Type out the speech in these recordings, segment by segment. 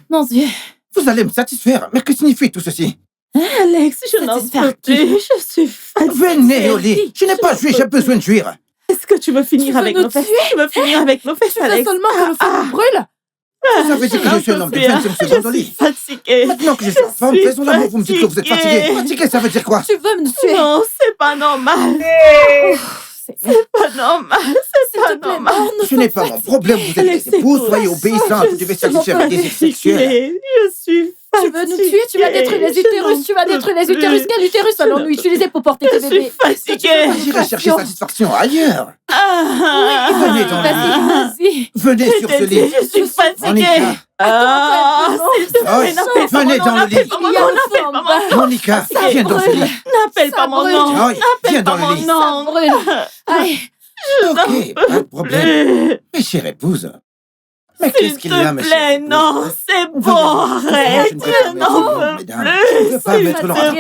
Mon Dieu. Vous allez me satisfaire. Mais que signifie tout ceci? Alex, je n'en peux plus. Je suis fatiguée. Venez au lit. Je n'ai pas joué, j'ai besoin de jouir. Est-ce que tu veux finir avec nos fesses? Tu veux finir avec nos fesses, Tu veux Alex? seulement que le feu nous brûle? Ça veut dire que je suis un homme de 25 secondes au lit. Je suis fatiguée. Maintenant que je suis en forme, faisons l'amour, vous me dites que vous êtes fatigué. Fatigué, ça veut dire quoi? Tu veux me tuer? Non, c'est pas normal. C'est pas normal. C'est pas normal. Ce n'est pas mon problème, vous êtes mes épouses, soyez obéissants, vous devez satisfaire mes désirs sexuels. Je suis Tu veux nous tuer? Tu vas détruire les utérus. Tu vas détruire les utérus. Quel utérus allons-nous utiliser pour porter tes bébés? Je suis fatiguée. J'irai chercher satisfaction ailleurs. Venez dans le lit. Vas-y. Venez sur ce lit. Je suis fatiguée. Monica. S'il te plaît, n'appelle pas Venez mon dans nom, le lit. n'appelle pas mon nom, n'appelle pas mon nom. Monica, viens dans ce lit. N'appelle pas mon brûle. nom. Ah oui, viens N'appelle dans pas le mon lit. Ça nom. brûle. Aïe. Ok, pas de problème. Mes chères épouses. Mais qu'est-ce S'il qu'il y a, te mes plaît, chères épouses? non, c'est bon, Venez. arrête. Je ne peux pas Je n'en mettre peux mesdames. plus. Je ne peux pas S'il mettre te l'ordre.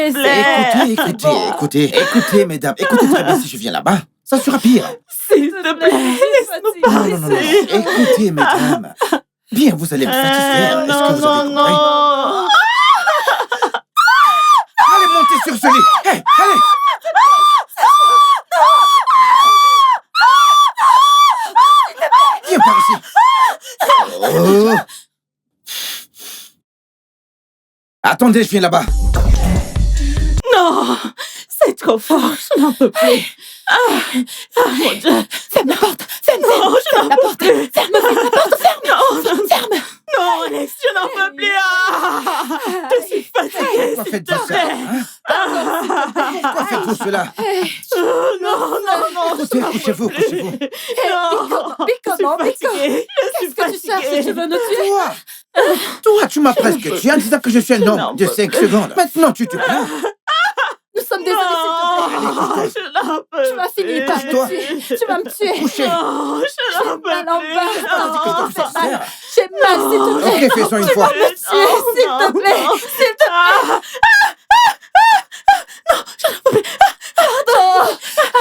plaît. Écoutez, mesdames. Écoutez très bien si je viens là-bas. Ça sera pire. S'il te plaît, laisse-nous fatiguée. Non, passer. Écoutez, mesdames. Bien, vous allez me satisfaire. Est-ce que Non, vous non, avez compris? non. Allez, montez sur ce lit. Hey, allez. Viens par ici. Oh. Attendez, je viens là-bas. Non, c'est trop fort, je n'en peux plus. Mon Dieu. Ferme la porte. Ferme Non, je n'en la peux porte. plus. Ferme la porte. Ferme. Non, Ferme. non, Alex, je n'en peux plus. Je suis fatiguée, Pourquoi s'il faites-vous te ça, plaît. hein? Pourquoi faites-vous cela? Non, Écoutez, couchez-vous. non. Comment? Je suis fatiguée. Qu'est-ce que tu cherches? Tu veux nous tuer? Toi, tu m'as presque tué en disant que je suis un Non, homme de 5 secondes. Maintenant, tu te plains. Nous sommes désolés, s'il te plaît. Non, je n'en peux Tu vas finir par Couche-toi. me tuer. Tu vas me tuer. Couchez. Non, je n'en peux Mal en plus. bas. Non. Qu'est-ce que je dois faire? J'ai mal, s'il te plaît. Ok, faisons une fois. S'il te plaît. S'il te plaît. Pardon.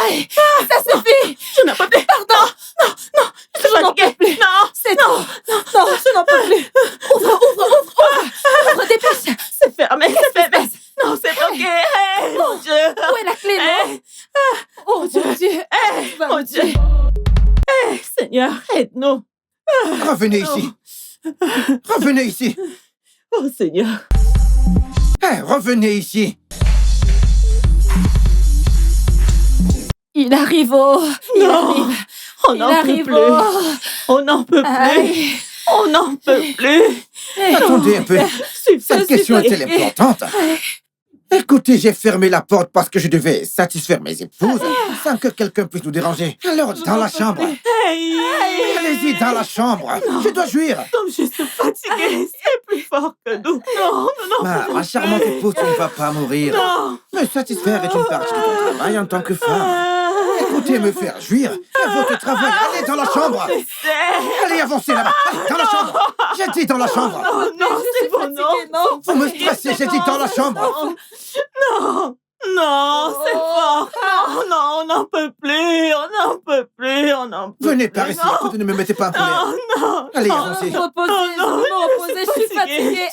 Aïe. Ça suffit. Je n'en peux plus. Pardon. Je suis n'en peux fatiguée. plus. Non, C'est non. Non, je n'en peux plus. Ouvre, dépêche. c'est fermé, c'est fermé. Non, c'est bloqué. Hey, mon Dieu. Où est la clé, non? Hey, Oh, Dieu. hey, Tu vas mon me Dieu. tuer. Hey, Seigneur, aide-nous. Revenez ici. Revenez ici. Oh, Seigneur. Hey, revenez ici. Il arrive, oh. Il Non. arrive. On Il n'en peut arrive, plus. oh. On n'en peut plus. Aïe. On n'en peut plus. Attendez un peu. Je suis Cette question est-elle fatiguée. importante? Écoutez, j'ai fermé la porte parce que je devais satisfaire mes épouses sans que quelqu'un puisse nous déranger. Alors, dans la chambre. Hey, Allez-y, dans la chambre. Je dois jouir. Comme je suis fatiguée, c'est plus fort que nous. Non, Ma charmante épouse, tu ne vas pas mourir. non. Me satisfaire est une partie de ton travail en tant que femme. Écoutez, me faire jouir. C'est votre travail. Allez dans la chambre. Allez, avancez là-bas. Allez, dans la chambre. J'ai dit dans la chambre. Oh non, c'est bon, non. Non. Vous me stressez, j'ai dit dans la chambre. Non, non, c'est fort. Non, non, on n'en peut plus. On n'en peut plus. On n'en peut Venez plus. par ici. Non. Écoutez, ne me mettez pas en colère. Non, non. Allez, non. avancez. Reposez, reposez, je suis fatiguée.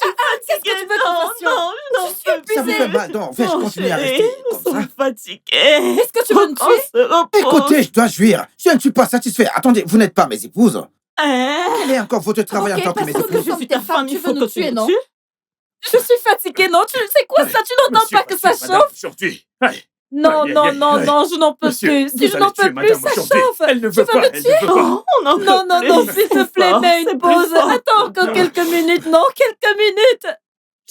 Qu'est-ce que tu veux Non, comme pression? non, je n'en peux plus. Ça vous fait mal, donc vais-je Non, continuer à chérie, rester nous comme ça? sommes fatigués. Est-ce que tu veux me On tuer? se repose. Écoutez, je dois jouir. Je ne suis pas satisfait. Attendez, vous n'êtes pas mes épouses. Hein? Quel est encore votre travail Ok, en tant que parce mes que épouses? nous sommes tes femmes, tu veux nous tuer, non? tues? Je suis fatiguée, non? Tu sais quoi ça? Tu n'entends pas que ça chauffe? Aujourd'hui. Hey, Non, Aïe, aïe, non, aïe, non, aïe. non, je n'en peux Monsieur, plus. Si vous je n'en allez peux tuer plus, madame ça aujourd'hui. chauffe. Elle ne Tu veut veux pas, me elle ne tuer? veut pas. Non, on n'en peut Non, non, plus. non, s'il te plaît, fort, mets c'est une plus pause. fort. Attends encore quelques minutes, non? Quelques minutes.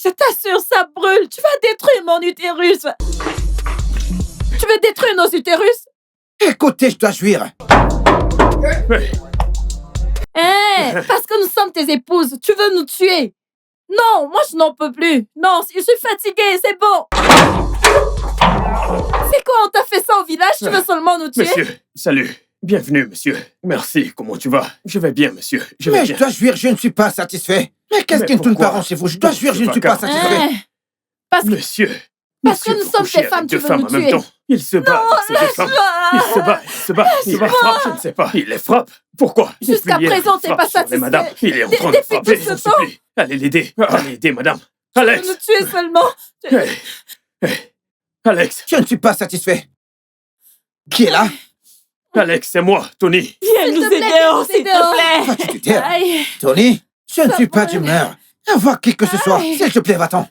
Je t'assure, ça brûle. Tu vas détruire mon utérus. Tu veux détruire nos utérus? Écoutez, je dois jouir. Hey, Hein? Parce que nous sommes tes épouses. Tu veux nous tuer? Non, moi je n'en peux plus. Non, je suis fatiguée, c'est bon. C'est quoi, on t'a fait ça au village? Tu veux seulement nous tuer? monsieur, salut. Bienvenue, monsieur. Merci, comment tu vas? Je vais bien, monsieur. Je vais Mais je bien. dois jouir, je ne suis pas satisfait. Mais qu'est-ce Mais qui ne tourne pas pourquoi? rond chez vous? Je dois jouir, je ne suis pas Vacarme. satisfait. Hein? Parce que Monsieur. Parce que monsieur, nous vous sommes couchez tes femmes, avec tu deux veux femmes nous en même tuer. temps. Il se bat avec ces deux femmes. Il se bat. Il les frappe, je ne sais pas. Il les frappe. Pourquoi? Jusqu'à présent, t'es pas satisfait. Madame, il est en train de Depuis frapper, tout je ce vous supplie. Allez l'aider. Allez aider, madame. Alex! Tu veux nous tuer seulement. Hey, Alex! Je ne suis pas satisfait. Qui est là? Alex, c'est moi, Tony. Viens nous aider, s'il te plaît. Vas-tu te taire? Aïe. Tony, je ne suis pas d'humeur à voir qui que ce soit. Aïe. S'il te plaît, va-t'en.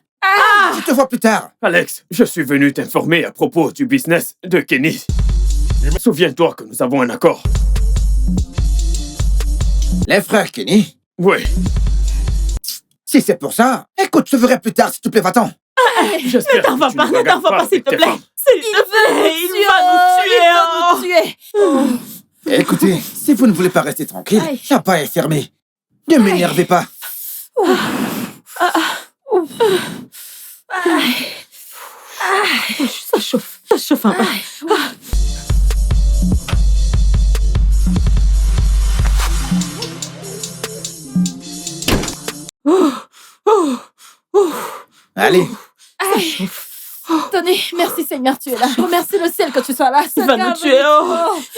Je te vois plus tard. Alex, je suis venu t'informer à propos du business de Kenny. Souviens-toi que nous avons un accord. Les frères Kenny, Oui, si c'est pour ça, écoute, je te verrai plus tard, s'il te plaît, va-t'en. j'espère Ne t'en que va tu pas, ne ne t'en regardes va pas, s'il avec te tes plaît. femmes. S'il te plaît, il va nous tuer. tuer. Écoutez, si vous ne voulez pas rester tranquille, Aïe. la pas est fermée. Ne m'énervez pas. Ça chauffe un peu. Allez, Aïe. Tony, merci Seigneur, tu es là. Remercie le ciel que tu sois là. Il va nous tuer,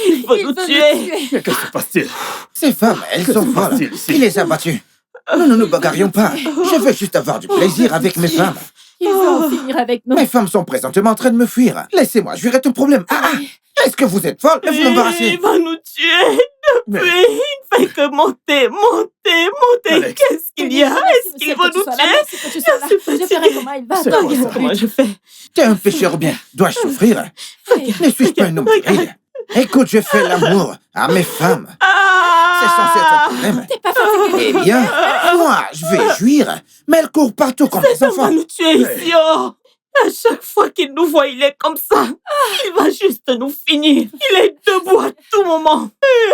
Il va nous tuer. Mais que se passe-t-il? ces femmes, elles Que sont se folles. passe-t-il ici? Il les a battues. Nous ne nous bagarrions pas. Je veux juste avoir du plaisir avec mes femmes. Il veut en finir avec nous. Mes femmes sont présentement en train de me fuir. Laissez-moi, je verrai ton problème. Est-ce que vous êtes folle? Vous m'embarrassez. Il va nous tuer. Mais- Puis, il ne fait que monter. Alex. Qu'est-ce qu'il y a? Est-ce qu'il va nous tuer? Merci que tu sois là. Je suis Je verrai fatiguée. comment il va. C'est Attends, quoi ça? Regarde comment je fais. T'es un pécheur ou bien? Dois-je souffrir? Ne suis-je pas un homme viril? Écoute, je fais l'amour à mes femmes. C'est censé être un problème. T'es pas fatigué. Eh bien, moi, je vais jouir. Mais elles courent partout comme des Cet homme va enfants. nous tuer ici, À chaque fois qu'il nous voit, il est comme ça. Il va juste nous finir. Il est debout à tout moment.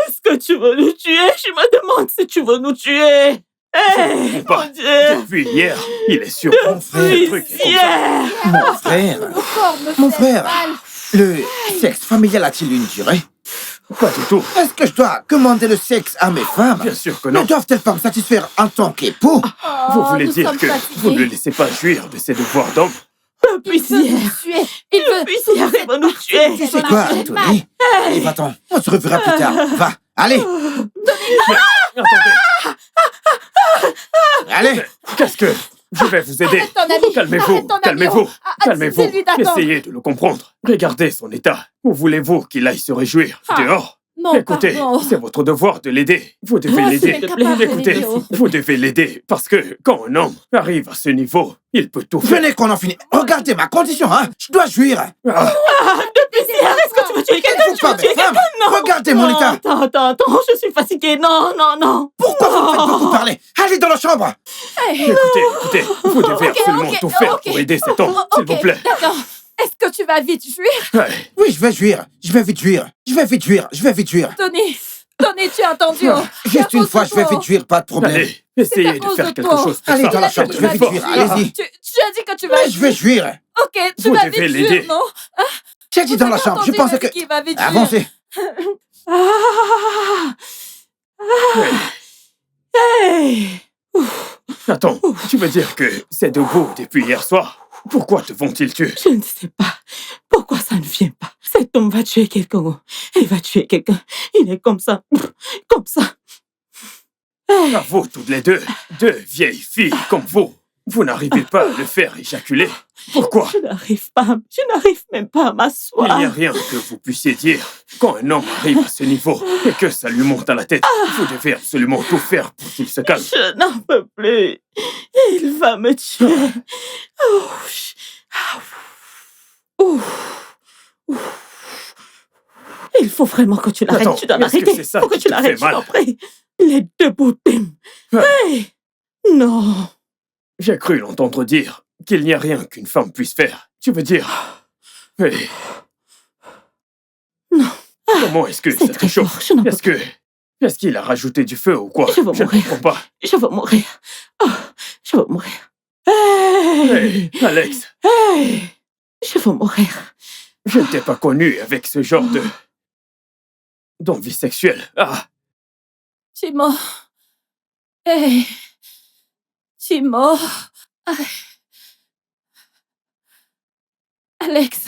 Est-ce que tu veux nous tuer? Je me demande si tu veux nous tuer. comprends pas. Mon Dieu. Depuis hier, il est sur Mon frère, ce truc est comme ça. Hier. mon frère, Le corps me Mon fait frère. mal. le sexe familial a-t-il une durée? Pas du tout. Est-ce que je dois commander le sexe à mes femmes? Bien sûr que Ne non. doivent-elles pas me satisfaire en tant qu'époux? Vous Oh, voulez nous dire sommes que fatigués. vous ne le laissez pas jouir de ses devoirs d'homme? Depuis Il veut hier. nous tuer. Il veut. Depuis hier, il va nous tuer. Tu sais quoi, Tony? Allez, va-t'en. On se reverra plus tard. Va, allez, Attendez, allez. qu'est-ce que... Je vais vous aider. Arrête ton ami. Calmez-vous, Arrête ton ami. calmez-vous, calmez-vous. Dis-lui d'attendre. Essayez de le comprendre. Regardez son état. Où voulez-vous qu'il aille se réjouir? Dehors? Non, Écoutez, pardon. c'est votre devoir de l'aider. Vous devez Ah, l'aider. c'est incapable de Écoutez, l'aider, oh. vous devez l'aider. Parce que quand un homme arrive à ce niveau, il peut tout faire. Venez qu'on en finisse. Regardez ma condition, hein. Je dois jouir. Ah, Depuis hier, est-ce que tu veux tuer quelqu'un? Faut pas, Tu veux mes tuer femmes. quelqu'un? Non. Regardez mon Non, état. Attends, je suis fatiguée. Non. Pourquoi vous me faites beaucoup parler? Allez dans la chambre. écoutez, vous devez absolument ok, tout faire ok. pour aider cet homme, Oh, s'il vous ok, plaît. D'accord. Est-ce que tu vas vite jouir? Ouais. Oui, je vais jouir. Je vais vite jouir. Je vais vite jouir. Tony, tu as entendu? oh. C'est à Juste une cause fois, de je vais toi. vite jouir, pas de problème. Allez, essayez de cause faire de quelque toi. chose pour Allez ça. dans la chambre, je vais vite jouir. Allez-y. Tu as dit que tu vas Oui, je vais jouir. Ok, tu Vous vas devez vite l'aider. jouir, non? J'ai dit dans la Vous avez chambre. Je entendu, pensais il a que... dit qu'il va vite jouir. Avancez. Hey. Attends, tu veux dire que c'est debout depuis hier soir? Pourquoi te vont-ils tuer? Je ne sais pas pourquoi ça ne vient pas. Cet homme va tuer quelqu'un. Il va tuer quelqu'un. Il est comme ça. Comme ça. À vous toutes les deux vieilles filles comme vous n'arrivez pas à le faire éjaculer. Pourquoi? Je n'arrive même pas à Il m'asseoir. n'y a rien que vous puissiez dire. Quand un homme arrive à ce niveau et que ça lui monte à la tête, vous devez absolument tout faire pour qu'il se calme. Je n'en peux plus. Il va me tuer. Il faut vraiment que tu l'arrêtes. Attends, Tu dois est-ce que l'arrêter. c'est ça Il faut que qui tu te l'arrêtes, fait je mal? t'en prie. Il est debout, Tim. Ouais. Hey. Non. J'ai cru l'entendre dire qu'il n'y a rien qu'une femme puisse faire. Tu veux dire... Mais... Non. Comment est-ce que C'est ça te très chauffe? fort. Je n'en peux Est-ce que... Est-ce qu'il a rajouté du feu ou quoi? Je veux ne mourir. comprends pas. Je veux mourir. Oh, je veux mourir. Hey. Hey, Alex, Hey. Je veux mourir. je ne t'ai pas connu avec ce genre de... d'envie sexuelle. Ah, Timo. Hey. Timo. Alex.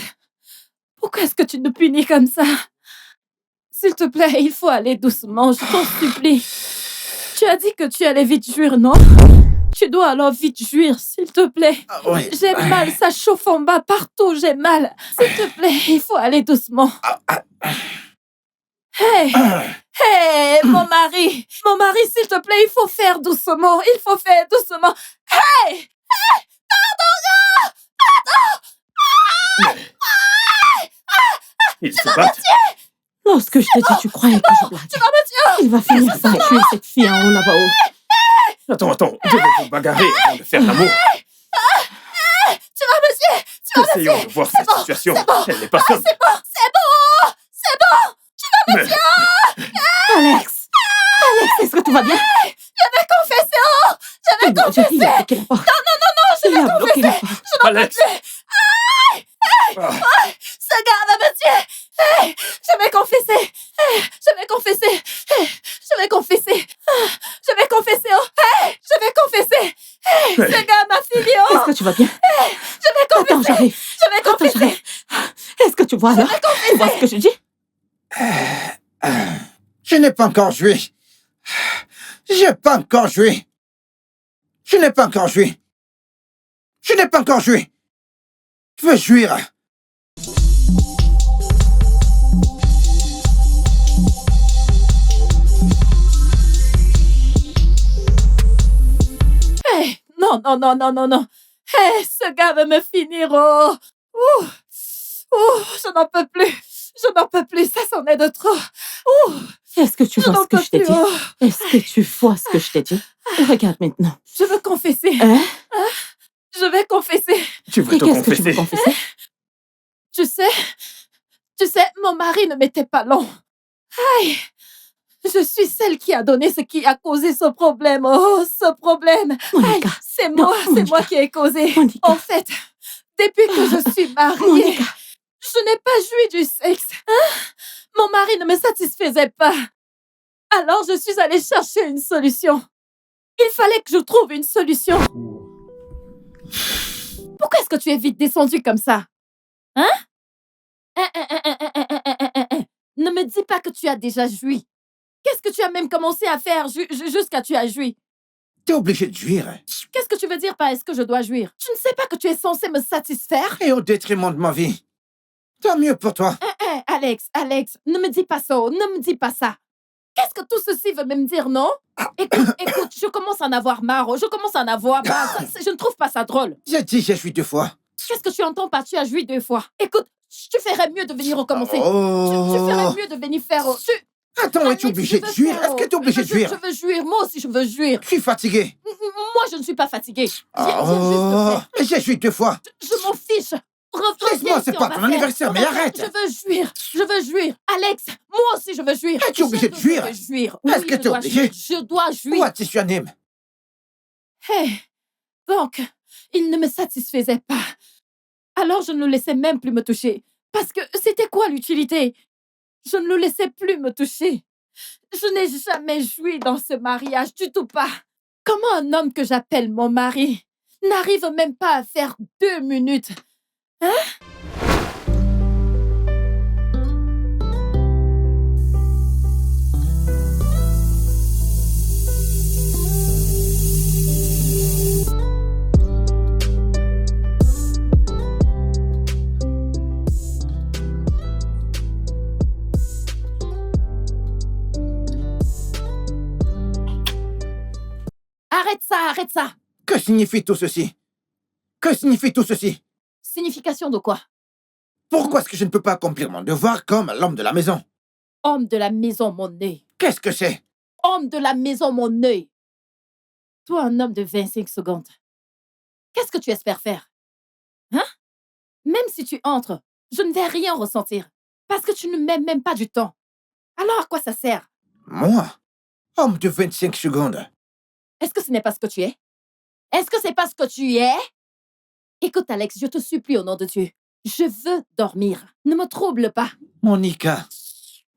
Pourquoi est-ce que tu nous punis comme ça? S'il te plaît, il faut aller doucement, je t'en supplie. Tu as dit que tu allais vite jouir, non? Tu dois alors vite jouir, s'il te plaît. Ah, oui. J'ai mal, ça chauffe en bas, partout, j'ai mal. S'il te plaît, il faut aller doucement. Hey! Hey, mon mari, s'il te plaît, il faut faire doucement, il faut faire doucement. Hey! Ils se battent. Lorsque je t'ai dit, tu croyais que je blague. Tu vas me tuer! Il va finir par tuer cette fille en haut là-bas haut. Attends, je vais vous bagarrer avant de faire l'amour. Tu vas me tuer! Essayons de voir cette situation. Elle n'est pas seule. C'est bon! Mais Alex! Alex, est-ce que tout va bien? Confessez! Eh mon Dieu, il a bloqué la porte. Non, je vais bloqué la porte. Alex! Ah, Ce gars va me tuer! Hey, je vais confesser! Hey, je vais confesser! Hey, je vais confesser! Ah, je vais confesser! Oh, hey, je vais confesser! Hey, ce gars m'a fini! Oh, Est-ce que tu vas bien? je vais Attends, confesser! j'arrive. Je vais Attends, confesser! j'arrive. Est-ce que tu vois alors? Tu vois ce que je dis? Je n'ai pas encore joué. Je n'ai pas encore joué. Je n'ai pas encore joué. Je n'ai pas encore joué. Je veux jouir. Hey, non. Hey, ce gars veut me finir! Oh, je n'en peux plus! Ça c'en est de trop! Est-ce que tu Je vois n'en ce que peux je t'ai plus! dit? Oh, Est-ce que tu vois ce que je t'ai dit? Regarde maintenant. je veux confesser! Hein? Je vais confesser! tu veux Et te qu'est-ce que tu veux confesser? confesser? Tu sais, mon mari ne m'était pas long. Aïe! Je suis celle qui a donné ce qui a causé ce problème. Oh, ce problème! Aïe, Monica, c'est non, moi qui ai causé. Monica. En fait, depuis que je suis mariée, Monica. je n'ai pas joui du sexe. Hein? Mon mari ne me satisfaisait pas. Alors, je suis allée chercher une solution. Il fallait que je trouve une solution. Pourquoi est-ce que tu es vite descendu comme ça? Hein? Ne me dis pas que tu as déjà joui. Qu'est-ce que tu as même commencé à faire jusqu'à tu as joui? T'es obligé de jouir. Qu'est-ce que tu veux dire par est-ce que je dois jouir? Tu ne sais pas que tu es censé me satisfaire? Et au détriment de ma vie. Tant mieux pour toi. Alex, ne me dis pas ça, ne me dis pas ça. Qu'est-ce que tout ceci veut me dire, non? Écoute, je commence à en avoir marre, je ne trouve pas ça drôle. J'ai dit j'ai joui 2 fois. Qu'est-ce que tu entends par tu as joui 2 fois? Écoute, tu ferais mieux de venir recommencer. Tu ferais mieux de venir faire... Attends, Alex, es-tu obligé de jouir? Est-ce que t'es obligé de jouir? Je veux jouir, moi aussi je veux jouir. Je suis fatigué. Moi, je ne suis pas fatiguée. Mais j'ai joui 2 fois. Je m'en fiche. Laisse-moi, c'est pas ton anniversaire, mais arrête. Je veux jouir. Alex, moi aussi je veux jouir. Es-tu obligé de jouir? Je veux jouir. Est-ce Oui, que t'es obligé? Je dois jouir. Pourquoi tu suis anime? Hey, donc, il ne me satisfaisait pas. Alors je ne le laissais même plus me toucher. Parce que c'était quoi l'utilité? Je ne le laissais plus me toucher. Je n'ai jamais joui dans ce mariage, du tout pas. Comment un homme que j'appelle mon mari n'arrive même pas à faire 2 minutes? Hein? Arrête ça! Que signifie tout ceci? Que signifie tout ceci? Signification de quoi? Pourquoi est-ce que je ne peux pas accomplir mon devoir comme l'homme de la maison? Homme de la maison, mon nez. Qu'est-ce que c'est? Homme de la maison, mon nez. Toi, un homme de 25 secondes. Qu'est-ce que tu espères faire? Hein? Même si tu entres, je ne vais rien ressentir. Parce que tu ne m'aimes même pas du temps. Alors, à quoi ça sert? Moi? Homme de 25 secondes. Est-ce que ce n'est pas ce que tu es? Est-ce que c'est pas ce que tu es? Écoute, Alex, je te supplie au nom de Dieu. Je veux dormir. Ne me trouble pas. Monica,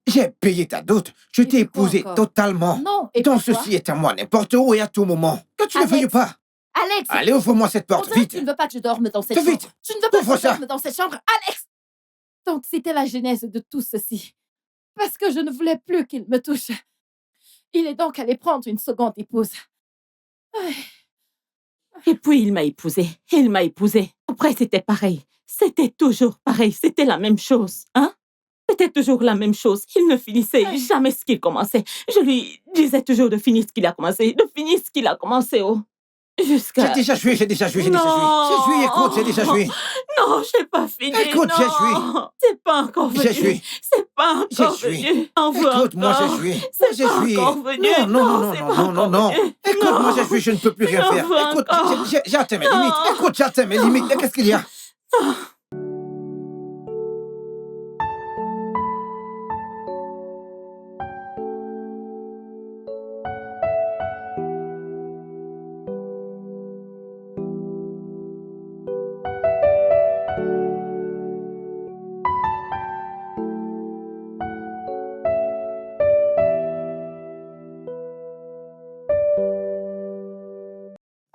j'ai payé ta dot. Je t'ai puis quoi épousé encore? totalement. Non, et Donc puis quoi? ceci est à moi n'importe où et à tout moment. Que tu ne Alex, veuilles pas. Alex! Allez, ouvre-moi cette On porte, dirait vite. que tu ne veux pas que je dorme dans cette Fais chambre. vite. Tu ne veux pas Ouvre que je ça. dorme dans cette chambre. Alex! Donc, c'était la genèse de tout ceci. Parce que je ne voulais plus qu'il me touche. Il est donc allé prendre une seconde épouse. Et puis, il m'a épousée. Il m'a épousée. Après, c'était pareil. C'était toujours pareil. C'était la même chose. Hein? C'était toujours la même chose. Il ne finissait jamais ce qu'il commençait. Je lui disais toujours de finir ce qu'il a commencé. De finir ce qu'il a commencé, oh. Jusqu'à... J'ai déjà joué. Non. Écoute, j'ai déjà joué. Non, j'ai pas fini. Écoute, non. j'ai joué. C'est pas encore venu. J'ai joué. C'est pas encore J'ai joué. venu. On veut Écoute, moi encore. j'ai joué. C'est J'ai pas joué. encore venu. Non. Écoute, moi j'ai joué, je ne peux plus rien faire. Écoute, j'ai atteint mes limites. Écoute, j'ai atteint mes limites. Mais qu'est-ce qu'il y a?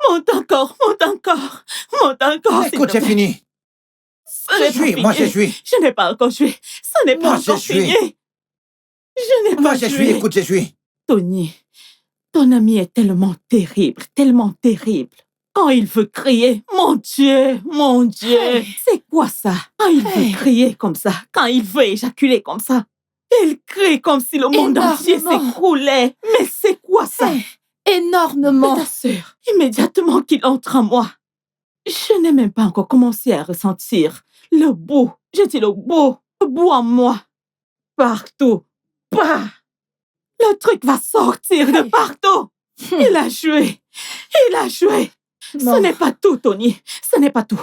Monte encore. Écoute, j'ai fini. J'ai joué, moi j'ai joué. Je n'ai pas encore joué. Ce n'est pas Moi, encore j'ai joué. fini. Je n'ai Moi pas j'ai joué. joué, écoute, j'ai joué. Tony, ton ami est tellement terrible. Quand il veut crier, mon Dieu, c'est quoi ça? Quand il veut crier comme ça, quand il veut éjaculer comme ça, il crie comme si le monde entier s'écroulait. Mais c'est quoi ça? Énormément. Je t'assure, immédiatement qu'il entre en moi, je n'ai même pas encore commencé à ressentir le beau. Je dis le beau en moi. Partout. Bah! Le truc va sortir de partout. Il a joué. Non. Ce n'est pas tout, Tony. Ce n'est pas tout.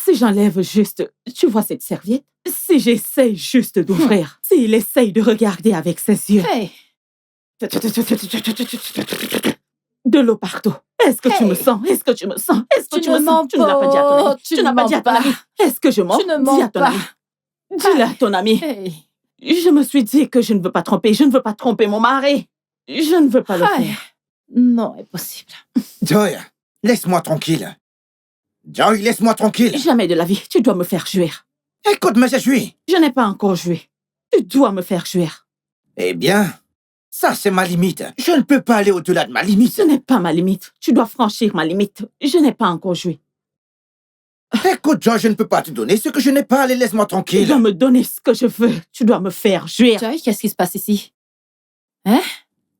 Si j'enlève juste, tu vois cette serviette? Si j'essaye juste d'ouvrir, s'il essaye de regarder avec ses yeux, Hey, de l'eau partout. Est-ce que tu me sens? Est-ce que tu me sens? tu ne mens Tu ne l'as pas dit à ton ami. Tu Tu ne n'as pas dit à mens ton pas. ami. Est-ce que je mens? Tu ne Dis mens à ton pas. ami. Dis-le à ton ami. Hey. Je me suis dit que je ne veux pas tromper. Je ne veux pas tromper mon mari. Je ne veux pas le Hey. faire. Non, impossible. Joy, laisse-moi tranquille. Joy, laisse-moi tranquille. Jamais de la vie. Tu dois me faire jouir. Écoute, mais j'ai joué. Je n'ai pas encore joué. Tu dois me faire jouir. Eh bien, ça c'est ma limite. Je ne peux pas aller au-delà de ma limite. Ce n'est pas ma limite. Tu dois franchir ma limite. Je n'ai pas encore joué. Écoute, Joy, je ne peux pas te donner ce que je n'ai pas. Allez, laisse-moi Tu tranquille. dois me donner ce que je veux. Tu dois me faire jouir. Joy, qu'est-ce qui se passe ici?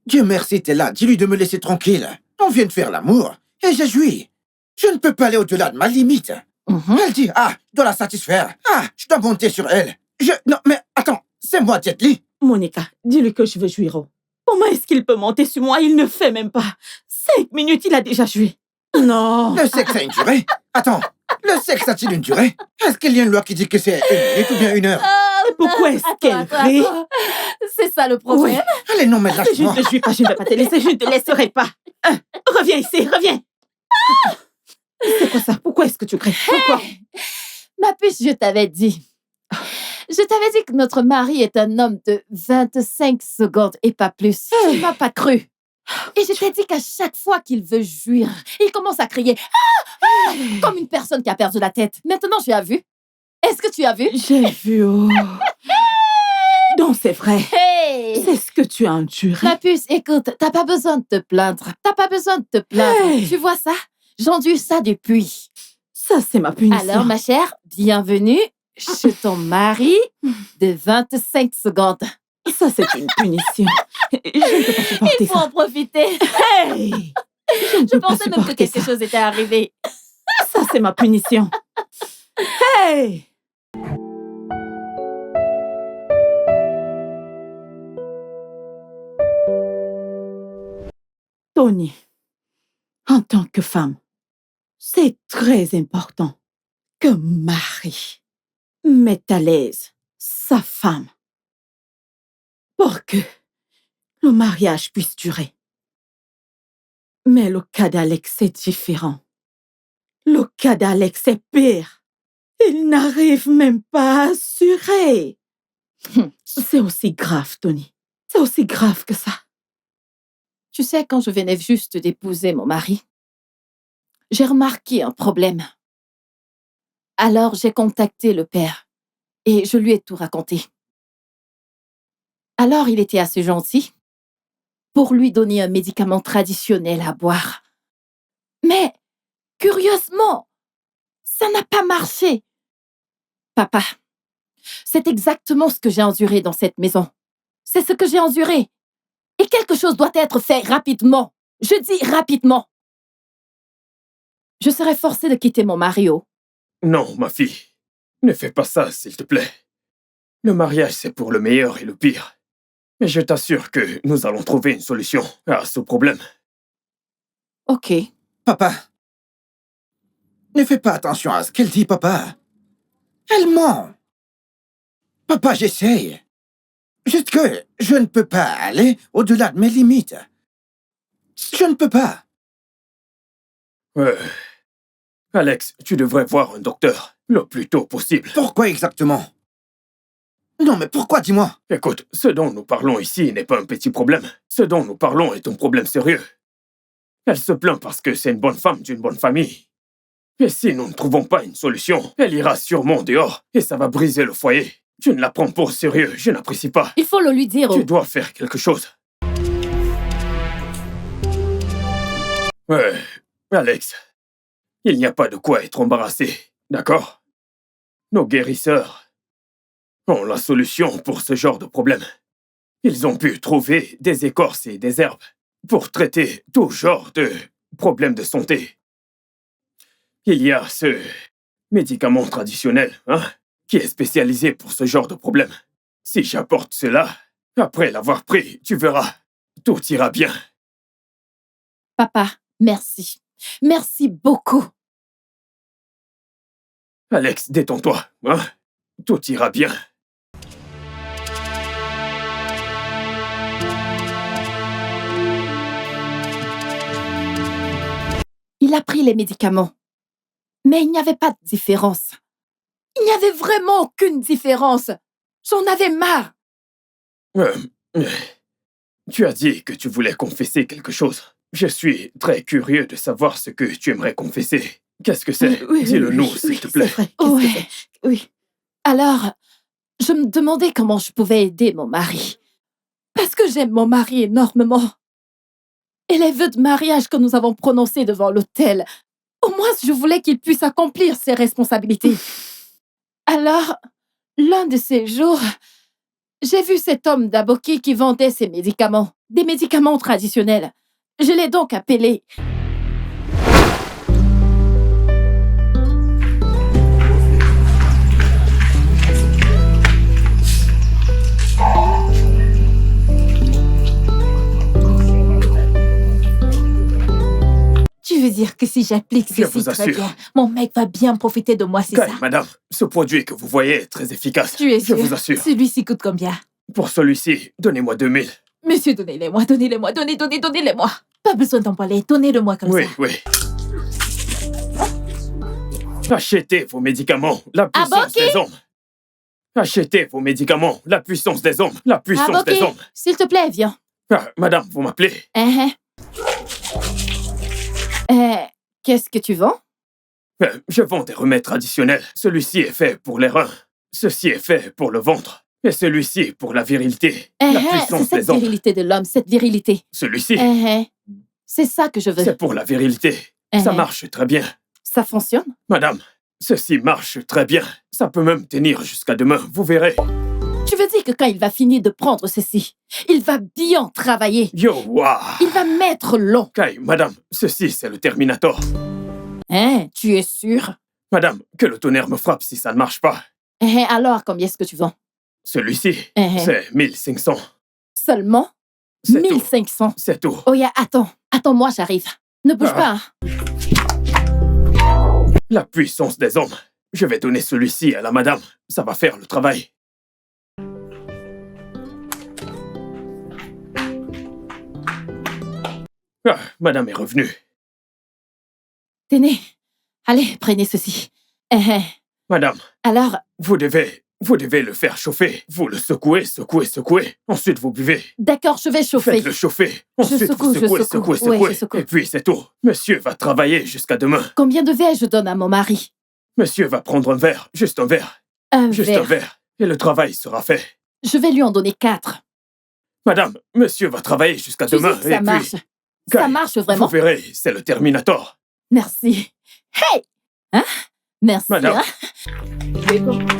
Dieu merci, t'es là. Dis-lui de me laisser tranquille. On vient de faire l'amour. Et j'ai joui. Je ne peux pas aller au-delà de ma limite. Elle dit, je dois la satisfaire. Je dois monter sur elle. Non, mais attends, c'est moi, Jet Li. Monica, dis-lui que je veux jouir. Oh. Comment est-ce qu'il peut monter sur moi? Il ne fait même pas. 5 minutes, il a déjà joué. Non. Le sexe a une durée. Attends, le sexe a-t-il une durée? Est-ce qu'il y a une loi qui dit que c'est 1 minute ou bien 1 heure? Pourquoi est-ce qu'elle rit? C'est ça le problème. Oui. Allez, non, mais Je lâche-moi. ne te jouis pas, je ne vais pas te laisser, je ne te laisserai pas. Reviens ici, reviens. C'est quoi ça? Pourquoi est-ce que tu cries? Pourquoi? Ma puce, je t'avais dit. Je t'avais dit que notre mari est un homme de 25 secondes et pas plus. Tu ne m'as pas cru. Et je t'ai dit qu'à chaque fois qu'il veut jouir, il commence à crier comme une personne qui a perdu la tête. Maintenant, tu as vu? Est-ce que tu as vu? J'ai vu, oh. Donc c'est vrai. Hey! C'est ce que tu as enduré. Ma puce, écoute, t'as pas besoin de te plaindre. T'as pas besoin de te plaindre. Hey! Tu vois ça? J'endure ça depuis. Ça, c'est ma punition. Alors, ma chère, bienvenue chez ton mari de 25 secondes. Ça, c'est une punition. Je ne peux pas supporter Il faut ça. en profiter. Hey! Je pensais même que quelque chose était arrivé. Ça, c'est ma punition. Hey! Tony, en tant que femme, c'est très important que mari mette à l'aise sa femme pour que le mariage puisse durer. Mais le cas d'Alex est différent. Le cas d'Alex est pire. Il n'arrive même pas à assurer. C'est aussi grave, Tony. C'est aussi grave que ça. Tu sais, quand je venais juste d'épouser mon mari, j'ai remarqué un problème. Alors, j'ai contacté le père. et je lui ai tout raconté. Alors, il était assez gentil pour lui donner un médicament traditionnel à boire. Mais, curieusement, ça n'a pas marché. Papa, c'est exactement ce que j'ai enduré dans cette maison. C'est ce que j'ai enduré. Et quelque chose doit être fait rapidement. Je dis rapidement. Je serais forcée de quitter mon mari. Non, ma fille. Ne fais pas ça, s'il te plaît. Le mariage, c'est pour le meilleur et le pire. Mais je t'assure que nous allons trouver une solution à ce problème. Ok. Papa, ne fais pas attention à ce qu'elle dit, papa. Elle ment. Papa, j'essaye. Juste que je ne peux pas aller au-delà de mes limites. Je ne peux pas. Alex, tu devrais voir un docteur le plus tôt possible. Pourquoi exactement? Non, mais pourquoi, dis-moi? Écoute, ce dont nous parlons ici n'est pas un petit problème. Ce dont nous parlons est un problème sérieux. Elle se plaint parce que c'est une bonne femme d'une bonne famille. Et si nous ne trouvons pas une solution, elle ira sûrement dehors et ça va briser le foyer. Tu ne la prends pas au sérieux, je n'apprécie pas. Il faut le lui dire. Tu dois faire quelque chose. Alex, il n'y a pas de quoi être embarrassé, d'accord? Nos guérisseurs ont la solution pour ce genre de problème. Ils ont pu trouver des écorces et des herbes pour traiter tout genre de problèmes de santé. Il y a ce médicament traditionnel, qui est spécialisé pour ce genre de problème. Si j'apporte cela, après l'avoir pris, tu verras, tout ira bien. Papa, merci. Merci beaucoup. Alex, détends-toi, Tout ira bien. Il a pris les médicaments. Mais il n'y avait pas de différence. Il n'y avait vraiment aucune différence. J'en avais marre. Tu as dit que tu voulais confesser quelque chose. Je suis très curieux de savoir ce que tu aimerais confesser. Qu'est-ce que c'est? Dis-le-nous, s'il te plaît. Oui. Alors, je me demandais comment je pouvais aider mon mari. Parce que j'aime mon mari énormément. Et les vœux de mariage que nous avons prononcés devant l'autel, au moins je voulais qu'il puisse accomplir ses responsabilités. Alors, l'un de ces jours, j'ai vu cet homme d'Aboki qui vendait ses médicaments, des médicaments traditionnels. Je l'ai donc appelé. Tu veux dire que si j'applique ceci très bien, mon mec va bien profiter de moi, c'est ça? Madame, ce produit que vous voyez est très efficace. Tu es Je sûr? vous assure. Celui-ci coûte combien? Pour celui-ci, donnez-moi 2000. Monsieur, donnez-les-moi, donnez-les-moi. Pas besoin d'emballer, donnez-le-moi comme ça. Oui. Achetez vos médicaments, la puissance des hommes. Achetez vos médicaments, la puissance des hommes, la puissance des hommes. S'il te plaît, viens. Madame, vous m'appelez? Qu'est-ce que tu vends? Je vends des remèdes traditionnels. Celui-ci est fait pour les reins. Ceci est fait pour le ventre. Et celui-ci pour la virilité. La puissance c'est des cette hommes. virilité de l'homme, cette virilité. Celui-ci, C'est ça que je veux. c'est pour la virilité. Ça marche très bien. Ça fonctionne? Madame, ceci marche très bien. Ça peut même tenir jusqu'à demain, vous verrez. Tu veux dire que quand il va finir de prendre ceci, il va bien travailler? Il va mettre long. Kai, madame, ceci c'est le Terminator. Tu es sûr? Madame, que le tonnerre me frappe si ça ne marche pas. Alors, combien est-ce que tu vends? Celui-ci, c'est 1500. Seulement? C'est 1500. tout. C'est tout. Oh, attends-moi, j'arrive. Ne bouge pas. La puissance des hommes. Je vais donner celui-ci à la madame. Ça va faire le travail. Madame est revenue. Tenez, allez, prenez ceci. Madame. Alors? Vous devez le faire chauffer. Vous le secouez. Ensuite, vous buvez. D'accord, je vais chauffer. Faites-le chauffer. Ensuite, vous secouez. Ouais, je secoue. Et puis, c'est tout. Monsieur va travailler jusqu'à demain. Combien de verres je donne à mon mari? Monsieur va prendre un verre, juste un verre. Un Juste verre. un verre, et le travail sera fait. Je vais lui en donner 4. Madame, monsieur va travailler jusqu'à Tu demain, sais que ça et marche. puis... Ça Kyle, marche Vous vraiment. verrez, c'est le Terminator. Merci. Hey! Hein? Merci. Madame. Hein?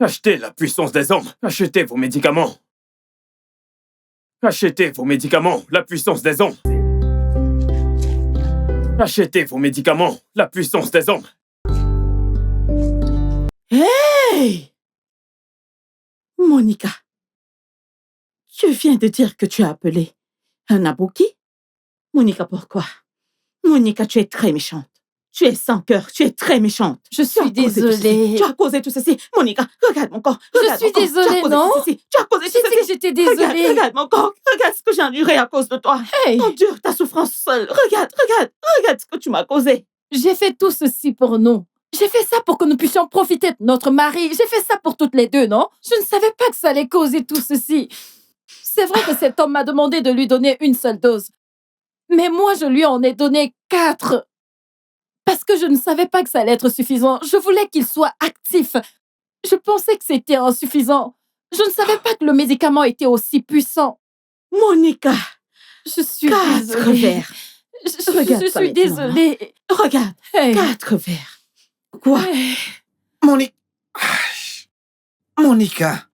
Achetez la puissance des hommes. Achetez vos médicaments. Achetez vos médicaments, la puissance des hommes. Achetez vos médicaments, la puissance des hommes. Hey! Monica, tu viens de dire que tu as appelé un abouki? Monica, pourquoi? Monica, tu es très méchante. Tu es sans cœur, tu es très méchante. Je Tu as suis causé tout ceci. désolée. Tu as causé tout ceci. Monica, regarde mon corps. Je Regarde suis mon corps. désolée, Tu as causé non? tout ceci. Tu as causé J'ai tout dit que ceci. j'étais Regarde, désolée. regarde mon corps. Regarde ce que j'ai enduré à cause de toi. Hey! Endure ta souffrance seule. Regarde ce que tu m'as causé. J'ai fait tout ceci pour nous. J'ai fait ça pour que nous puissions profiter de notre mari. J'ai fait ça pour toutes les deux, non? Je ne savais pas que ça allait causer tout ceci. C'est vrai que cet homme m'a demandé de lui donner une seule dose. Mais moi, je lui en ai donné 4. Parce que je ne savais pas que ça allait être suffisant. Je voulais qu'il soit actif. Je pensais que c'était insuffisant. Je ne savais pas que le médicament était aussi puissant. Monica, Je suis 4 désolée. verres. Regarde Je ça suis maintenant, désolée. Regarde, Hey. 4 verres. Quoi? Hey. Monica,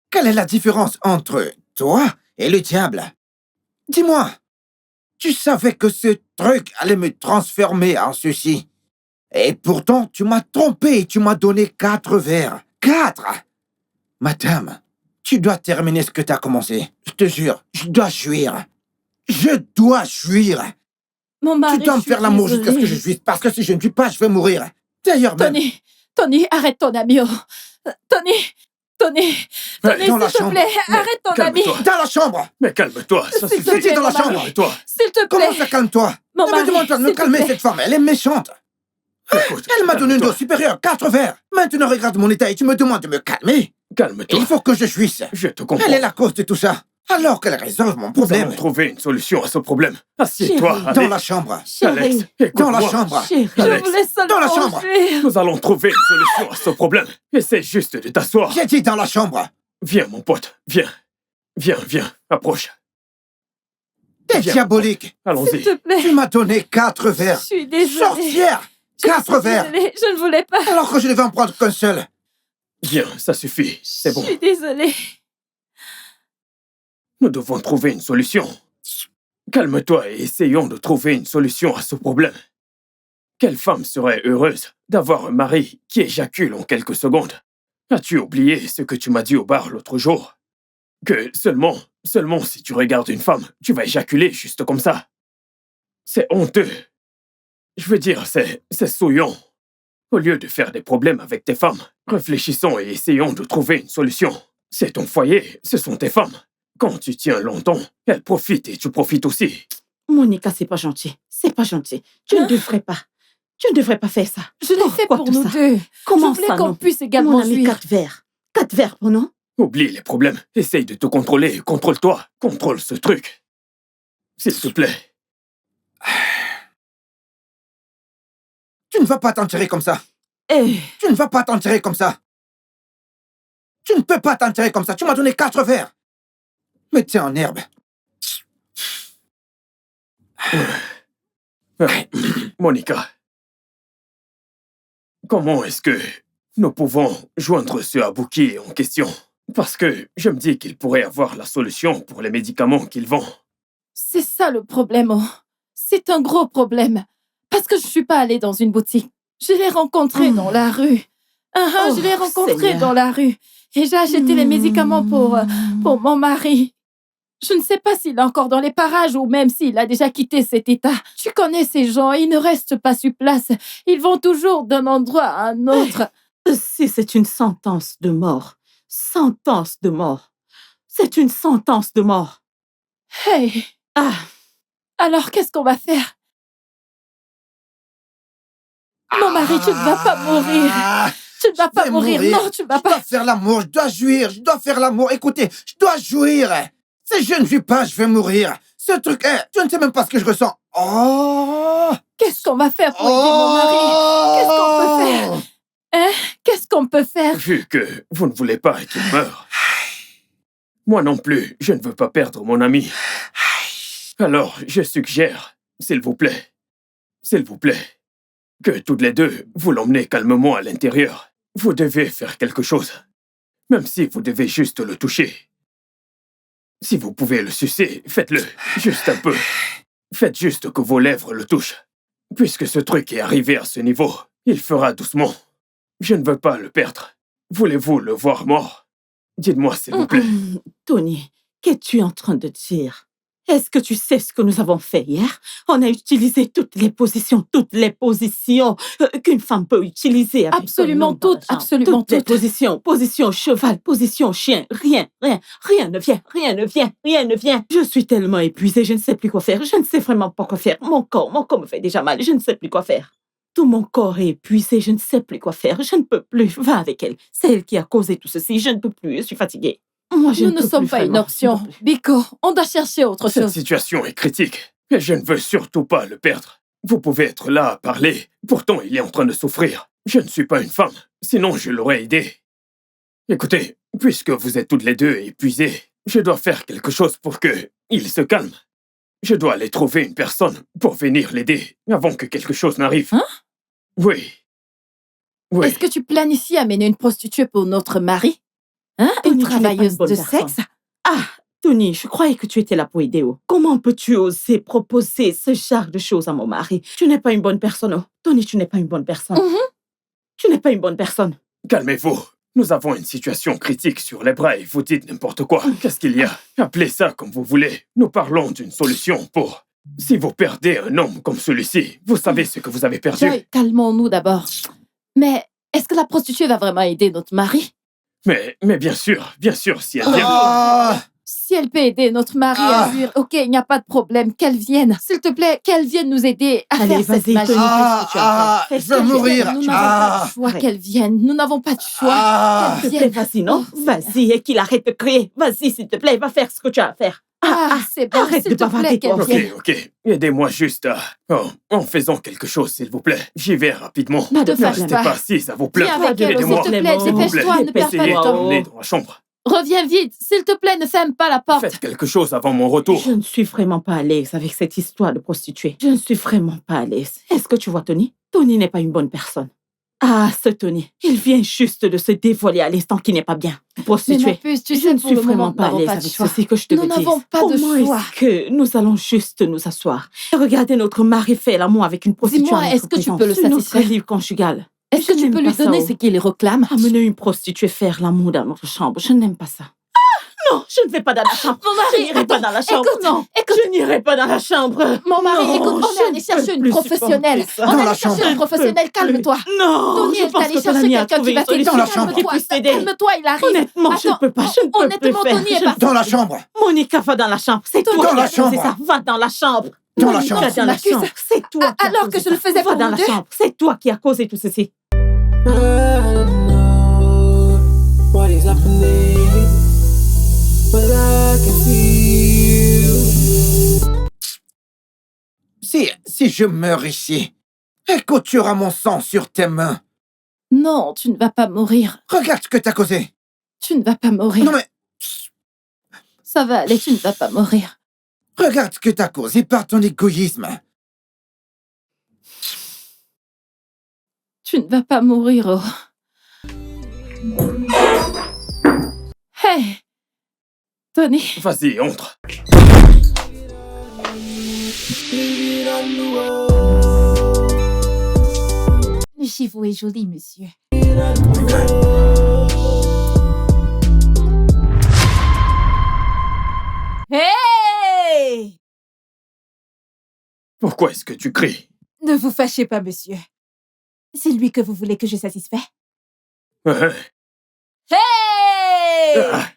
quelle est la différence entre toi et le diable? Dis-moi, tu savais que ce truc allait me transformer en ceci. Et pourtant, tu m'as trompé et tu m'as donné 4 verres. 4! Madame, tu dois terminer ce que tu as commencé. Je te jure, je dois jouir. Je dois jouir. Mon mari, Tu dois me je suis faire l'amour jusqu'à ce que je désolée. jouisse, parce que si je ne jouis pas, je vais mourir. D'ailleurs, même... Tony, arrête ton ami. Oh. Tony, Hey, dans la s'il te chambre. plaît, Mais arrête ton ami. calme-toi. Dans la chambre! Mais calme-toi, ça S'il te suffit. plaît, dans la mon mari. chambre. Calme-toi. S'il te plaît. Comment ça, calme-toi? Mon Ne mari, me demande pas de me s'il te calmer, plaît. cette femme. Elle est méchante. Écoute, Elle m'a donné une calme-toi. dose supérieure, 4 verres. Maintenant, regarde mon état et tu me demandes de me calmer. Calme-toi. Il faut que je jouisse. Je te comprends. Elle est la cause de tout ça. Alors qu'elle résolve mon Nous problème. allons trouver une solution à ce problème. Assieds-toi, Chérie. allez. Dans la chambre. Alex, Chérie, Dans la écoute-moi. chambre. chérie. Je Alex, voulais seulement dans la chambre. jouir. Nous allons trouver une solution à ce problème. Essaie juste de t'asseoir. J'ai dit dans la chambre. Viens, mon pote, viens. Viens, approche. T'es Viens. diabolique. S'il Allons-y. te plaît. Tu m'as donné 4 Je verres. suis désolée. Sorcière. Je 4 suis verres. désolée. Je ne voulais pas. Alors que je ne vais en prendre qu'un seul. Viens, ça suffit. C'est bon. Je suis désolée. Nous devons trouver une solution. Calme-toi et essayons de trouver une solution à ce problème. Quelle femme serait heureuse d'avoir un mari qui éjacule en quelques secondes? As-tu oublié ce que tu m'as dit au bar l'autre jour? Que seulement si tu regardes une femme, tu vas éjaculer juste comme ça. C'est honteux. Je veux dire, c'est souillant. Au lieu de faire des problèmes avec tes femmes, réfléchissons et essayons de trouver une solution. C'est ton foyer, ce sont tes femmes. Quand tu tiens longtemps, elles profitent et tu profites aussi. Monica, c'est pas gentil. C'est pas gentil. Tu ne devrais pas. Tu ne devrais pas faire ça. Je l'ai fait Pourquoi pour tout nous ça? deux. Comment Je voulais ça, qu'on non? puisse Mon également ami, jouir. 4 verres. 4 verres pour nous? Oublie les problèmes. Essaye de te contrôler. Contrôle-toi. Contrôle ce truc. S'il te plaît. Tu ne vas pas t'en tirer comme ça. Eh, Tu ne vas pas t'en tirer comme ça. Tu ne peux pas t'en tirer comme ça. Tu m'as donné 4 verres. Mets-toi en herbe. Monica. Comment est-ce que nous pouvons joindre ce Abouki en question? Parce que je me dis qu'il pourrait avoir la solution pour les médicaments qu'il vend. C'est ça le problème. Oh. C'est un gros problème. Parce que je ne suis pas allée dans une boutique. Je l'ai rencontré dans la rue. Oh, Je l'ai rencontré Seigneur. dans la rue. Et j'ai acheté les médicaments pour mon mari. Je ne sais pas s'il est encore dans les parages ou même s'il a déjà quitté cet état. Tu connais ces gens, ils ne restent pas sur place. Ils vont toujours d'un endroit à un autre. si c'est une sentence de mort. Sentence de mort. C'est une sentence de mort. Hey, Ah, alors qu'est-ce qu'on va faire? Mon mari, tu ne vas pas mourir. Ah, Tu ne vas je pas vais mourir. mourir. Non, tu ne vas Je dois pas. faire l'amour, je dois jouir, je dois faire l'amour. Écoutez, je dois jouir. Si je ne jouis pas, je vais mourir. Ce truc est... Tu ne sais même pas ce que je ressens. Oh! Qu'est-ce qu'on va faire pour aider mon mari? Qu'est-ce qu'on peut faire? Hein? Qu'est-ce qu'on peut faire? Vu que vous ne voulez pas qu'il meure, moi non plus, je ne veux pas perdre mon ami. Alors, je suggère, s'il vous plaît, que toutes les deux, vous l'emmenez calmement à l'intérieur. Vous devez faire quelque chose, même si vous devez juste le toucher. Si vous pouvez le sucer, faites-le, juste un peu. Faites juste que vos lèvres le touchent. Puisque ce truc est arrivé à ce niveau, il fera doucement. Je ne veux pas le perdre. Voulez-vous le voir mort? Dites-moi, s'il vous plaît. Tony, qu'es-tu en train de dire? Est-ce que tu sais ce que nous avons fait hier? On a utilisé toutes les positions qu'une femme peut utiliser. Avec Absolument ton nom dans la toutes, chambre. absolument toutes les toutes. positions, position cheval, position chien, rien ne vient. Je suis tellement épuisée, je ne sais plus quoi faire, je ne sais vraiment pas quoi faire. Mon corps me fait déjà mal, je ne sais plus quoi faire. Tout mon corps est épuisé, je ne sais plus quoi faire, je ne peux plus. Va avec elle, c'est elle qui a causé tout ceci, je ne peux plus, je suis fatiguée. Moi, je Nous ne ne peux sommes plus, pas une vraiment, option. je ne peux plus. Biko, on doit chercher autre Cette chose. situation est critique, et je ne veux surtout pas le perdre. Vous pouvez être là à parler, pourtant il est en train de souffrir. Je ne suis pas une femme, sinon je l'aurais aidé. Écoutez, puisque vous êtes toutes les deux épuisées, je dois faire quelque chose pour que il se calme. Je dois aller trouver une personne pour venir l'aider avant que quelque chose n'arrive. Hein? Oui. Oui. Est-ce que tu planifies amener une prostituée pour notre mari? Hein? Tony, Une tu n'es pas une travailleuse bonne de personne. sexe? Ah, Tony, je croyais que tu étais là pour aider. Comment peux-tu oser proposer ce genre de choses à mon mari? Tu n'es pas une bonne personne. Oh. Tony, tu n'es pas une bonne personne. Tu n'es pas une bonne personne. Calmez-vous. Nous avons une situation critique sur les bras et vous dites n'importe quoi. Qu'est-ce qu'il y a? Appelez ça comme vous voulez. Nous parlons d'une solution pour... Si vous perdez un homme comme celui-ci, vous savez ce que vous avez perdu. Joy, calmons-nous d'abord. Mais est-ce que la prostituée va vraiment aider notre mari? Mais bien sûr, si elle vient... Ah, Si elle peut aider notre mari à fuir, ok, il n'y a pas de problème, qu'elle vienne. S'il te plaît, qu'elle vienne nous aider à Allez, faire cette vas-y, magie. Tony, qu'est-ce que tu as fait? je veux mourir. Nous n'avons pas de choix Ouais. qu'elle vienne. Nous n'avons pas de choix. Ah, S'il te plaît, vas-y, non? Oh, Vas-y, et qu'il arrête de crier. Vas-y, s'il te plaît, va faire ce que tu as à faire. C'est bon, arrête s'il de te bavarder, plaît, qu'elle toi. vienne. Ok. Aidez-moi juste à... Oh, en faisant quelque chose, s'il vous plaît. J'y vais rapidement. Ne te Ne fâche restez pas. pas assis, ça vous plaît. Viens avec elle, s'il Aidez-moi. te plaît, S'il vous dépêche-toi, plaît. ne perds pas Essayez de de temps. m'emmener dans la chambre. Reviens vite, s'il te plaît, ne ferme pas la porte. Faites quelque chose avant mon retour. Je ne suis vraiment pas à l'aise avec cette histoire de prostituée. Je ne suis vraiment pas à l'aise. Est-ce que tu vois Tony? Tony n'est pas une bonne personne. Ah, ce Tony, il vient juste de se dévoiler à l'instant qui n'est pas bien. Mais Prostituée. ma puce, tu Je sais, ne pour suis le moment, vraiment nous pas à n'avons l'aise pas de avec choix. ceci que je te Nous le dis. n'avons pas de Comment choix. est-ce que nous allons juste nous asseoir et regarder notre mari faire l'amour avec une prostituée? Dis-moi, en notre est-ce que tu présence? peux le C'est notre satisfaire? livre conjugal. Est-ce que Je tu n'aime peux lui pas ça, donner oh. ce qu'il réclame? Amener une prostituée faire l'amour dans notre chambre, je n'aime pas ça. Non, je ne vais pas dans la chambre. Mon mari, Je n'irai pas dans la chambre. écoute, Non, écoute. je n'irai pas dans la chambre. Mon mari, Non, écoute, on je est allé ne chercher peux une plus professionnelle. supporter ça. On Dans est la allé chercher chambre. une professionnelle, calme-toi. Non, Tony je est pense allé que ton chercher ami a quelqu'un trouvé qui va une t'aider. solution. Dans la chambre. qui puisse t'aider. Calme-toi, il arrive. Honnêtement, je ne Attends, peux pas, je ne peux honnêtement, plus faire. Tony est Je- parti. dans la chambre. Monica, va dans la chambre. C'est toi Dans qui la as causé chambre. ça. Va dans la chambre. Dans la Monica, chambre. dans la Tu m'accuses. chambre. C'est toi qui as Alors causé que je le ça. faisais Va pour dans nous la deux. chambre. C'est toi qui as causé tout ceci. I don't know what is happening, but I can feel. Si je meurs ici, écoute, tu auras mon sang sur tes mains. Non, tu ne vas pas mourir. Regarde ce que t'as causé. Tu ne vas pas mourir. Non mais, Ça va aller, tu ne vas pas mourir. regarde ce que t'as causé par ton égoïsme. Tu ne vas pas mourir, oh. Hey! Tony, Vas-y, entre. Le chiffon est joli, monsieur. Hey! Pourquoi est-ce que tu cries? Ne vous fâchez pas, monsieur. C'est lui que vous voulez que je satisfais. Hein? Hey! Ah,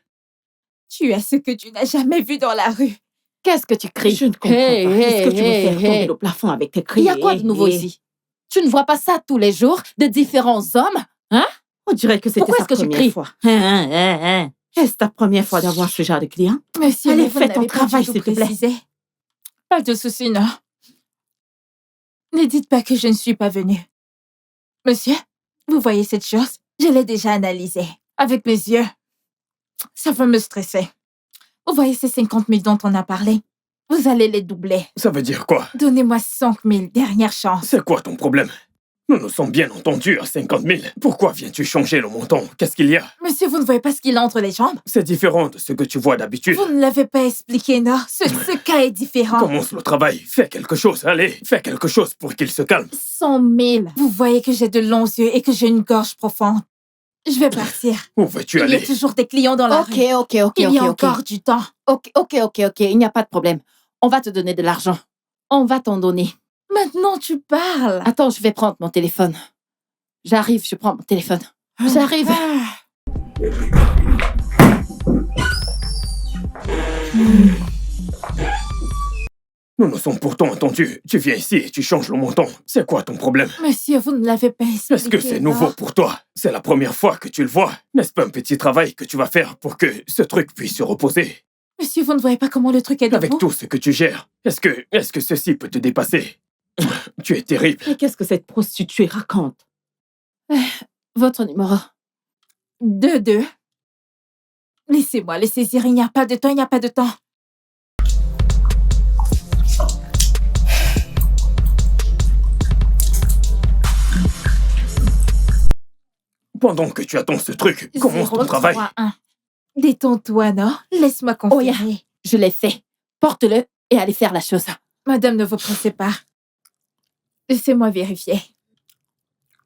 Tu as ce que tu n'as jamais vu dans la rue. qu'est-ce que tu cries? Je ne comprends Hey, pas. Est-ce que tu veux hey, faire tomber hey. le plafond avec tes cris? Il y a quoi de nouveau ici? Tu ne vois pas ça tous les jours, de différents hommes? On dirait que c'était Pourquoi sa est-ce que tu première cries? fois. Est-ce ta première fois d'avoir ce genre de client? Monsieur, Allez, mais vous fais ton n'avez pas travail, du tout s'il te plaît. précisé. Pas de souci, non. Ne dites pas que je ne suis pas venue. Monsieur, vous voyez cette chose? Je l'ai déjà analysée. Avec mes yeux. Ça va me stresser. Vous voyez ces 50 000 dont on a parlé? Vous allez les doubler. Ça veut dire quoi? Donnez-moi 5 000, dernière chance. C'est quoi ton problème? Nous nous sommes bien entendus à 50 000. Pourquoi viens-tu changer le montant? Qu'est-ce qu'il y a? Monsieur, vous ne voyez pas ce qu'il a entre les jambes? C'est différent de ce que tu vois d'habitude. Vous ne l'avez pas expliqué, non? Ce cas est différent. Commence le travail. Fais quelque chose. Allez, fais quelque chose pour qu'il se calme. 100 000. Vous voyez que j'ai de longs yeux et que j'ai une gorge profonde. Je vais partir. Où veux-tu Il y aller? a toujours des clients dans la rue. Ok. Il y a encore du temps. Ok. Il n'y a pas de problème. On va te donner de l'argent. On va t'en donner. Maintenant, tu parles. Attends, je vais prendre mon téléphone. J'arrive, je prends mon téléphone. J'arrive. Nous nous sommes pourtant entendus. Tu viens ici et tu changes le montant. C'est quoi ton problème? Monsieur, vous ne l'avez pas expliqué. Est-ce que c'est non? nouveau pour toi? C'est la première fois que tu le vois. N'est-ce pas un petit travail que tu vas faire pour que ce truc puisse se reposer? Monsieur, vous ne voyez pas comment le truc est Avec debout? tout ce que tu gères, est-ce que ceci peut te dépasser? Tu es terrible. Mais qu'est-ce que cette prostituée raconte? Votre numéro. 2-2. Laissez-moi les saisir. Il n'y a pas de temps. Pendant que tu attends ce truc, commence ton travail. 0-3-1. Détends-toi, non? Laisse-moi confirmer. Oh, yeah. Je l'ai fait. Porte-le et allez faire la chose. Madame, ne vous pressez pas. Laissez-moi vérifier.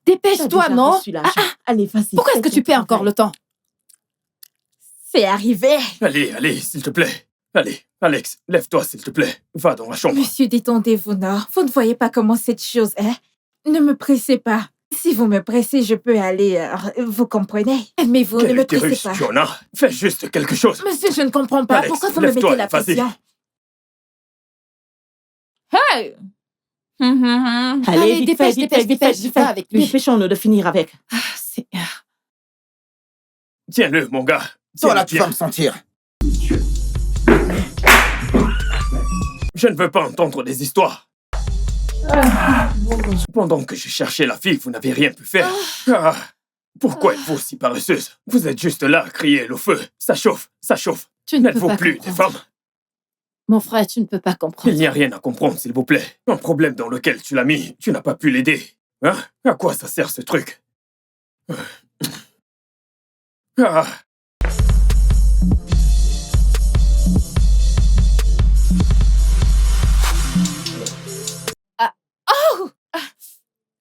Dépêche-toi, T'as déjà non? reçu l'argent. Allez, vas-y. Pourquoi est-ce fais que tu ton perds encore travail. le temps? C'est arrivé. Allez, s'il te plaît. Allez, Alex, lève-toi, s'il te plaît. Va dans la chambre. Monsieur, détendez-vous, non? Vous ne voyez pas comment cette chose est? Ne me pressez pas. Si vous me pressez, je peux aller... vous comprenez? Mais vous ne Quel me pressez utérus pas. tu en as? Fais juste quelque chose. Monsieur, je ne comprends pas. Alex, Pourquoi vous me lève-toi, mettez la vas-y. pression? Hey! Allez, vite, dépêche, vite, va avec lui. Dépêchons-nous de finir avec. C'est... Tiens-le, mon gars. Toi là, Tiens-le tu bien. vas me sentir. Je ne veux pas entendre des histoires. Pendant que je cherchais la fille, vous n'avez rien pu faire. Ah, pourquoi êtes-vous si paresseuse? Vous êtes juste là à crier le feu. Ça chauffe. Tu ne peux N'êtes-vous pas plus des comprendre. femmes? Mon frère, tu ne peux pas comprendre. Il n'y a rien à comprendre, s'il vous plaît. Un problème dans lequel tu l'as mis, tu n'as pas pu l'aider. Hein? À quoi ça sert ce truc? Ah.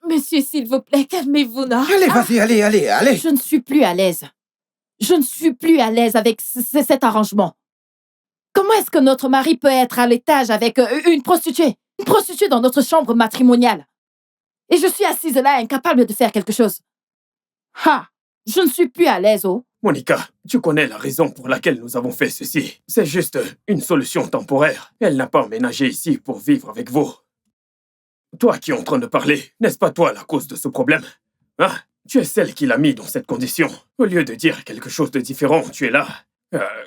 Monsieur, s'il vous plaît, calmez-vous, non? Allez, vas-y, allez. Je ne suis plus à l'aise. Je ne suis plus à l'aise avec cet arrangement. Comment est-ce que notre mari peut être à l'étage avec une prostituée? Une prostituée dans notre chambre matrimoniale. Et je suis assise là, incapable de faire quelque chose. Ha! Je ne suis plus à l'aise, oh. Monica, tu connais la raison pour laquelle nous avons fait ceci. C'est juste une solution temporaire. Elle n'a pas emménagé ici pour vivre avec vous. Toi qui es en train de parler, n'est-ce pas toi la cause de ce problème? Hein? Tu es celle qui l'a mis dans cette condition. Au lieu de dire quelque chose de différent, tu es là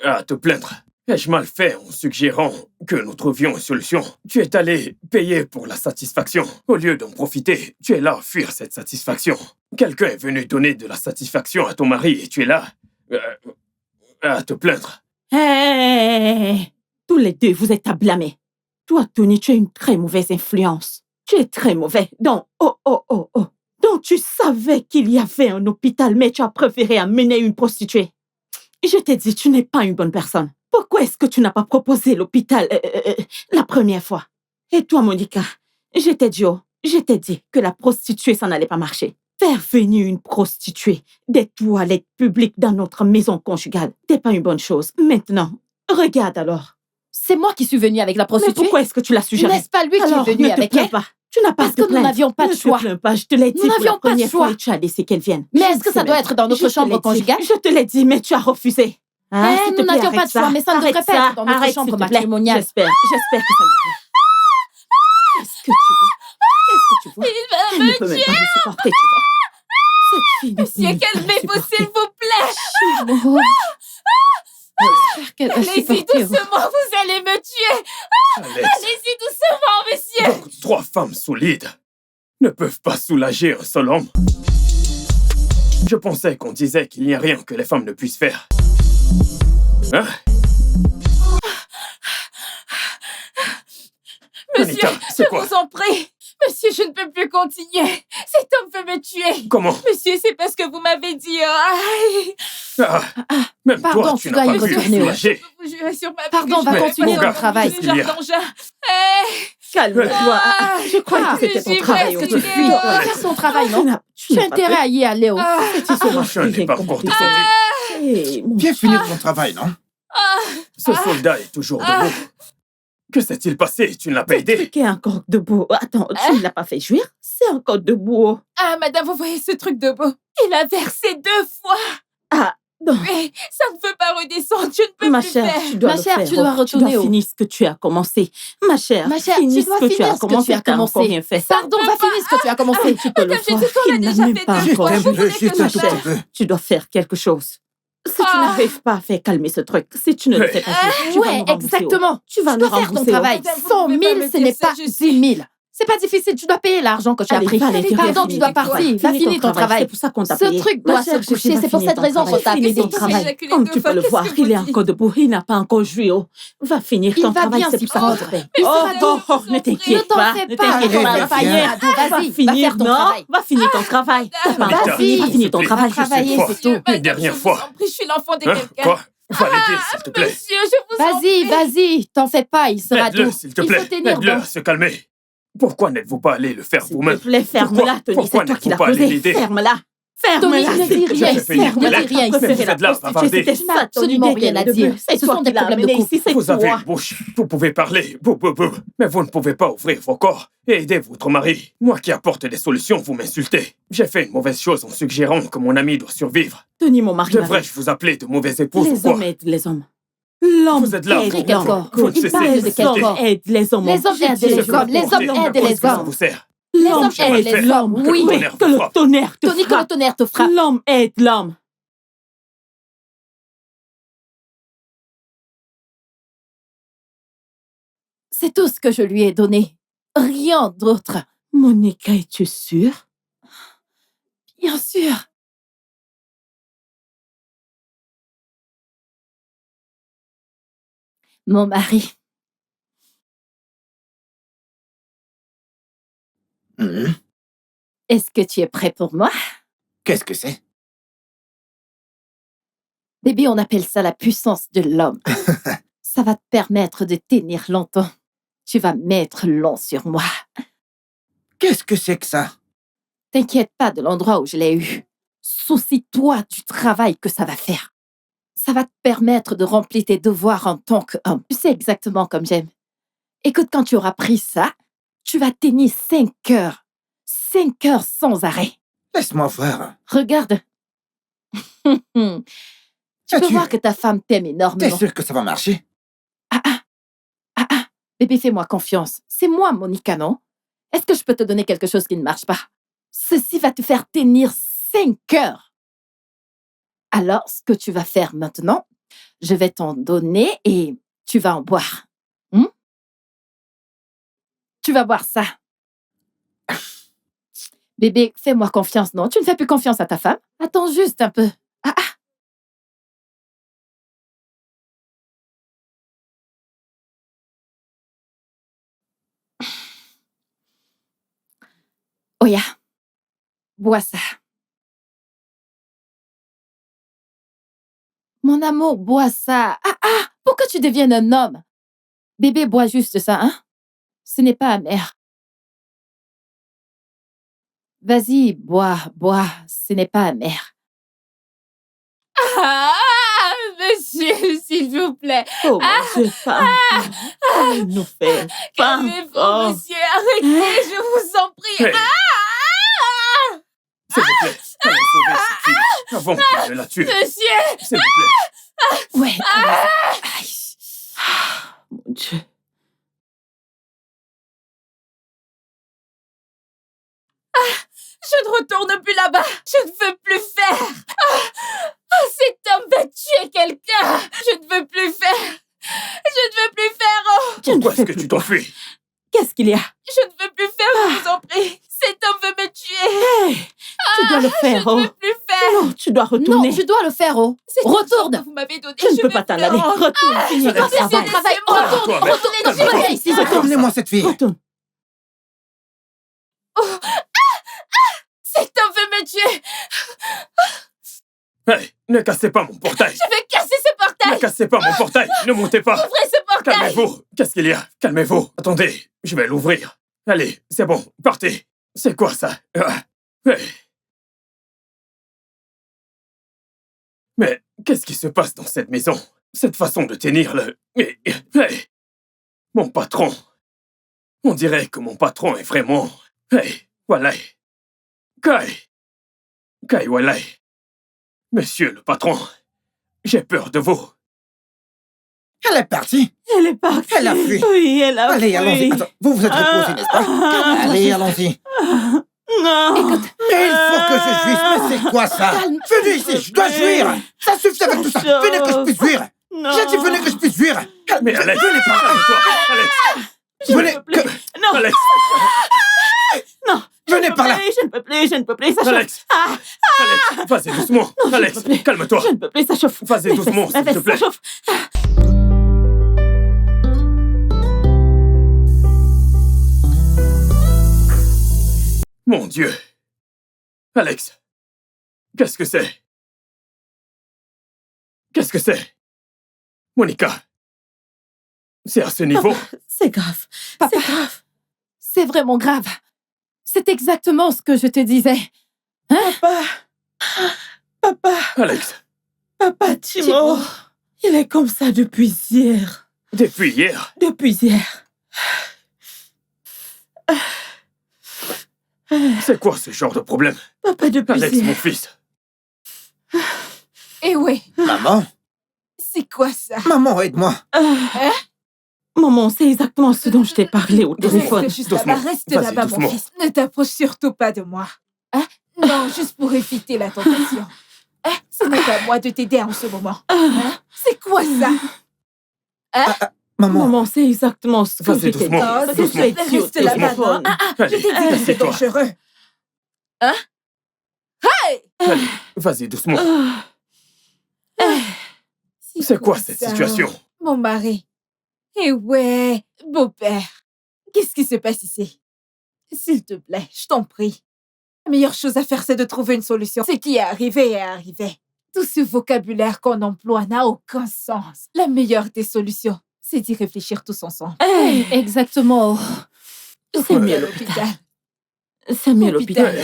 à te plaindre. Ai-je mal fait en suggérant que nous trouvions une solution? Tu es allé payer pour la satisfaction. Au lieu d'en profiter, tu es là à fuir cette satisfaction. Quelqu'un est venu donner de la satisfaction à ton mari et tu es là à te plaindre. Hey! Tous les deux, vous êtes à blâmer. Toi, Tony, tu as une très mauvaise influence. Tu es très mauvais. Donc, Donc, tu savais qu'il y avait un hôpital, mais tu as préféré amener une prostituée. Je t'ai dit, tu n'es pas une bonne personne. Pourquoi est-ce que tu n'as pas proposé l'hôpital la première fois? Et toi, Monica, je t'ai dit que la prostituée, ça n'allait pas marcher. Faire venir une prostituée des toilettes publiques dans notre maison conjugale, c'est pas une bonne chose. Maintenant, regarde alors. C'est moi qui suis venue avec la Mais prostituée. pourquoi est-ce que tu l'as suggéré? N'est-ce pas lui Alors, qui est venu ne te avec plains elle? pas. Tu n'as pas Parce à te que nous plaindre. n'avions pas de Ne choix. te plains pas, je te l'ai dit Nous pour n'avions la pas de première choix. fois et tu as laissé qu'elle vienne. Mais Je est-ce que ça sais doit même. être dans notre Je te chambre l'ai dit. conjugale? Je te l'ai dit, mais tu as refusé. Hein, Eh, s'il te nous plaît, n'avions pas arrête de choix, ça. mais ça ne Arrête devrait pas ça. être dans notre Arrête, chambre s'il te plaît. matrimoniale. J'espère que ça lui plaît. Est-ce que tu vois? Elle ne peut même pas me supporter, tu vois. Cette fille. Monsieur, calmez-vous, s'il vous plaît. Oh. J'espère qu'elle va Allez-y supporter. doucement, vous allez me tuer. Alex, Allez-y doucement, monsieur. trois femmes solides. ne peuvent pas soulager un seul homme. Je pensais qu'on disait qu'il n'y a rien que les femmes ne puissent faire. Hein? Monsieur, Anita, c'est quoi? je vous en prie. Monsieur, je ne peux plus continuer. Cet homme veut me tuer. Comment? Monsieur, c'est parce que vous m'avez dit... Même pardon, toi, tu tu n'as dois pas y pu le retourner. soulager. Je vous jure sur ma vie Pardon, que va je vais continuer pas ton dans travail. le jardin Qu'est-ce qu'il y a? d'engin. Calme-toi. Je crois que c'était ton j'y travail. vais, Est-ce que tu tu fuis? es- Faire son travail, non? Tu Tu as n'as pas intérêt à y aller. Je n'ai pas encore descendu. Viens finir ton travail, non? Ce soldat est toujours debout. Que s'est-il passé? Tu ne l'as pas Ce aidé? truc est encore debout. Attends, tu ne l'as pas fait jouir? C'est encore debout. Ah, madame, vous voyez ce truc de beau? Il a versé 2 fois. Ah, non. Mais ça ne veut pas redescendre. Je ne peux Ma plus chère, faire. tu dois Ma le chère, faire. tu dois Tu retourner dois au- finir ce que tu as commencé. Ma chère, Ma chère, finis tu dois ce que tu finir as ce que commencé. tu as T'as encore commencé. rien fait. Pardon, va finir ce que tu as commencé. Tu peux le Madame, j'ai voir. dit qu'on a Il n'a déjà même fait pas 2 Juste fois. un Vous peu, voulez juste que un je tout fasse? petit peu. Tu dois faire quelque chose. Si tu Ah. n'arrives pas à faire calmer ce truc, si tu ne le fais pas, tu vas Ouais, nous rembourser. exactement. Tu vas Tu nous dois faire ton rembourser. travail. Madame, vous 100 pouvez 000, pas me ce dire n'est ça, pas je 10 000. C'est pas difficile, tu dois payer l'argent que tu as Allez, pris. va aller, tu Pardon, dois tu dois finir ton partir. travail. Va Finis finir ton travail. C'est pour ça qu'on t'a Ce payé. truc Ma doit chère, se coucher, Sushi, c'est pour va cette finir ton raison qu'on travail. t'a Finis appelé. ton Qu'est-ce que travail. j'ai éjaculé Comme 2 tu fois, peux le qu'est-ce voir, que il est vous dites? encore debout, il n'a pas encore joué. Va finir Il ton va travail, bien c'est s'y pour ça qu'on prendre. te paye. Mais ça Oh, va oh, bien. oh, ne Ne t'inquiète t'en pas, fais ne pas. t'inquiète Viens, pas. viens. Va finir. Ado, vas-y, va finir, faire ton non, travail. va finir ton travail. Vas-y. Va finir ton S'il te plaît. travail. Travailler, Fois. c'est tout. Madame, dernière je fois. vous en prie, je suis l'enfant de Hein? quelqu'un. Quoi? Va l'aider, s'il te plaît. Monsieur, je vous en Vas-y, prie. vas-y, t'en fais pas, il sera Aide-le, doux. s'il te Il plaît. faut tenir Aide-le bon. à se calmer. Pourquoi n'êtes-vous pas allé le faire S'il te vous-même? plaît, ferme-la, Tony, Pourquoi c'est toi qui n'êtes-vous l'as pas allé causé. l'aider? Ferme-la. Tony, Ferme-la. ne dis rien, J'ai fait une ne dis collègue. rien. Mais vous êtes là, bavardez. C'était Tu n'as ça, absolument ton idée rien à dès le dire. début. C'est Ce toi sont qui des l'as problèmes de amené couple. ici, c'est Vous avez toi. une bouche, vous pouvez parler, mais vous ne pouvez pas ouvrir vos corps et aider votre mari. Moi qui apporte des solutions, vous m'insultez. J'ai fait une mauvaise chose en suggérant que mon ami doit survivre. Tony, mon mari, Devrais-je vous appeler de mauvaise épouse ou les quoi? hommes aident les hommes. L'homme Vous êtes là aide pour quel l'homme. corps? vous ne Il cessez parle de de quel Les hommes corps? aident les hommes. Les hommes aident Je les dis hommes. Les pour hommes les aident hommes. les Ça hommes. vous sert. L'homme Les hommes aide aident les l'homme. hommes. Oui. Que le tonnerre te Tony, que le frappe. tonnerre te frappe. L'homme aide l'homme. C'est tout ce que je lui ai donné. Rien d'autre. Monica, es-tu sûre? Bien sûr. Mon mari, Mhm. est-ce que tu es prêt pour moi? Qu'est-ce que c'est? Bébé, on appelle ça la puissance de l'homme. Ça va te permettre de tenir longtemps. Tu vas mettre long sur moi. Qu'est-ce que c'est que ça? T'inquiète pas de l'endroit où je l'ai eu. Soucie-toi du travail que ça va faire. Ça va te permettre de remplir tes devoirs en tant qu'homme. Tu sais exactement comme j'aime. Écoute, quand tu auras pris ça, tu vas tenir 5 heures. 5 heures sans arrêt. Laisse-moi voir. Regarde. Tu peux As-tu- voir que ta femme t'aime T'es énormément. sûr que ça va marcher? Bébé, fais-moi confiance. C'est moi, Monica, non? Est-ce que je peux te donner quelque chose qui ne marche pas? Ceci va te faire tenir 5 heures. Alors, ce que tu vas faire maintenant, je vais t'en donner et tu vas en boire. Tu vas boire ça. Bébé, fais-moi confiance, non? Tu ne fais plus confiance à ta femme? Attends juste un peu. Oya, bois ça. Mon amour, bois ça. Pour que tu deviennes un homme. Bébé, bois juste ça, hein? Ce n'est pas amer. Vas-y, bois, ce n'est pas amer. Monsieur, s'il vous plaît. Oh mon Dieu, pas encore. Il nous fait pas Calmez-vous, encore. monsieur. Arrêtez, je vous en prie. Hey. S'il vous plaît, allez sauver cette fille avant qu'il ne la tue. Monsieur. S'il vous plaît. Ouais. allez. Mon Dieu. Je ne retourne plus là-bas. Je ne veux plus faire. Cet homme va tuer quelqu'un. Je ne veux plus faire. Je ne veux plus faire. Je ne Pourquoi fais est-ce que plus tu quoi. t'enfuis? Qu'est-ce qu'il y a? Je ne veux plus faire, je vous en prie. Cet homme veut me tuer. Tu dois le faire, Je ne oh. peux plus faire. Non, tu dois Non, retourner. je dois le faire, oh. C'est l'argent Retourne. que vous m'avez donné. Je ne peux veux pas t'en plus. aller. Oh, Retourne, finis Je dois le faire travail. ce travail. Laissez-moi. Retourne, Toi-même. retournez dans ce magasin ici. Retournez-moi cette fille. Retourne. Cet homme veut me tuer. Hey, ne cassez pas mon portail. Je vais casser ce Ne portail. cassez pas mon portail. Ne montez pas. Ouvrez ce portail. Calmez-vous. Qu'est-ce qu'il y a? Calmez-vous. Attendez, je vais l'ouvrir. Allez, c'est bon, partez. C'est quoi ça? Hey. Mais qu'est-ce qui se passe dans cette maison? Cette façon de tenir le... Mais... Hey. Mon patron. On dirait que mon patron est vraiment... Hey, Walai. Kai Walai. Monsieur le patron, j'ai peur de vous. Elle est partie. Elle est partie. Elle a fui. Oui, elle a fui. Allez, allons-y. Attends, vous vous êtes reposé, n'est-ce pas? Allez, allons-y. Non. Mais il faut que je jouisse. Mais c'est quoi ça? Venez ici, je dois jouir. Ça suffit avec tout ça. Venez que je puisse jouir. Non. J'ai dit venez que je puisse jouir. Mais Alex, venez par là. calme-toi. Alex, Venez, Non. Alex, Non. venez par là. Je ne peux plus, je ne peux plus. Ça chauffe. Alex. Alex, vas-y doucement. Alex, je peux plus. calme-toi. Je ne peux plus, ça chauffe. Vas-y doucement, s'il te plaît. Ça chauffe. Mon Dieu. Alex, qu'est-ce que c'est? Qu'est-ce que c'est? Monica, c'est à ce niveau? C'est grave. Papa, C'est grave. c'est vraiment grave. C'est exactement ce que je te disais. Papa, Alex, Papa Timo. Il est comme ça depuis hier. depuis hier, Depuis hier. c'est quoi ce genre de problème? Papa, depuis Alex, mon hier. fils, Eh ouais, Maman, c'est quoi ça? maman, aide-moi. Maman, c'est exactement ce dont je t'ai parlé au téléphone. Reste juste Doucement. là-bas, reste Vas-y, là-bas, mon doucement. fils. Ne t'approche surtout pas de moi. Hein? Non, juste pour éviter la tentation. Hein? Ce n'est pas à moi de t'aider en ce moment. Hein? C'est quoi ça? Maman, Maman, c'est exactement ce que Vas-y, je t'ai dit. doucement. Oh, C'est s'il ce que te plaît, je t'ai dit au reste là-bas, téléphone. non? Je allez, t'ai dit que c'est assieds-toi. dangereux. Allez, vas-y doucement. C'est quoi cette ça? situation? Mon mari. Eh ouais, beau-père. Qu'est-ce qui se passe ici? S'il te plaît, je t'en prie. La meilleure chose à faire, c'est de trouver une solution. Ce qui est arrivé est arrivé. Tout ce vocabulaire qu'on emploie n'a aucun sens. La meilleure des solutions, c'est d'y réfléchir tous ensemble. Exactement. C'est mieux à l'hôpital. C'est mieux l'hôpital.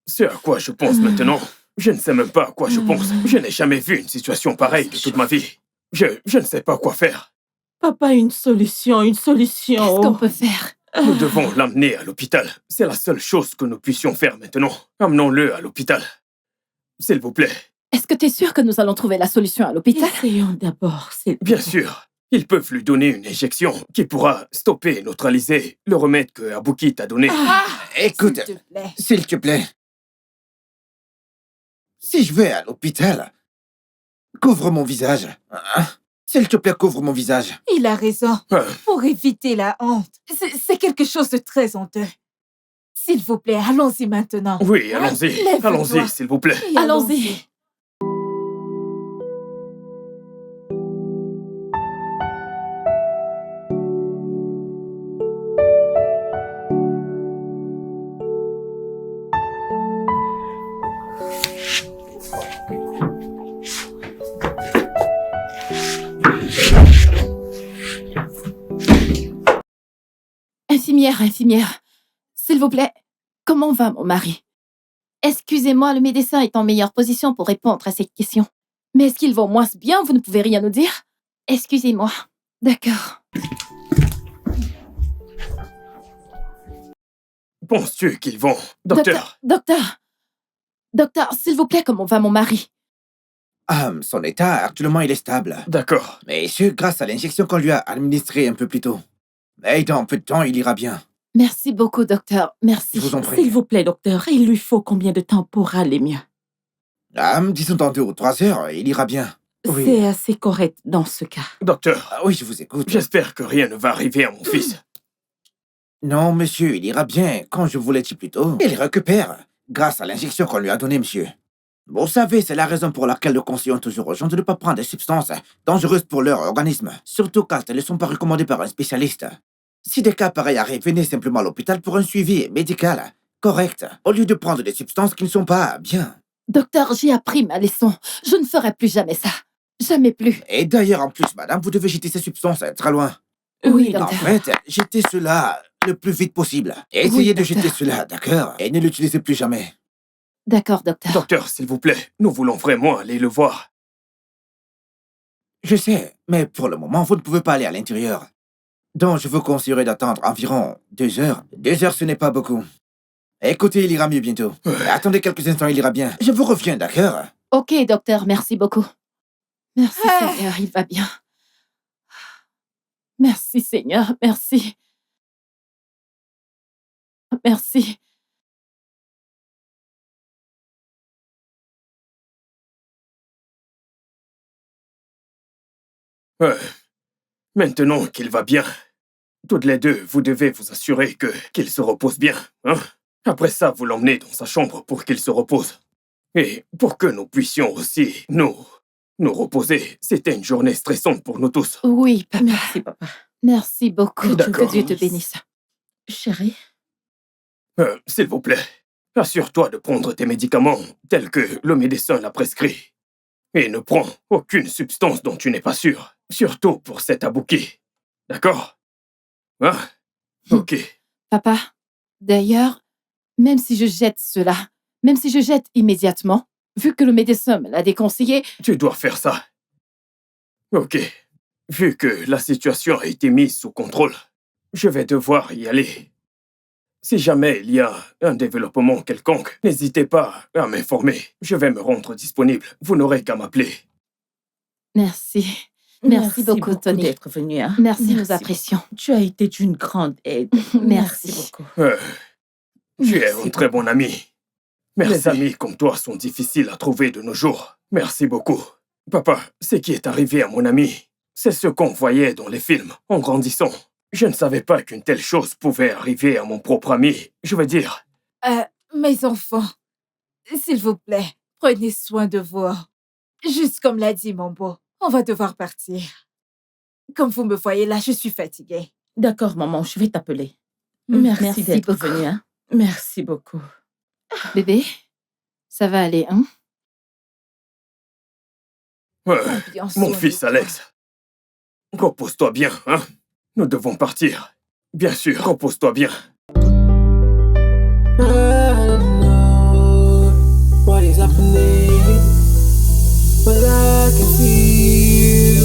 C'est à quoi je pense maintenant. Je ne sais même pas à quoi je pense. Je n'ai jamais vu une situation pareille de toute ma vie. Je ne sais pas quoi faire. Papa, une solution, une solution. Qu'est-ce qu'on peut faire? Nous devons l'amener à l'hôpital. C'est la seule chose que nous puissions faire maintenant. Amenons-le à l'hôpital. S'il vous plaît. Est-ce que tu es sûr que nous allons trouver la solution à l'hôpital? Essayons d'abord, s'il te Bien plaît. sûr. Ils peuvent lui donner une injection qui pourra stopper et neutraliser le remède que Abouki t'a donné. écoute, S'il te plaît. s'il te plaît. Si je vais à l'hôpital, couvre mon visage. Hein? S'il te plaît, couvre mon visage. Il a raison. Pour éviter la honte. C'est quelque chose de très honteux. S'il vous plaît, allons-y maintenant. Oui, allons-y. Lève-toi. Allons-y, s'il vous plaît. Oui, Allons-y. Infirmière, s'il vous plaît, comment va mon mari? Excusez-moi, le médecin est en meilleure position pour répondre à cette question. Mais est-ce qu'ils vont moins bien? Vous ne pouvez rien nous dire? Excusez-moi. D'accord. Penses-tu qu'ils vont... Docteur, Docteur, s'il vous plaît, comment va mon mari? Son état, actuellement, il est stable. d'accord. Mais ce, grâce à l'injection qu'on lui a administrée un peu plus tôt. Et dans peu de temps, il ira bien. Merci beaucoup, docteur. Merci. Je vous en prie. S'il vous plaît, docteur, il lui faut combien de temps pour aller mieux? Disons dans 2 ou 3 heures, il ira bien. Oui. C'est assez correct dans ce cas. Docteur, Ah oui, je vous écoute. j'espère que rien ne va arriver à mon fils. Non, monsieur, il ira bien, comme je vous l'ai dit plus tôt. Il récupère, grâce à l'injection qu'on lui a donnée, monsieur. Vous savez, c'est la raison pour laquelle nous conseillons toujours aux gens de ne pas prendre des substances dangereuses pour leur organisme, surtout quand elles ne sont pas recommandées par un spécialiste. Si des cas pareils arrivent, venez simplement à l'hôpital pour un suivi médical correct, au lieu de prendre des substances qui ne sont pas bien. Docteur, j'ai appris ma leçon. Je ne ferai plus jamais ça. Jamais plus. Et d'ailleurs, en plus, madame, vous devez jeter ces substances très loin. Oui, En docteur. fait, jetez cela le plus vite possible. Et essayez de docteur. jeter cela, d'accord? Et ne l'utilisez plus jamais. D'accord, docteur. Docteur, s'il vous plaît, nous voulons vraiment aller le voir. Je sais, mais pour le moment, vous ne pouvez pas aller à l'intérieur. Donc, je vous conseillerais d'attendre environ 2 heures. 2 heures, ce n'est pas beaucoup. Écoutez, il ira mieux bientôt. Attendez quelques instants, il ira bien. Je vous reviens, d'accord? Ok, docteur, merci beaucoup. Merci, Seigneur, il va bien. Merci, Seigneur, merci. Merci. Maintenant qu'il va bien, toutes les deux, vous devez vous assurer qu'il se repose bien, hein? Après ça, vous l'emmenez dans sa chambre pour qu'il se repose. Et pour que nous puissions aussi nous reposer. C'était une journée stressante pour nous tous. Oui, papa. Merci, papa. Merci beaucoup. D'accord. Que Dieu te bénisse. Chérie, S'il vous plaît, assure-toi de prendre tes médicaments tels que le médecin l'a prescrit. Et ne prends aucune substance dont tu n'es pas sûr. Surtout pour cet abouki. D'accord? Hein? Ok. Papa, d'ailleurs, même si je jette cela, même si je jette immédiatement, vu que le médecin me l'a déconseillé, Tu dois faire ça. Ok. Vu que la situation a été mise sous contrôle, je vais devoir y aller. Si jamais il y a un développement quelconque, n'hésitez pas à m'informer. Je vais me rendre disponible. Vous n'aurez qu'à m'appeler. merci. Merci beaucoup, Tony. d'être venu. Hein? Merci, nous apprécions. Tu as été d'une grande aide. Merci. beaucoup. Tu es Merci un très bon ami. Mes Bébé. amis comme toi sont difficiles à trouver de nos jours. Merci beaucoup. Papa, ce qui est arrivé à mon ami, c'est ce qu'on voyait dans les films en grandissant. Je ne savais pas qu'une telle chose pouvait arriver à mon propre ami. Je veux dire, Mes enfants, s'il vous plaît, prenez soin de vous. Juste comme l'a dit mon beau, on va devoir partir. Comme vous me voyez là, je suis fatiguée. D'accord, maman, je vais t'appeler. Merci Merci d'être beaucoup. venue. Hein? Merci beaucoup. Bébé, ça va aller, hein? Bien mon soin de fils toi. Alex, repose-toi bien, hein? Nous devons partir. Bien sûr, repose-toi bien. I don't know what is happening, but I can feel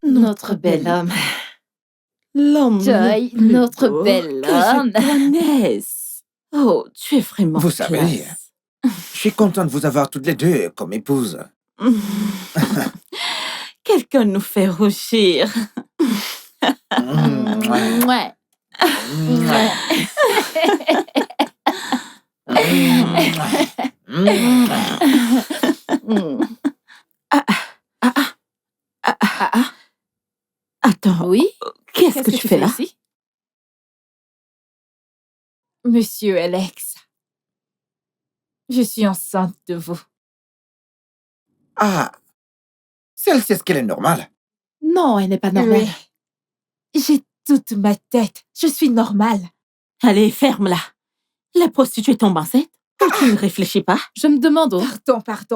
Notre bel homme. L'homme Joy, le plus notre beau bel que homme. je connaisse. Oh, tu es vraiment Vous savez, classe. Je suis content de vous avoir toutes les deux comme épouse. Quelqu'un nous fait rougir. Ouais. Attends, Oui? qu'est-ce que tu fais là? ici? Monsieur Alex, je suis enceinte de vous. Ah, celle-ci, est-ce qu'elle est normale? Non, elle n'est pas normale. Oui. J'ai toute ma tête. Je suis normale. Allez, ferme-la. La prostituée tombe enceinte? Ou tu ne réfléchis pas? Je me demande...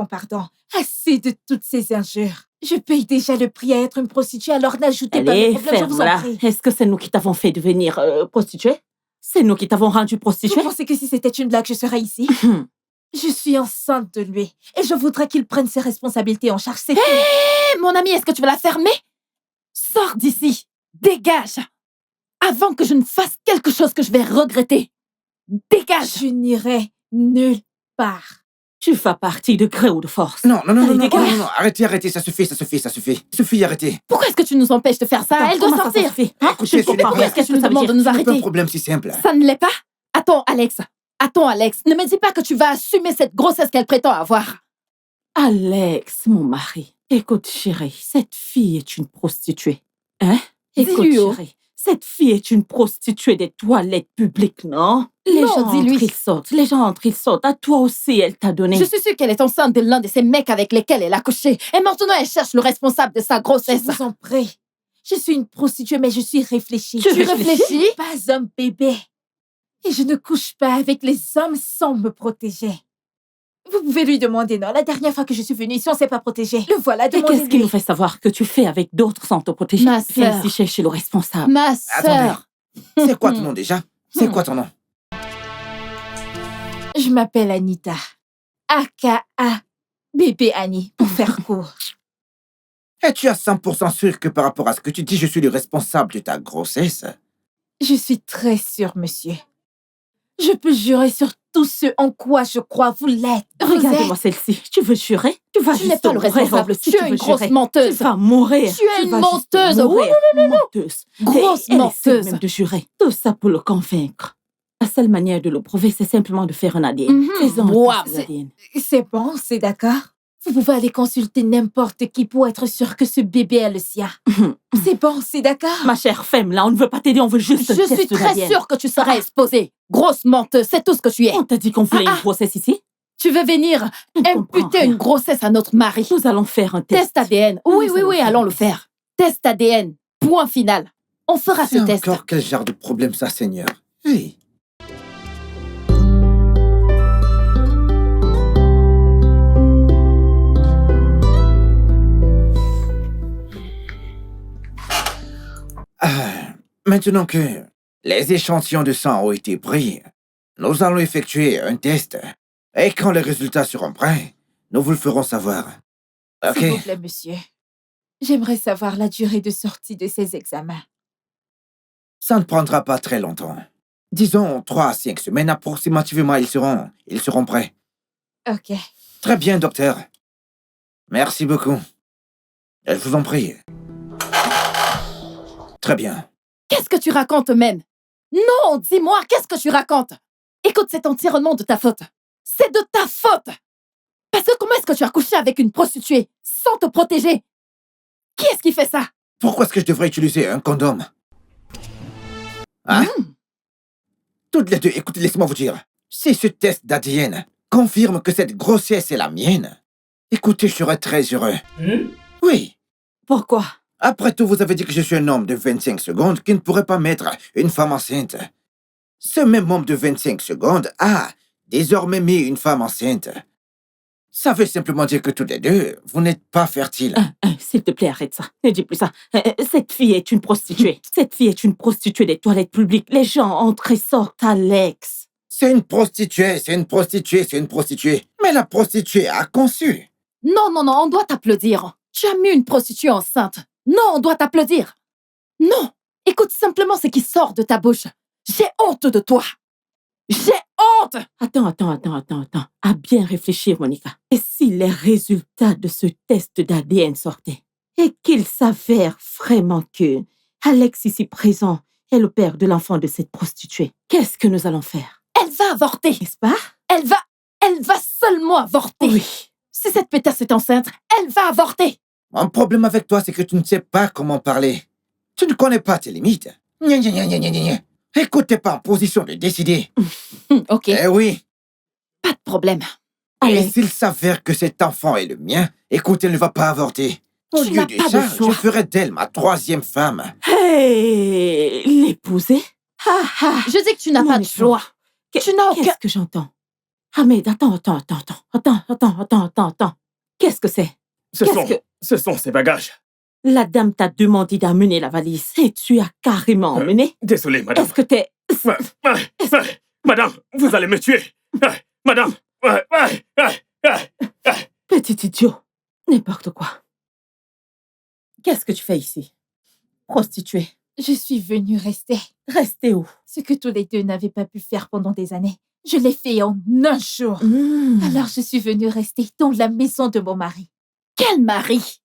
Pardon. Assez de toutes ces injures. Je paye déjà le prix à être une prostituée, alors n'ajoutez pas de Allez, problème, je vous en ferme-la. prie. Est-ce que c'est nous qui t'avons fait devenir prostituée? C'est nous qui t'avons rendu Vous prostituée? pensez que si c'était une blague, je serais ici? Je suis enceinte de lui et je voudrais qu'il prenne ses responsabilités en charge. C'est tout. Hé, mon ami, est-ce que tu vas la fermer? Sors d'ici. Dégage. Avant que je ne fasse quelque chose que je vais regretter. Dégage. Je n'irai nulle part. Tu fais partie de gré ou de force. Non, dégage. arrêtez, ça suffit. Suffit, arrêtez. Pourquoi est-ce que tu nous empêches de faire ça? Elle doit Comment ça sortir. se fait? Hein? Écoutez, Je ne ce comprends n'est pas. pas- Qu'est-ce que Tu nous ça veut demandes de dire? nous C'est pas un arrêter. problème si simple. Ça ne l'est pas? Attends, Alex. Ne me dis pas que tu vas assumer cette grossesse qu'elle prétend avoir. Alex, mon mari. Écoute, chérie, cette fille est une prostituée. Hein? Écoute, Dis-lui, oh. chérie, Cette fille est une prostituée des toilettes publiques, non? Les Non, gens dis-lui. entrent, ils sortent. Les gens entrent, ils sortent. À toi aussi, elle t'a donné. Je suis sûre qu'elle est enceinte de l'un de ces mecs avec lesquels elle a couché. Et maintenant, elle cherche le responsable de sa Je grossesse. vous en prie. Je suis une prostituée, mais je suis réfléchie. Tu Tu réfléchis? Pas un bébé. Et je ne couche pas avec les hommes sans me protéger. Vous pouvez lui demander, non? La dernière fois que je suis venue ici, on ne s'est pas protégé. Le voilà, Et qu'est-ce qui demandez-lui. nous fait savoir que tu fais avec d'autres sans te protéger? Ma Viens sœur. ici chercher le responsable. Ma sœur. C'est quoi ton nom déjà? C'est quoi ton nom? Je m'appelle Anita. AKA Bébé Annie, pour faire court. Et tu es 100% sûr que par rapport à ce que tu dis, je suis le responsable de ta grossesse? Je suis très sûre, monsieur. Je peux jurer sur tout ce en quoi je crois vous l'êtes. Vous Regarde-moi êtes- celle-ci. Tu veux jurer? Tu vas Tu juste n'es pas le mourir. responsable. Si Tu es veux une grosse jurer. menteuse. Tu vas mourir. Tu es une vas juste menteuse. mourir. Menteuse. Grosse Et elle menteuse. essaie même de jurer. Tout ça pour le convaincre. La seule manière de le prouver, c'est simplement de faire un ADN. Mhm. Fais-en un Wow, test c'est- d'ADN. C'est bon, c'est d'accord. Vous pouvez aller consulter n'importe qui pour être sûr que ce bébé est le sien. C'est bon, c'est d'accord. Ma chère femme, là, on ne veut pas t'aider, on veut juste un Je test suis très d'ADN. sûre que tu serais exposée. Grosse menteuse, c'est tout ce que tu es. On t'a dit qu'on voulait Ah, une grossesse ici? Tu veux venir Je ne comprends imputer rien. une grossesse à notre mari. Nous allons faire un test. Test ADN. Oui, Nous oui, allons oui, faire allons un le test. faire. Test ADN. Point final. On fera ce C'est test. encore quel genre de problème ça, Seigneur? Hey. Maintenant que les échantillons de sang ont été pris, nous allons effectuer un test. Et quand les résultats seront prêts, nous vous le ferons savoir. Ok? S'il vous plaît, monsieur. J'aimerais savoir la durée de sortie de ces examens. Ça ne prendra pas très longtemps. Disons 3 à 5 semaines approximativement, ils seront prêts. Ok. Très bien, docteur. Merci beaucoup. Je vous en prie. Très bien. Qu'est-ce que tu racontes même? Non, dis-moi, qu'est-ce que tu racontes? Écoute, c'est entièrement de ta faute. C'est de ta faute. Parce que comment est-ce que tu as couché avec une prostituée sans te protéger? Qui est-ce qui fait ça? Pourquoi est-ce que je devrais utiliser un condom? Hein? Toutes les deux, écoutez, laissez-moi vous dire. Si ce test d'ADN confirme que cette grossesse est la mienne, écoutez, je serais très heureux. Oui. Pourquoi? Après tout, vous avez dit que je suis un homme de 25 secondes qui ne pourrait pas mettre une femme enceinte. Ce même homme de 25 secondes a désormais mis une femme enceinte. Ça veut simplement dire que tous les deux, vous n'êtes pas fertiles. S'il te plaît, arrête ça. Ne dis plus ça. Cette fille est une prostituée. Cette fille est une prostituée des toilettes publiques. Les gens entrent et sortent, Alex. C'est une prostituée, c'est une prostituée, c'est une prostituée. Mais la prostituée a conçu. Non, non, non, on doit t'applaudir. Tu as mis une prostituée enceinte. Non, on doit t'applaudir. Non, écoute simplement ce qui sort de ta bouche. J'ai honte de toi. J'ai honte. Attends. À bien réfléchir, Monica. Et si les résultats de ce test d'ADN sortaient et qu'il s'avère vraiment que Alex ici présent est le père de l'enfant de cette prostituée, qu'est-ce que nous allons faire? Elle va avorter. N'est-ce pas? Elle va seulement avorter. Oui. Si cette pétasse est enceinte, elle va avorter. Mon problème avec toi, c'est que tu ne sais pas comment parler. Tu ne connais pas tes limites. Gna, gna, gna, gna, gna, gna. Écoute, t'es pas en position de décider. Ok, Eh oui. pas de problème. Et Alex, s'il s'avère que cet enfant est le mien, écoute, elle ne va pas avorter. Au Tu lieu n'as de pas ça, de choix. je ferai d'elle ma 3e femme. hey, l'épouser? Je dis que tu n'as Mon pas de enfant. choix. Tu n'as aucun... Qu'est-ce que j'entends? Ahmed, attends. Qu'est-ce que c'est? Ce sont ces bagages. La dame t'a demandé d'amener la valise et tu as carrément emmené? Désolé, madame. Est-ce que t'es... Madame, vous allez me tuer. Madame. Petit idiot. N'importe quoi. Qu'est-ce que tu fais ici? Prostituée. Je suis venue rester. Rester où? Ce que tous les deux n'avaient pas pu faire pendant des années. Je l'ai fait en un jour. Alors je suis venue rester dans la maison de mon mari. Quel mari?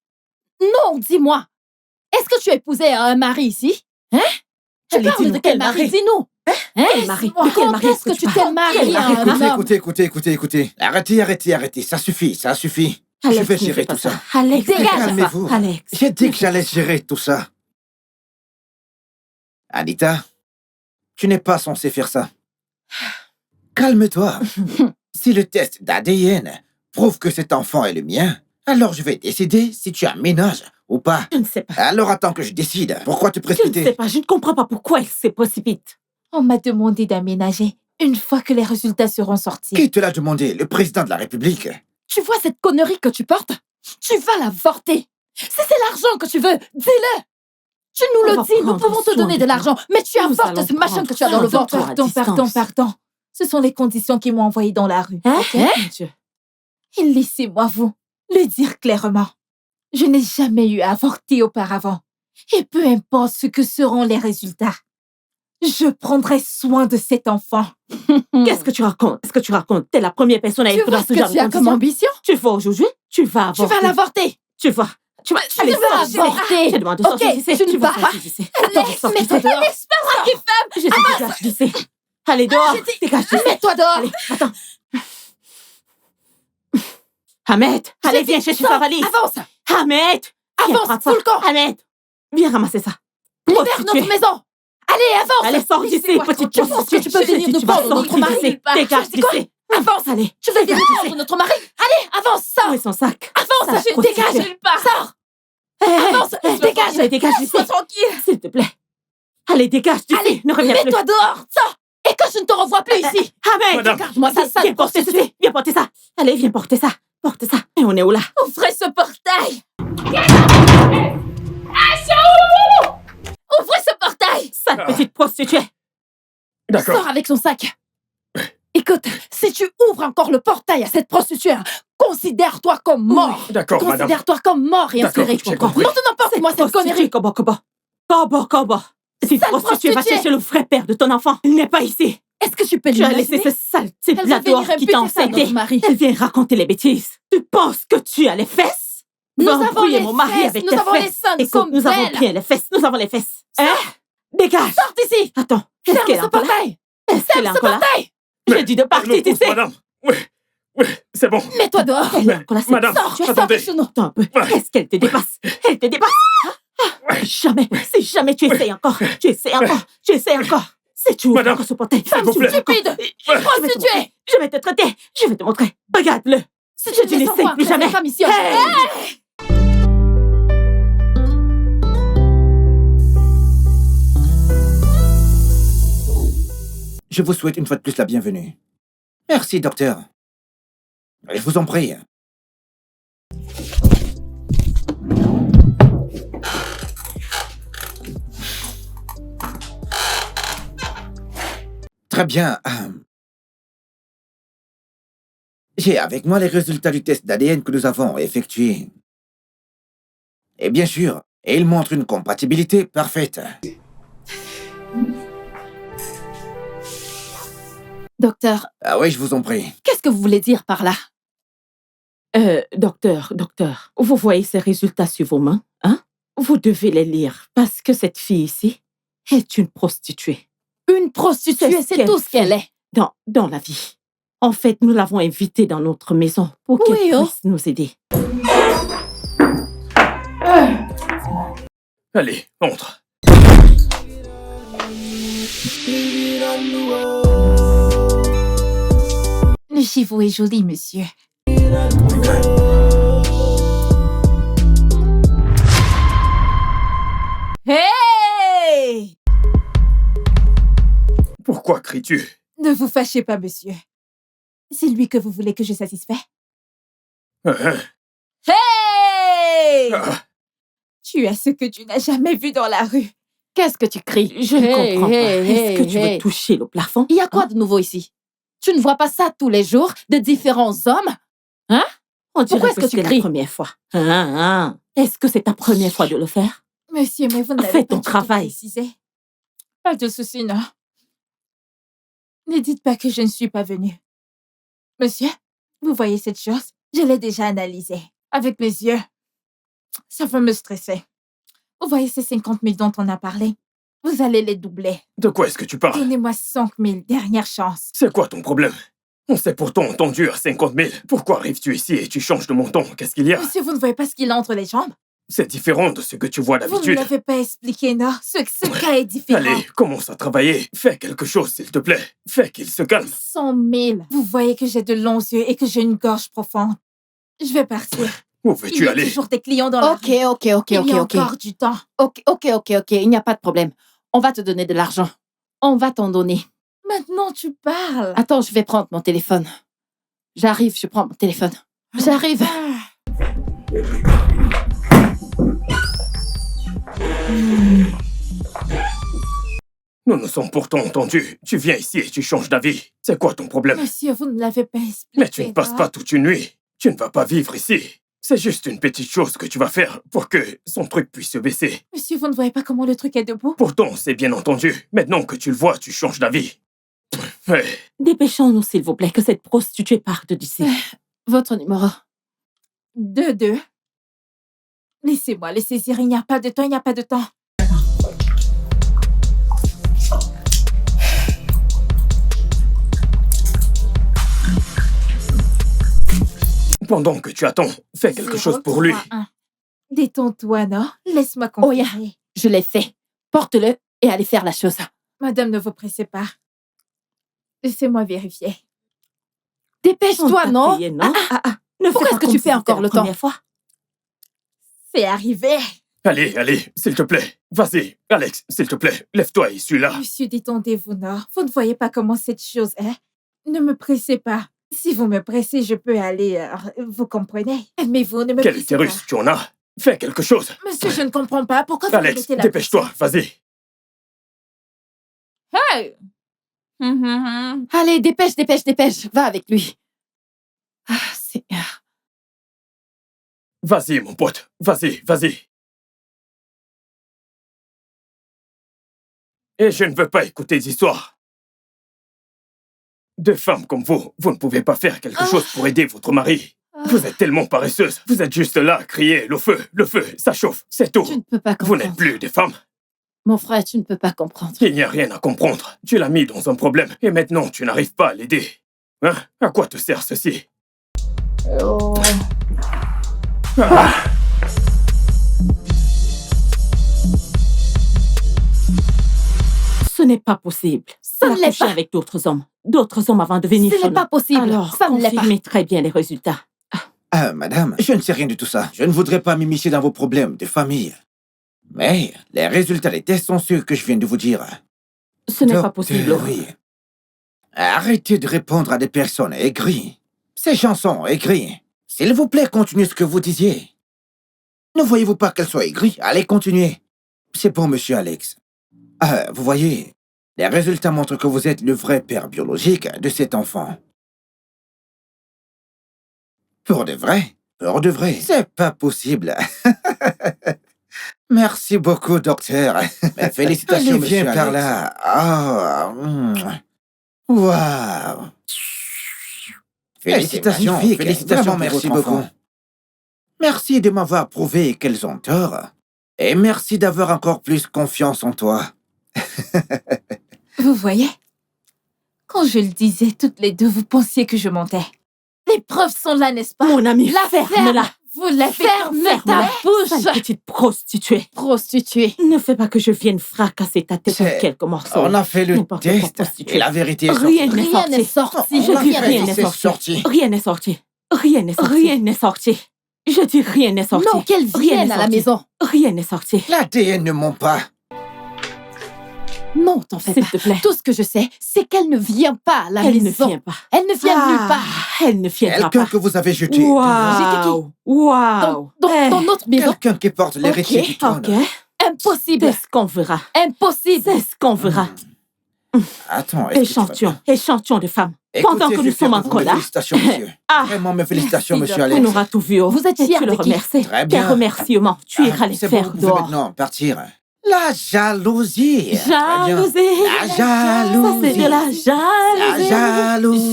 Non, dis-moi. Est-ce que tu as épousé un mari ici? Hein? Tu Allez, parles dis-nous, de quel quel mari? mari? Dis-nous. Hein? Quel mari? Quand De quel mari est-ce que tu t'es marié à un homme? Écoutez. Arrêtez. Ça suffit. Alex, Je vais ne fais gérer pas tout ça. Alex, Dégage. ne fais pas ça. Calmez-vous. Alex. J'ai dit que j'allais gérer tout ça. Anita, tu n'es pas censée faire ça. Calme-toi. Si le test d'ADN prouve que cet enfant est le mien, alors je vais décider si tu aménages ou pas. Je ne sais pas. Alors attends que je décide. Pourquoi te Je ne précipiter? sais pas. Je ne comprends pas pourquoi il se précipite. On m'a demandé d'aménager une fois que les résultats seront sortis. Qui te l'a demandé? Le président de la République? Tu vois cette connerie que tu portes? Tu vas l'avorter. Si c'est l'argent que tu veux, dis-le. Tu nous On le va dis, nous prendre pouvons te soin donner de de toi. l'argent, mais tu Nous avortes allons ce machin que tu as dans prendre le soin de ventre. toi. Pardon. Ce sont les conditions qui m'ont envoyé dans la rue. Hein? ok? Mon Dieu. Et laissez-moi vous le dire clairement. Je n'ai jamais eu à avorter auparavant. Et peu importe ce que seront les résultats, je prendrai soin de cet enfant. Qu'est-ce que tu racontes? Qu'est-ce que tu racontes? T'es la première personne à Tu être vois dans ce ce genre que de tu as comme conditions. ambition? Tu vas aujourd'hui, tu vas Tu avorter. vas l'avorter. Tu vas. Tu vas. Tu vas avorter. Je demande de Ok, sortir d'ici. tu ne Tu vas vas sortir d'ici. Attends, sors d'ici. Mets-toi dehors. Je te dégage d'ici. Allez, dehors. Dégage d'ici. Mets-toi dehors. Allez, attends. Ahmed, allez, viens chercher Sors, sa valise. Avance. Ahmed, viens Avance, prendre ça. fous le camp. Ahmed, viens ramasser ça. Libère Prostituée. notre maison. Allez, avance. Allez, sors d'ici, Laissez-moi petite tranquille. Tu penses que tu peux prostituée. venir nous Tu vas prendre notre sortir mari d'ici. nulle part. Dégage C'est quoi? d'ici. Avance. Allez, Tu veux venir dégage prendre d'ici. notre mari? Allez, avance, Où est sors. son sac? Avance, Sale je dégage prostituée. nulle part. Sors. Avance, dégage. Allez, dégage d'ici. Sois tranquille. S'il te plaît. Allez, dégage d'ici. Allez, Ne reviens plus. mets-toi dehors. Sors. Et que je ne te revois plus ici. Ahmed, Madame. Regarde-moi ça, viens sale porter prostituée. ceci. Viens porter ça. Allez, viens porter ça. Porte ça. Et on est où là? Ouvrez ce portail. Ouvrez ce portail. Sale Ah. petite prostituée. D'accord. Sors avec son sac. Écoute, si tu ouvres encore le portail à cette prostituée, considère-toi comme mort. D'accord, madame. Considère-toi comme mort et D'accord, inspiré. j'ai compris. Maintenant, porte-moi cette connerie. Kobo. Cette Sale prostituée va prostituée. chercher le vrai père de ton enfant. Il n'est pas ici. Est-ce que tu peux Tu as l'imaginer? laissé ce sale type Elle là va venir dehors qui t'a imputer ça à notre enceinte. mari. Elle vient raconter les bêtises. Tu penses que tu as les fesses? Nous Va avons embrouiller les mon mari fesses, avec nous tes avons les fesses. seins, nous Écoute, sommes nous avons belles. bien les fesses. Nous avons les fesses. Hein? Dégage. Sors d'ici. Attends. Est-ce Ferme qu'elle est ce encore là? portail. Est-ce qu'elle est Ferme ce encore là? portail. J'ai dit de partir, tu Pousse, sais. madame. Oui, c'est bon. Mets-toi dehors. Elle est encore là. cette Madame, Sors, prostituée. attendez. sors de chez nous. Attends un peu. Ouais. Est-ce qu'elle te dépasse? Elle te dépasse? Jamais. Si jamais tu essayes encore. Tu essaies encore. Si tu ouvres Madame, encore ce portail. s'il vous plaît. Stupide. Prostituée. Je vais te traiter. Je vais te montrer. Regarde-le. Si Je tu te ne laisse laisses pas plus jamais. cette mission. Hey! Je vous souhaite une fois de plus la bienvenue. Merci, docteur. Je vous en prie. Très bien. J'ai avec moi les résultats du test d'ADN que nous avons effectué. Et bien sûr, ils montrent une compatibilité parfaite. Docteur, Ah oui, je vous en prie. qu'est-ce que vous voulez dire par là? Docteur, vous voyez ces résultats sur vos mains, hein? Vous devez les lire parce que cette fille ici est une prostituée Une prostituée, C'est ce c'est qu'elle tout ce qu'elle est. dans la vie. En fait, nous l'avons invitée dans notre maison pour qu'elle Oui, oh. puisse nous aider. Allez, entre. Le chivot est joli, monsieur. Hey! Pourquoi cries-tu? Ne vous fâchez pas, monsieur. C'est lui que vous voulez que je satisfais? Hein? Hey! Ah, Tu as ce que tu n'as jamais vu dans la rue. Qu'est-ce que tu cries? Je ne Hey, comprends pas. hey, Est-ce que tu hey. veux toucher le plafond? Il y a quoi de nouveau ici? Tu ne vois pas ça tous les jours de différents hommes? On dirait Pourquoi est-ce que tu c'est la cries? première fois. Est-ce que c'est ta première fois de le faire? Monsieur, mais vous n'avez Fais pas ton du tout travail. précisé. Pas de souci, non. Ne dites pas que je ne suis pas venue. Monsieur, vous voyez cette chose? Je l'ai déjà analysée. Avec mes yeux. Ça va me stresser. Vous voyez ces 50 000 dont on a parlé? Vous allez les doubler. de quoi est-ce que tu parles? Donnez-moi 5 000, dernière chance. C'est quoi ton problème? On s'est pourtant entendu à 50 000. Pourquoi arrives-tu ici et tu changes de montant? Qu'est-ce qu'il y a? Monsieur, vous ne voyez pas ce qu'il a entre les jambes? C'est différent de ce que tu vois Vous ne d'habitude. l'avez pas expliqué, non? Ce cas est différent. Allez, commence à travailler. Fais quelque chose, s'il te plaît. Fais qu'il se calme. 100 000. Vous voyez que j'ai de longs yeux et que j'ai une gorge profonde. Je vais partir. Où Il veux-tu y a aller? toujours des clients dans la Ok, rue. ok, ok, Il ok, y a ok. encore du temps. Ok, ok, ok, ok. Il n'y a pas de problème. On va te donner de l'argent. On va t'en donner. Maintenant, tu parles. Attends, je vais prendre mon téléphone. J'arrive, je prends mon téléphone. J'arrive. Nous nous sommes pourtant entendus. Tu viens ici et tu changes d'avis. C'est quoi ton problème? Monsieur, vous ne l'avez pas expliqué. Mais tu ne passes non? pas toute une nuit. Tu ne vas pas vivre ici. C'est juste une petite chose que tu vas faire pour que son truc puisse se baisser. Monsieur, vous ne voyez pas comment le truc est debout? Pourtant, c'est bien entendu. Maintenant que tu le vois, tu changes d'avis. Ouais. Dépêchons-nous, s'il vous plaît, que cette prostituée parte d'ici. Votre numéro. 2-2. Laissez-moi les saisir. Il n'y a pas de temps, il n'y a pas de temps. Pendant que tu attends, fais quelque chose pour lui. 031. Détends-toi, non? Laisse-moi Oh, yeah. confirmer. Je l'ai fait. Porte-le et allez faire la chose. Madame, ne vous pressez pas. Laissez-moi vérifier. On Dépêche-toi, t'a non? payé, non? Ne Pourquoi fais est-ce pas que comme tu si fais c'était encore la le temps? première fois. C'est arrivé. Allez, allez, s'il te plaît. Vas-y, Alex, s'il te plaît. Lève-toi et suis-là. Monsieur, détendez-vous, non? Vous ne voyez pas comment cette chose est? Ne me pressez pas. Si vous me pressez, je peux aller... vous comprenez? Mais vous ne me Quel pressez utérus tu en as? Fais quelque chose. pas. Monsieur, je ne comprends pas. Pourquoi vous me Alex, mettez la dépêche-toi, vas-y. pression? Hey! Allez, dépêche, dépêche, dépêche. Va avec lui. Ah, c'est... Vas-y, mon pote. Vas-y, vas-y. Et je ne veux pas écouter des histoires. Deux femmes comme vous, vous ne pouvez pas faire quelque chose pour aider votre mari. Vous êtes tellement paresseuse. Vous êtes juste là à crier, le feu, ça chauffe, c'est tout. Tu ne peux pas Vous comprendre. n'êtes plus des femmes. Mon frère, tu ne peux pas comprendre. Il n'y a rien à comprendre. Tu l'as mis dans un problème et maintenant tu n'arrives pas à l'aider. Hein? À quoi te sert ceci? Ah. Ce n'est pas possible. Ça ne Elle a l'est couché pas. avec d'autres hommes avant de venir Ce chez n'est pas nous. possible. Alors, Ça ne l'est pas. confirmez très bien les résultats. Ah, madame, je ne sais rien de tout ça. Je ne voudrais pas m'immiscer dans vos problèmes de famille. Mais les résultats des tests sont ceux que je viens de vous dire. Ce n'est pas Docteur, possible. Oui. Arrêtez de répondre à des personnes aigries. Ces gens sont aigris. S'il vous plaît, continuez ce que vous disiez. Ne voyez-vous pas qu'elles soient aigries? Allez, continuez. C'est pour monsieur Alex. Ah, vous voyez, les résultats montrent que vous êtes le vrai père biologique de cet enfant. Pour de vrai? Pour de vrai? C'est pas possible. Merci beaucoup, docteur. Mais félicitations, Allez, monsieur viens par là. Ah, Waouh. Félicitations, félicitations, merci beaucoup. Merci de m'avoir prouvé qu'elles ont tort. Et merci d'avoir encore plus confiance en toi. Vous voyez? Quand je le disais, toutes les deux, vous pensiez que je mentais. Les preuves sont là, n'est-ce pas? Mon ami, La ferme-la. Vous l'avez Ferme ferme ta ta Sale bouche. petite prostituée. Prostituée. Ne fais pas que je vienne fracasser ta tête en C'est- quelques morceaux. On a fait le N'importe quoi, test prostituée. et la vérité est Rien sortie. n'est Rien n'est sorti. sorti. Je On a dis fait rien le n'est test, sorti. c'est Rien n'est sorti. Rien n'est sorti. Rien n'est sorti. Je dis rien n'est sorti. Non, qu'elle Rien vienne n'est à la sorti. maison. Rien n'est sorti. L'ADN ne ment pas. Non, t'en fais S'il pas. te plaît. Tout ce que je sais, c'est qu'elle ne vient pas à la Elle ne maison. vient pas. Elle ne vient nulle part. Elle ne viendra Quelqu'un pas. que vous avez jeté. Waouh. Waouh. Dans notre maison. Quelqu'un qui porte l'héritier Ok, du trône. Ok. Impossible. C'est ce qu'on verra. Impossible. C'est ce qu'on verra. Attends, est-ce que tu vas Échantillon. bien? Échantillon de femmes. Écoutez, Pendant que je nous suis fier sommes de en vous. colère. Félicitations, monsieur. Ah. Vraiment, mes félicitations, Merci, monsieur docteur. On Alex. aura tout vu. Oh. Vous êtes Et fier tu le de qui? remercies. Très Quel bien. remerciement. Tu iras les c'est bon, faire vous pouvez dehors. maintenant partir. La jalousie. Jalousie. La jalousie. Ça, c'est de la La jalousie.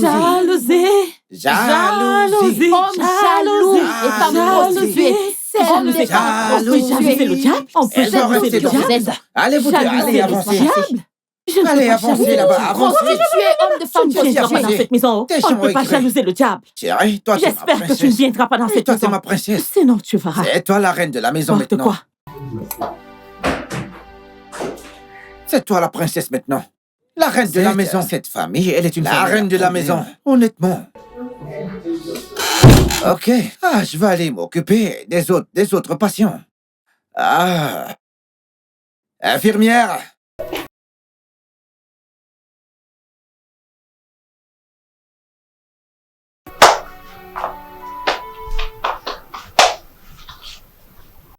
jalousie. Jalousie. Jalousie. Homme jaloux et femme Jalousie. prostituée. C'est Jalousie. homme et femme Jalousie. On peut jalouser le diable. On peut Elle va jalouser rester le dans diable. cette- Allez, vous deux, Jalouser allez, le avancez. diable. Je ne Allez, peux pas avancez jalouser là-bas, le diable. avancez. Prostituée, homme de Tu femme ne viendras pas dans prostituée. cette maison. Tes On ne gens peut pas écrits. jalouser le diable. Chérie, toi, t'es ma J'espère que tu ne princesse. viendras pas dans cette Toi, t'es maison. ma princesse. Sinon, tu verras. C'est toi la reine de la maison N'importe maintenant. quoi. C'est toi la princesse maintenant. La reine de la maison. Cette famille, elle est une la reine de la maison. Honnêtement. Ok. Ah, je vais aller m'occuper des autres patients. Ah. Infirmière.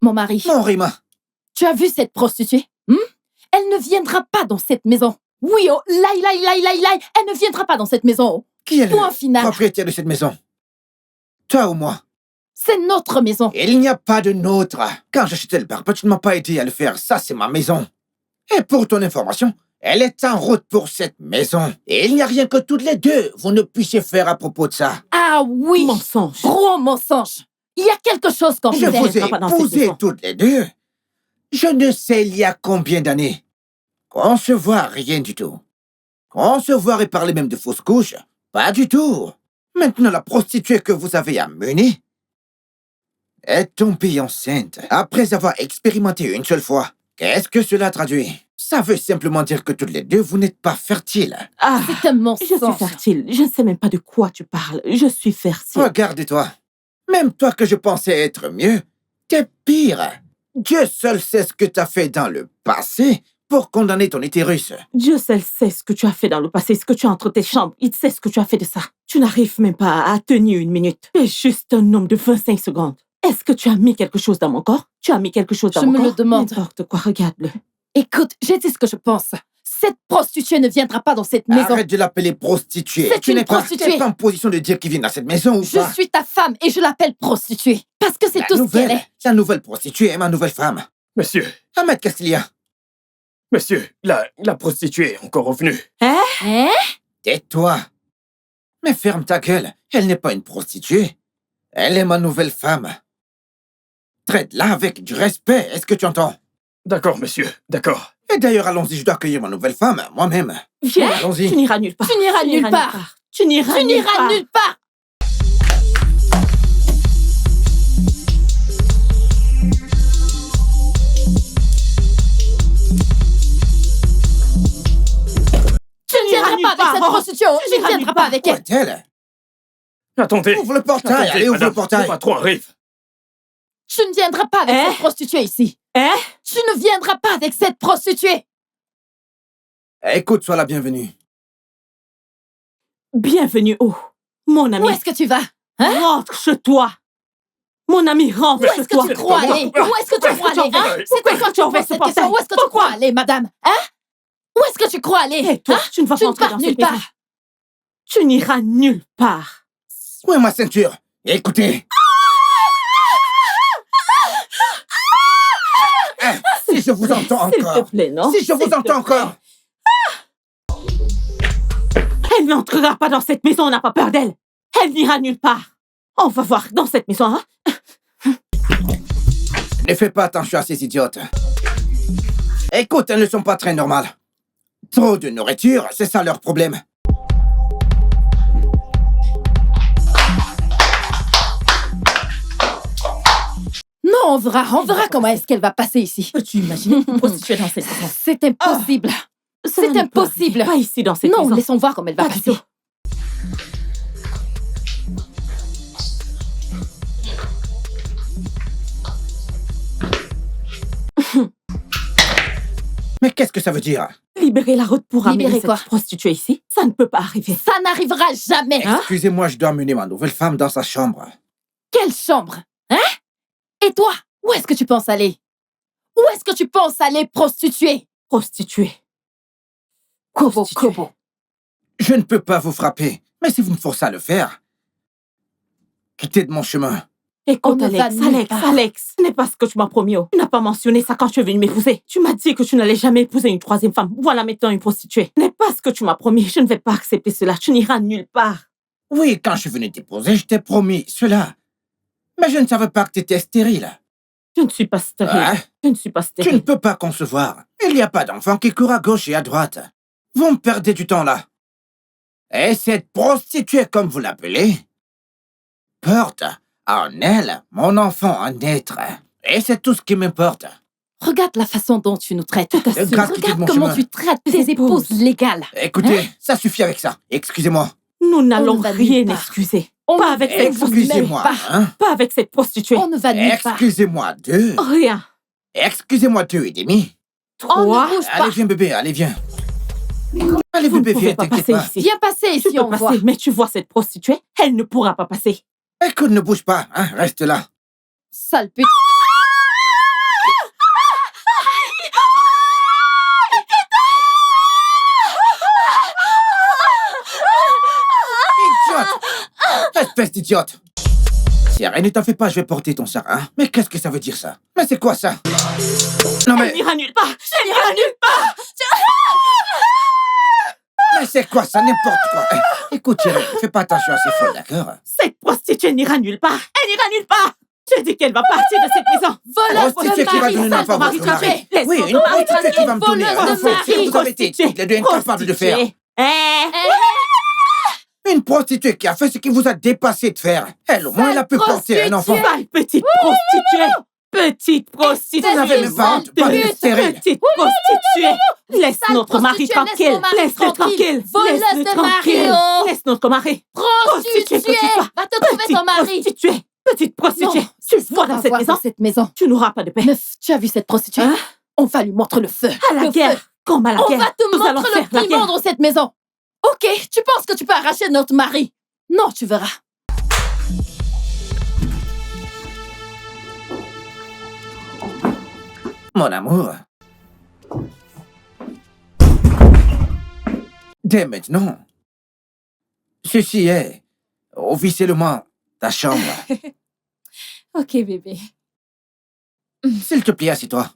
Mon mari, Non, Rima. tu as vu cette prostituée? Elle ne viendra pas dans cette maison. Oui, oh, elle ne viendra pas dans cette maison. Qui est le Point final. propriétaire de cette maison? Toi ou moi? C'est notre maison. Il n'y a pas de nôtre. Quand j'achetais le barbecue, tu ne m'as pas aidé à le faire. Ça, c'est ma maison. Et pour ton information, elle est en route pour cette maison. Et il n'y a rien que toutes les deux vous ne puissiez faire à propos de ça. Ah oui, Mensonge. gros mensonge. Il y a quelque chose qu'on Je fait. vous ai viendra pas dans cette épousé maison. toutes les deux. Je ne sais il y a combien d'années. Concevoir, rien du tout. Concevoir et parler même de fausses couches, pas du tout. Maintenant, la prostituée que vous avez amenée est tombée enceinte après avoir expérimenté une seule fois. Qu'est-ce que cela traduit? Ça veut simplement dire que toutes les deux, vous n'êtes pas fertiles. Ah, C'est un je suis mensonge. fertile. Je ne sais même pas de quoi tu parles. Je suis fertile. Regarde-toi. Même toi que je pensais être mieux, t'es pire. Dieu seul sait ce que t'as fait dans le passé pour condamner ton utérus. Dieu seul sait ce que tu as fait dans le passé, ce que tu as entre tes chambres. Il sait ce que tu as fait de ça. Tu n'arrives même pas à tenir une minute. Tu es juste un homme de 25 secondes. Est-ce que tu as mis quelque chose dans mon corps? Tu as mis quelque chose dans Je mon me corps? le demande. N'importe quoi, regarde-le. Écoute, j'ai dit ce que je pense. Cette prostituée ne viendra pas dans cette maison. Arrête de l'appeler prostituée. C'est Tu une n'es pas, prostituée. t'es pas en position de dire qu'il vient dans cette maison ou Je pas. suis ta femme et je l'appelle prostituée. Parce que c'est tout ce qu'elle est. La nouvelle prostituée est ma nouvelle femme. Monsieur, Ahmed, qu'est-ce qu'il y a? monsieur, la prostituée est encore revenue. Hein? Tais-toi. Mais ferme ta gueule. Elle n'est pas une prostituée. Elle est ma nouvelle femme. Traite-la avec du respect. Est-ce que tu entends? D'accord, monsieur, d'accord. Et d'ailleurs, allons-y, je dois accueillir ma nouvelle femme, moi-même. Viens, Allons-y. tu n'iras nulle part. Tu n'iras nulle part. Tu n'iras Tu n'iras nulle part. Tu ne viendras nulle pas avec part. cette Oh, prostituée. tu Tu ne n'iras viendras nulle pas part. avec Où elle. est-elle? Attendez. Ouvre le portail, Attendez, allez, ouvre le madame, portail. Le patron arrive. Tu ne viendras pas avec Hein? cette prostituée ici. Hein? Tu ne viendras pas avec cette prostituée. Écoute, sois la bienvenue. Bienvenue où? Mon ami, Où est-ce que tu vas? rentre chez toi. Mon ami, rentre Où chez est-ce que toi. tu crois aller? Où est-ce que tu crois aller? Hein? C'est Pourquoi toi tu qui as ouvert poses ce cette question. portail? Où est-ce que tu Pourquoi? crois aller, madame? Hein? Où est-ce que tu crois aller? Et toi, Hein? tu ne vas Tu pas ne entrer pars dans nulle cette maison. part. Tu n'iras nulle part. Où est ma ceinture? Écoutez. Hein, si je vous entends S'il te encore. plaît, non? Si je vous S'il te entends plaît. encore. Elle n'entrera pas dans cette maison, on n'a pas peur d'elle. Elle n'ira nulle part. On va voir dans cette maison, hein? Ne fais pas attention à ces idiotes. Écoute, elles ne sont pas très normales. Trop de nourriture, c'est ça leur problème. Non, on verra comment est-ce qu'elle va passer ici. Peux-tu imaginer une prostituée dans cette maison? C'est impossible. Cela ne peut impossible. arriver. Pas ici, dans cette Non, maison. laissons voir comment elle va Pas du passer. tout. Mais qu'est-ce que ça veut dire? Libérer la route pour amener Libérer cette quoi? prostituée ici, ça ne peut pas arriver. Ça n'arrivera jamais. Hein? Excusez-moi, je dois amener ma nouvelle femme dans sa chambre. Quelle chambre? Hein? Et toi, où est-ce que tu penses aller? Où est-ce que tu penses aller, prostituée? Prostituée. Kobo, Prostituée. Kobo. Je ne peux pas vous frapper, mais si vous me forcez à le faire, quittez de mon chemin. Écoute, On ne va Alex, nulle Alex, part. Alex, ce n'est pas ce que tu m'as promis. Oh. Tu n'as pas mentionné ça quand tu es venu m'épouser. Tu m'as dit que tu n'allais jamais épouser une troisième femme. Voilà maintenant une prostituée. Ce n'est pas ce que tu m'as promis. Je ne vais pas accepter cela. Tu n'iras nulle part. Oui, quand je suis venu t'épouser, je t'ai promis cela. Mais je ne savais pas que tu étais stérile. Je ne suis pas stérile. Hein? Je ne suis pas Tu ne stérile. peux pas concevoir. Il n'y a pas d'enfant qui court à gauche et à droite. Vous me perdez du temps là. Et cette prostituée, comme vous l'appelez, porte en elle mon enfant à naître. Et c'est tout ce qui m'importe. Regarde la façon dont tu nous traites. Grâce quitter Regarde mon comment chemin. tu traites tes épouses légales. Écoutez, ça suffit avec ça. Excusez-moi. Nous n'allons ne va rien nulle part. excuser. On Pas ne avec va cette excuser prostituée. Excusez-moi, pas. hein. Pas avec cette prostituée. On ne va nulle part. Excusez-moi, deux. Rien. Excusez-moi, deux et demi. On Trois. ne bouge pas. Allez, viens, bébé, allez, viens. Allez, Vous ne bébé, pouvez viens, pas t'inquiète passer pas. ici. Viens passer Tu ici, peux on voit. passer, mais tu vois cette prostituée, elle ne pourra pas passer. Écoute, ne bouge pas, hein, reste là. Sale pute. Idiote! Espèce d'idiote! Si rien ne t'en fait pas, je vais porter ton sac, hein? Mais qu'est-ce que ça veut dire, ça? Mais c'est quoi, ça? Non, Elle mais... n'ira nulle part. Elle n'ira nulle part. Mais c'est quoi, ça? N'importe quoi! Écoute, chérie, fais pas attention à ces folles, d'accord? Cette prostituée n'ira nulle part. Elle n'ira nulle part. Je dis qu'elle va partir de cette maison. Voleuse Prostituée de qui va mari, donner sale l'enfant à mari, votre mari. tranquille. Laisse Oui, notre une mari prostituée qui va me donner voleuse un de enfant. mari. C'est ce que vous avez été toutes les deux incapables de faire. Une prostituée qui a fait ce qui vous a dépassé de faire. Elle, au moins, elle a pu porter un enfant. Sale petite prostituée. Petite prostituée. Vous n'avez même pas honte, pas de stérile. Petite prostituée. Laisse Sale notre mari prostituée, tranquille. laisse mon mari Laisse-le tranquille. Voleuse Laisse-le de mari, tranquille. oh. Laisse notre mari. Prostituée. que tu sois. Va te trouver Petite ton mari. prostituée. Petite prostituée. Non, Tu vois dans cette voir maison, dans cette maison. tu n'auras pas de paix. Meuf, tu as vu cette prostituée? Hein? On va lui montrer le feu. À la Le guerre. feu. Comme à la On guerre. va te Nous allons montrer faire le la prix guerre. dans cette maison. Ok, tu penses que tu peux arracher notre mari? Non, tu verras. Mon amour. Dès maintenant, ceci est officiellement ta chambre. Ok, bébé. S'il te plaît, assieds-toi.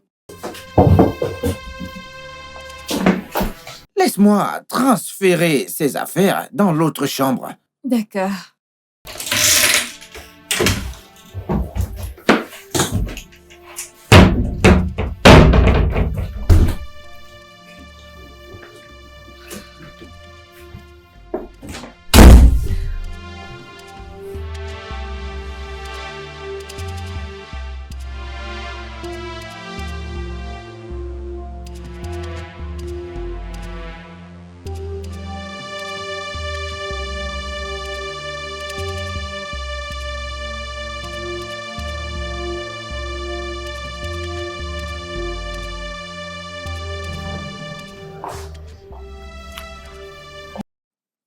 Laisse-moi transférer ces affaires dans l'autre chambre. D'accord.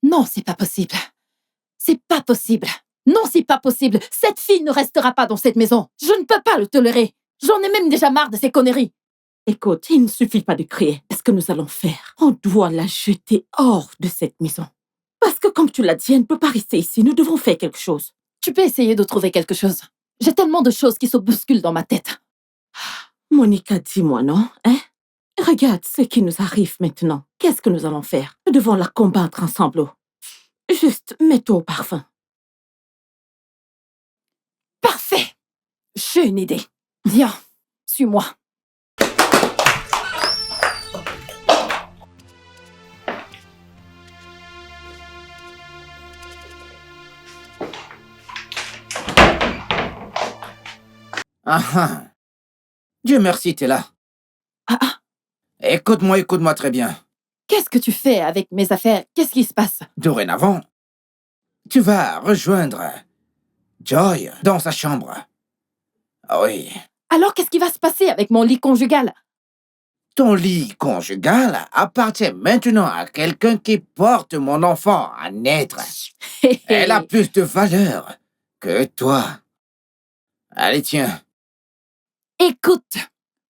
Non, c'est pas possible. C'est pas possible. Non, c'est pas possible. Cette fille ne restera pas dans cette maison. Je ne peux pas le tolérer. J'en ai même déjà marre de ces conneries. Écoute, il ne suffit pas de crier. Qu'est-ce que nous allons faire? On doit la jeter hors de cette maison. Parce que comme tu l'as dit, elle ne peut pas rester ici. Nous devons faire quelque chose. Tu peux essayer de trouver quelque chose. J'ai tellement de choses qui se bousculent dans ma tête. Monica, dis-moi, non? Hein? Regarde ce qui nous arrive maintenant. Qu'est-ce que nous allons faire? Nous devons la combattre ensemble. Oh. Juste, mets-toi au parfum. Parfait. J'ai une idée. Viens, suis-moi. Ah ah. Dieu merci, t'es là. Ah, ah. Écoute-moi très bien. Qu'est-ce que tu fais avec mes affaires? Qu'est-ce qui se passe? Dorénavant, tu vas rejoindre Joy dans sa chambre. Ah oui. Alors, qu'est-ce qui va se passer avec mon lit conjugal? Ton lit conjugal appartient maintenant à quelqu'un qui porte mon enfant à naître. Elle a plus de valeur que toi. Allez, tiens. Écoute,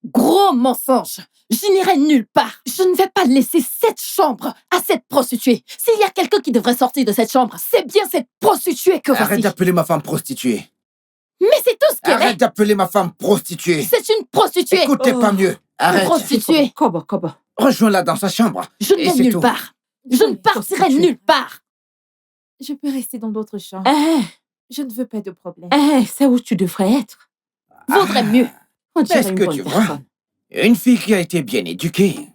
gros mensonge. Je n'irai nulle part. Je ne vais pas laisser cette chambre à cette prostituée. S'il y a quelqu'un qui devrait sortir de cette chambre, c'est bien cette prostituée que Arrête voici. d'appeler ma femme prostituée. Mais c'est tout ce qu'elle Arrête est. d'appeler ma femme prostituée. C'est une prostituée. Écoutez pas mieux. Arrête. Prostituée. Kobo. Rejoins-la dans sa chambre. Je ne Et vais c'est nulle tout. part. Je ne partirai Prostituée. nulle part. Je peux rester dans l'autre chambre. Je ne veux pas de problème. C'est où tu devrais être. Vaudrait mieux. On dirait Est-ce une que bonne tu vois? personne. Une fille qui a été bien éduquée.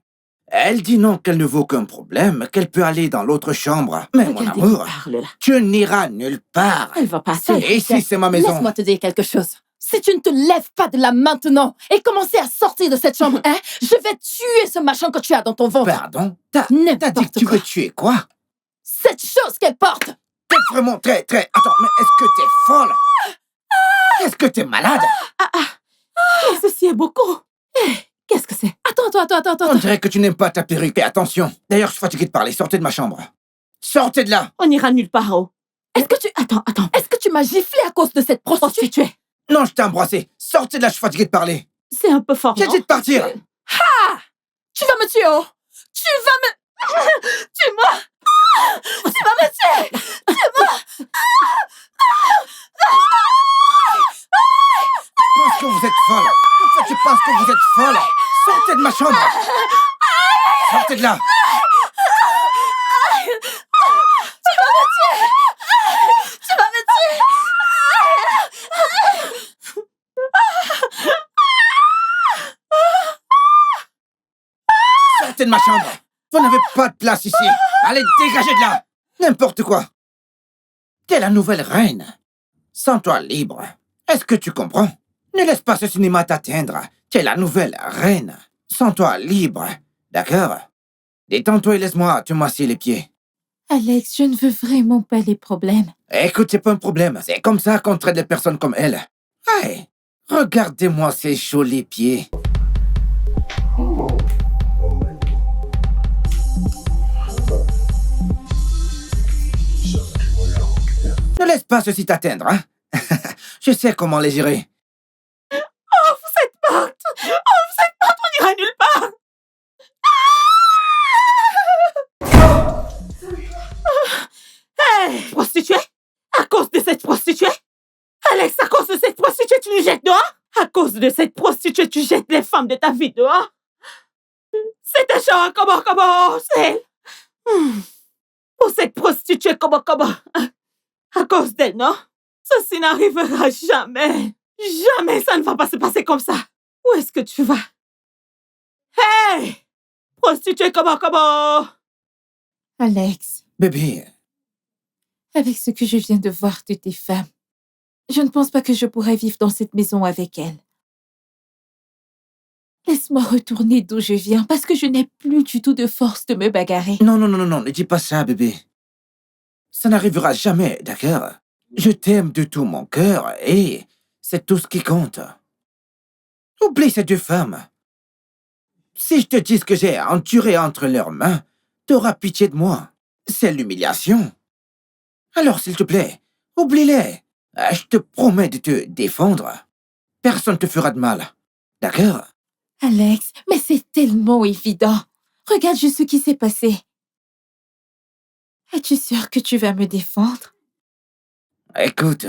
Elle dit non, qu'elle ne vaut aucun problème, qu'elle peut aller dans l'autre chambre. Mais mon Regardez amour, qui parle, là. tu n'iras nulle part. Elle va passer. Ça y est. Ici, c'est ma maison. Laisse-moi te dire quelque chose. Si tu ne te lèves pas de là maintenant et commencer à sortir de cette chambre, hein, je vais tuer ce machin que tu as dans ton ventre. Pardon? T'as N'importe dit que tu quoi. veux tuer quoi? Cette chose qu'elle porte. T'es vraiment très... Attends, mais est-ce que t'es folle? Est-ce que t'es malade? Mais ceci est beaucoup. Qu'est-ce que c'est? On dirait que tu n'aimes pas ta perruque. Et attention. D'ailleurs, je suis fatigué de parler. Sortez de ma chambre. Sortez de là. On n'ira nulle part, oh. Est-ce que tu... Attends. Est-ce que tu m'as giflé à cause de cette prostituée? Prostituée. Non, je t'ai embrassé. Sortez de là, je suis fatigué de parler. C'est un peu fort, J'ai non? dit de partir. Tu vas me tuer, oh! Tu vas me... Tue-moi! Tu vas me tuer! Je pense que vous êtes folle. En fait, je pense que vous êtes folle. Sortez de ma chambre. Sortez de là. Tu vas me tuer! Sortez de ma chambre. Vous n'avez pas de place ici. Allez, dégagez de là. N'importe quoi. T'es la nouvelle reine. Sens-toi libre. Est-ce que tu comprends? Ne laisse pas ce cinéma t'atteindre. T'es la nouvelle reine. Sens-toi libre. D'accord? Détends-toi et laisse-moi te masser les pieds. Alex, je ne veux vraiment pas les problèmes. Écoute, c'est pas un problème. C'est comme ça qu'on traite les personnes comme elle. Hey, regardez-moi ces jolis pieds. Ne laisse pas ceci t'atteindre, hein? Je sais comment les gérer. Vous êtes morte. On n'ira nulle part. Hey, prostituée? À cause de cette prostituée? Alex, à cause de cette prostituée, tu nous jettes dehors? À cause de cette prostituée, tu jettes les femmes de ta vie dehors? C'est un genre, comment, c'est elle. Pour cette prostituée, comment? À cause d'elle, non? Ceci n'arrivera jamais. Jamais ça ne va pas se passer comme ça. Où est-ce que tu vas? Hey! Prostituée, comment? Alex, Bébé, avec ce que je viens de voir de tes femmes, je ne pense pas que je pourrais vivre dans cette maison avec elles. Laisse-moi retourner d'où je viens parce que je n'ai plus du tout de force de me bagarrer. non, ne dis pas ça, bébé. Ça n'arrivera jamais, d'accord? Je t'aime de tout mon cœur et c'est tout ce qui compte. Oublie ces deux femmes. Si je te dis ce que j'ai enduré entre leurs mains, t'auras pitié de moi. C'est l'humiliation. Alors, s'il te plaît, oublie-les. Je te promets de te défendre. Personne ne te fera de mal. D'accord? Alex, mais c'est tellement évident. Regarde juste ce qui s'est passé. Es-tu sûr que tu vas me défendre? Écoute,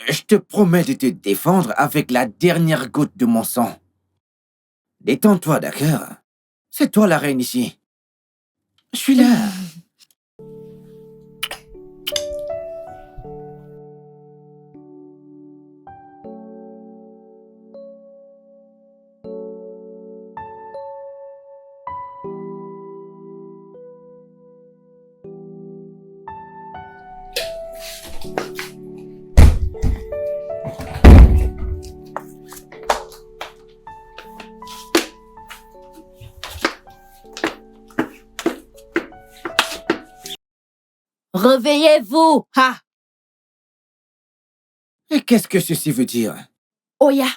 je te promets de te défendre avec la dernière goutte de mon sang. Détends-toi, d'accord? C'est toi la reine ici. Je suis là. Réveillez-vous! Ha! Et qu'est-ce que ceci veut dire? Oya,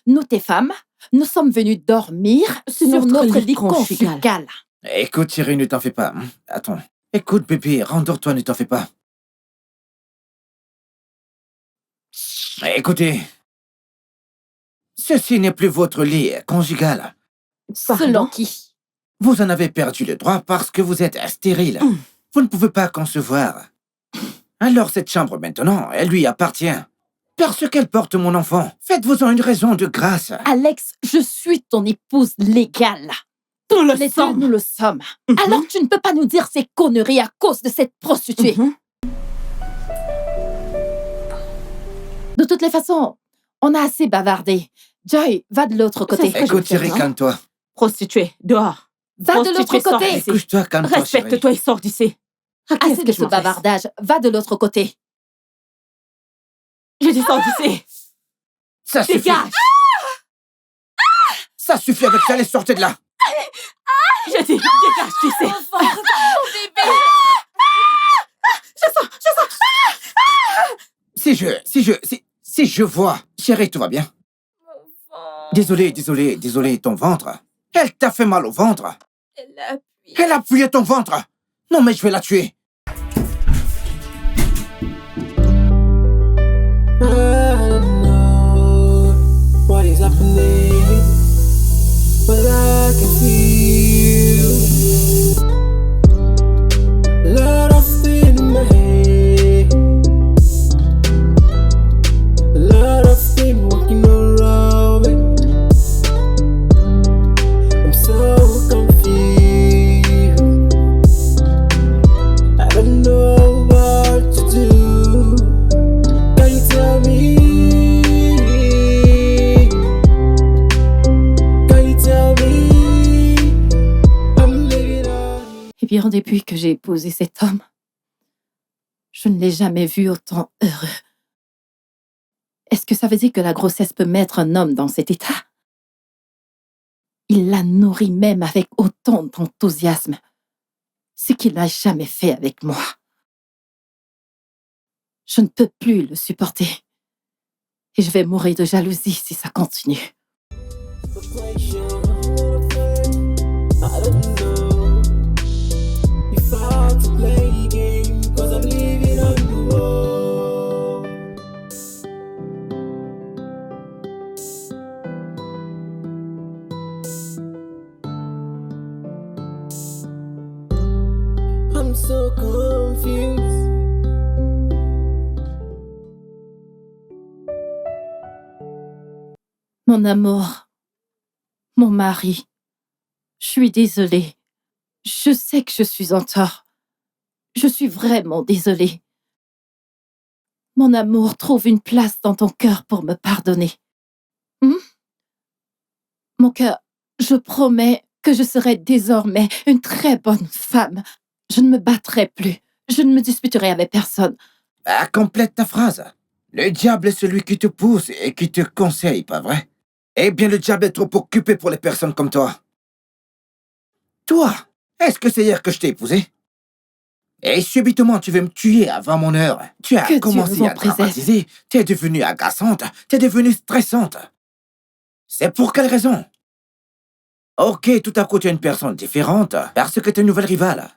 nous tes femmes, nous sommes venus dormir C'est sur notre notre lit lit conjugal. conjugal. Écoute, chérie, ne t'en fais pas. Attends. Écoute, bébé, rendors-toi, ne t'en fais pas. Écoutez. Ceci n'est plus votre lit conjugal. Selon qui? Vous en avez perdu le droit parce que vous êtes stérile. Vous ne pouvez pas concevoir. Alors cette chambre maintenant, elle lui appartient. Parce qu'elle porte mon enfant. Faites-vous-en une raison de grâce. Alex, je suis ton épouse légale. Nous le Les deux, sommes. nous le sommes. Alors tu ne peux pas nous dire ces conneries à cause de cette prostituée. De toutes les façons, on a assez bavardé. Joy, va de l'autre côté. C'est ce que Écoute, je vais chérie, faire, calme-toi. Prostituée, dehors. Va de l'autre Prostituée, sors côté. d'ici. Couche-toi, calme-toi, chérie. Respecte-toi et sors d'ici. Ah, qu'est-ce Assez que de je ce m'en fais? bavardage. Va de l'autre côté. Je dis sors d'ici. Ça suffit. Dégage. Ça suffit avec ça, allez, sortez de là. Je dis dégage d'ici. Si je vois. Chérie, tout va bien. Désolé, ton ventre. Elle t'a fait mal au ventre. Elle a appuyé ton ventre. Non, mais je vais la tuer. I don't know what is happening, but I can feel a lot of things in my head, a lot of things walking around me. I'm so confused. I don't know what to do. Can you tell me? Can you tell me? I'm living on. Eh bien, depuis que j'ai épousé cet homme, je ne l'ai jamais vu autant heureux. Est-ce que ça veut dire que la grossesse peut mettre un homme dans cet état? Il la nourrit même avec autant d'enthousiasme, ce qu'il n'a jamais fait avec moi. Je ne peux plus le supporter. Et je vais mourir de jalousie si ça continue. I don't know if I have to play a game, 'cause I'm living on the wall. I'm so confused. Mon amour, mon mari, je suis désolée. Je sais que je suis en tort. Je suis vraiment désolée. Mon amour, trouve une place dans ton cœur pour me pardonner. Mon cœur, je promets que je serai désormais une très bonne femme. Je ne me battrai plus. Je ne me disputerai avec personne. Ah, complète ta phrase. Le diable est celui qui te pousse et qui te conseille, pas vrai? Eh bien, le diable est trop occupé pour les personnes comme toi. Toi, est-ce que c'est hier que je t'ai épousé? Et subitement, tu veux me tuer avant mon heure. Tu as Que Dieu commencé vous en à dramatiser. T'es devenue agaçante. T'es devenue stressante. C'est pour quelle raison? Ok, tout à coup, tu es une personne différente parce que t'es une nouvelle rivale.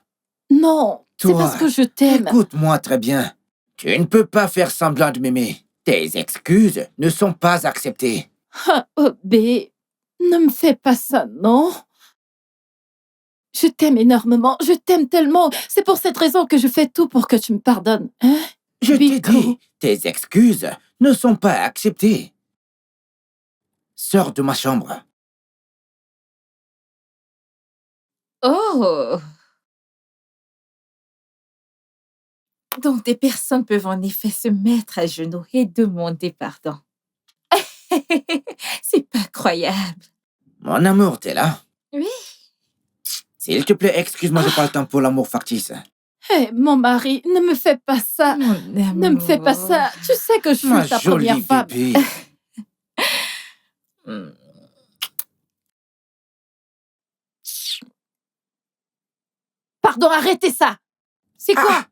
Non, c'est Toi, parce que je t'aime. Écoute-moi très bien. Tu ne peux pas faire semblant de m'aimer. Tes excuses ne sont pas acceptées. Ah, oh, B, ne me fais pas ça, non? Je t'aime énormément, je t'aime tellement. C'est pour cette raison que je fais tout pour que tu me pardonnes. Hein? Je t'ai Bico. dit, tes excuses ne sont pas acceptées. Sors de ma chambre. Oh! Donc, des personnes peuvent en effet se mettre à genoux et demander pardon. C'est pas croyable. Mon amour, t'es là? Oui. S'il te plaît, excuse-moi, j'ai pas le temps pour l'amour factice. Hé, mon mari, ne me fais pas ça. Mon Ne me fais pas ça. Tu sais que je suis Ma ta jolie première femme. bébé. Pardon, arrêtez ça. C'est quoi? Ah!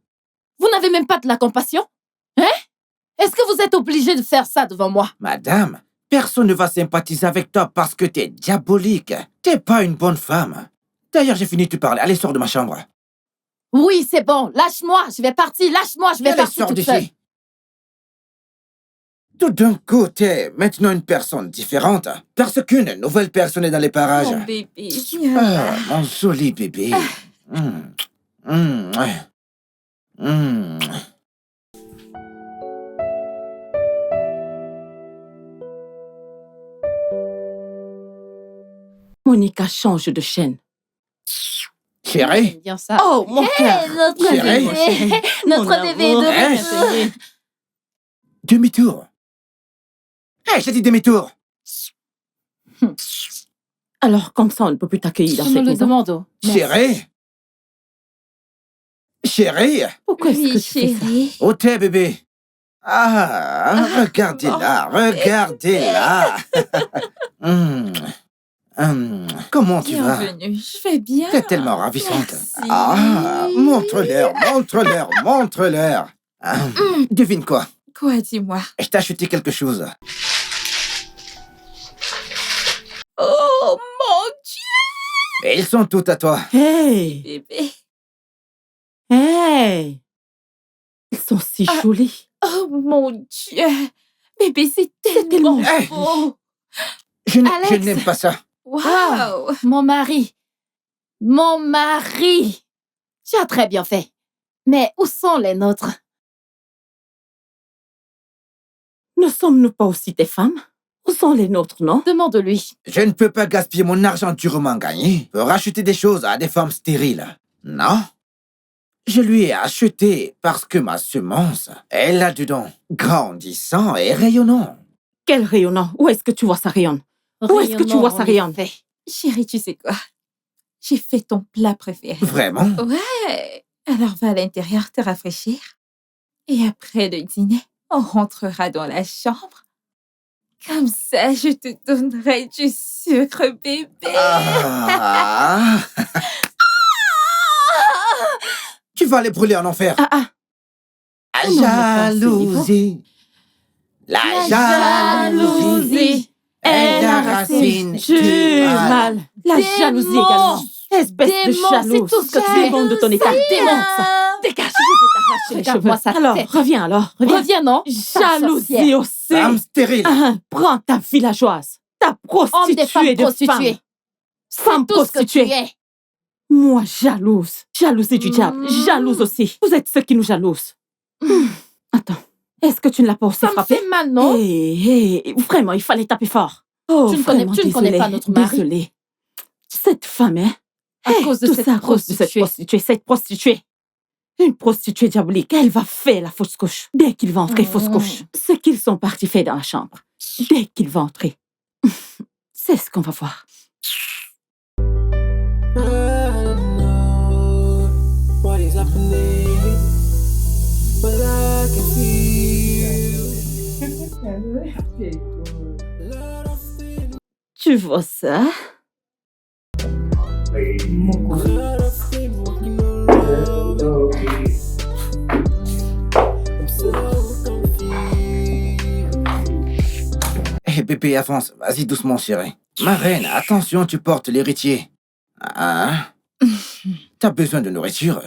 Vous n'avez même pas de la compassion? Hein? Est-ce que vous êtes obligé de faire ça devant moi? Madame, personne ne va sympathiser avec toi parce que t'es diabolique. T'es pas une bonne femme. D'ailleurs, j'ai fini de te parler. Allez, sors de ma chambre. Oui, c'est bon. Lâche-moi. Je vais partir. Lâche-moi. Je vais Allez, partir sors toute seule. d'ici. Tout d'un coup, t'es maintenant une personne différente parce qu'une nouvelle personne est dans les parages. Mon bébé, viens là. Ah, mon joli bébé. Ouais. Monica, change de chaîne. Chérie, J'aime bien ça. Oh, mon cœur. Notre Chérie. bébé. Notre Mon bébé amour. de Hein? demi-tour. Hé, j'ai dit demi-tour. Alors, comme ça, on ne peut plus t'accueillir dans Je me cette le maison. demande. Merci. Chérie? Chérie? Pourquoi est-ce Oui, que tu fais ça? chérie. Où t'es, bébé? Ah, regardez-la, regardez-la. Comment tu vas? Bienvenue. Je vais bien. T'es tellement ravissante. Merci. Ah, montre-leur, montre-leur, montre-leur. Devine quoi? Quoi, dis-moi? Je t'ai acheté quelque chose. Oh, mon Dieu, Et ils sont tous à toi. Hey! bébé. Hey! Ils sont si jolis. Oh, mon Dieu. Bébé, c'est tellement tellement Hey. beau. Je Alex. n'aime pas ça. Wow. Mon mari. Mon mari. Tu as très bien fait. Mais où sont les nôtres? Ne sommes-nous pas aussi tes femmes? Où sont les nôtres, non? Demande-lui. Je ne peux pas gaspiller mon argent durement gagné pour acheter des choses à des femmes stériles. Non. Je lui ai acheté parce que ma semence est là-dedans, grandissant et rayonnant. Quel rayonnant! Où est-ce que tu vois ça rayonne? Où est-ce que tu vois ça rayonne? Chérie, tu sais quoi? J'ai fait ton plat préféré. Vraiment? Ouais. Alors va à l'intérieur te rafraîchir. Et après le dîner, on rentrera dans la chambre. Comme ça, je te donnerai du sucre, bébé. Ah. Tu vas les brûler en enfer. La non, mais pas à ce jalousie. La jalousie est la racine du mal. La Démon! jalousie également. Espèce de Démon, jalouse. c'est tout ce que tu es. Démon de ton état. Démon, ça. Dégage, je vais t'arracher les cheveux. Regarde-moi sa Alors, tête. reviens alors. Reviens. Reviens, non? Jalousie aussi. Femme stérile. Prends ta villageoise. Ta Homme des prostituée femmes de prostituées. femmes. Femme Tout ce que tu prostituée. es. Moi, jalouse. Jalousie du diable. Jalouse aussi. Vous êtes ceux qui nous jalousent. Attends. Est-ce que tu ne l'as pas aussi Ça me frappé? fait mal, non? Vraiment, il fallait taper fort. Oh, Tu ne connais- vraiment, tu ne connais désolée, pas notre mari. Désolée. Cette femme, hein? À cause de tout cette ça à cause de cette prostituée. Cette prostituée. Une prostituée diabolique. Elle va faire la fausse couche. Dès qu'il va entrer, fausse couche. Ce qu'ils sont partis faire dans la chambre. Dès qu'il va entrer. C'est ce qu'on va voir. I don't know what is happening, but I can feel a lot of things, Tu vois ça? a lot of things walking around. I'm so confused. Eh bébé, avance. Vas-y doucement, chérie. Ma reine, attention, tu portes l'héritier. Ah. T'as besoin de nourriture?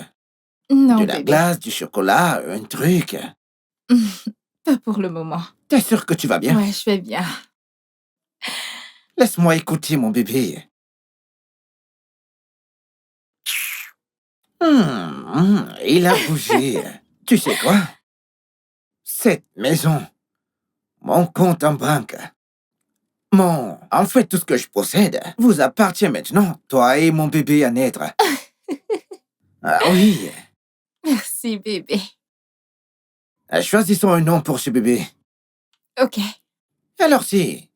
Non, De la bébé. glace, du chocolat, un truc. Pas pour le moment. T'es sûr que tu vas bien? Ouais, je vais bien. Laisse-moi écouter, mon bébé. Il a bougé. Tu sais quoi? Cette maison, mon compte en banque, en fait, tout ce que je possède vous appartient maintenant, toi et mon bébé à naître. Ah oui. Merci, bébé. Choisissons un nom pour ce bébé. Ok. Alors si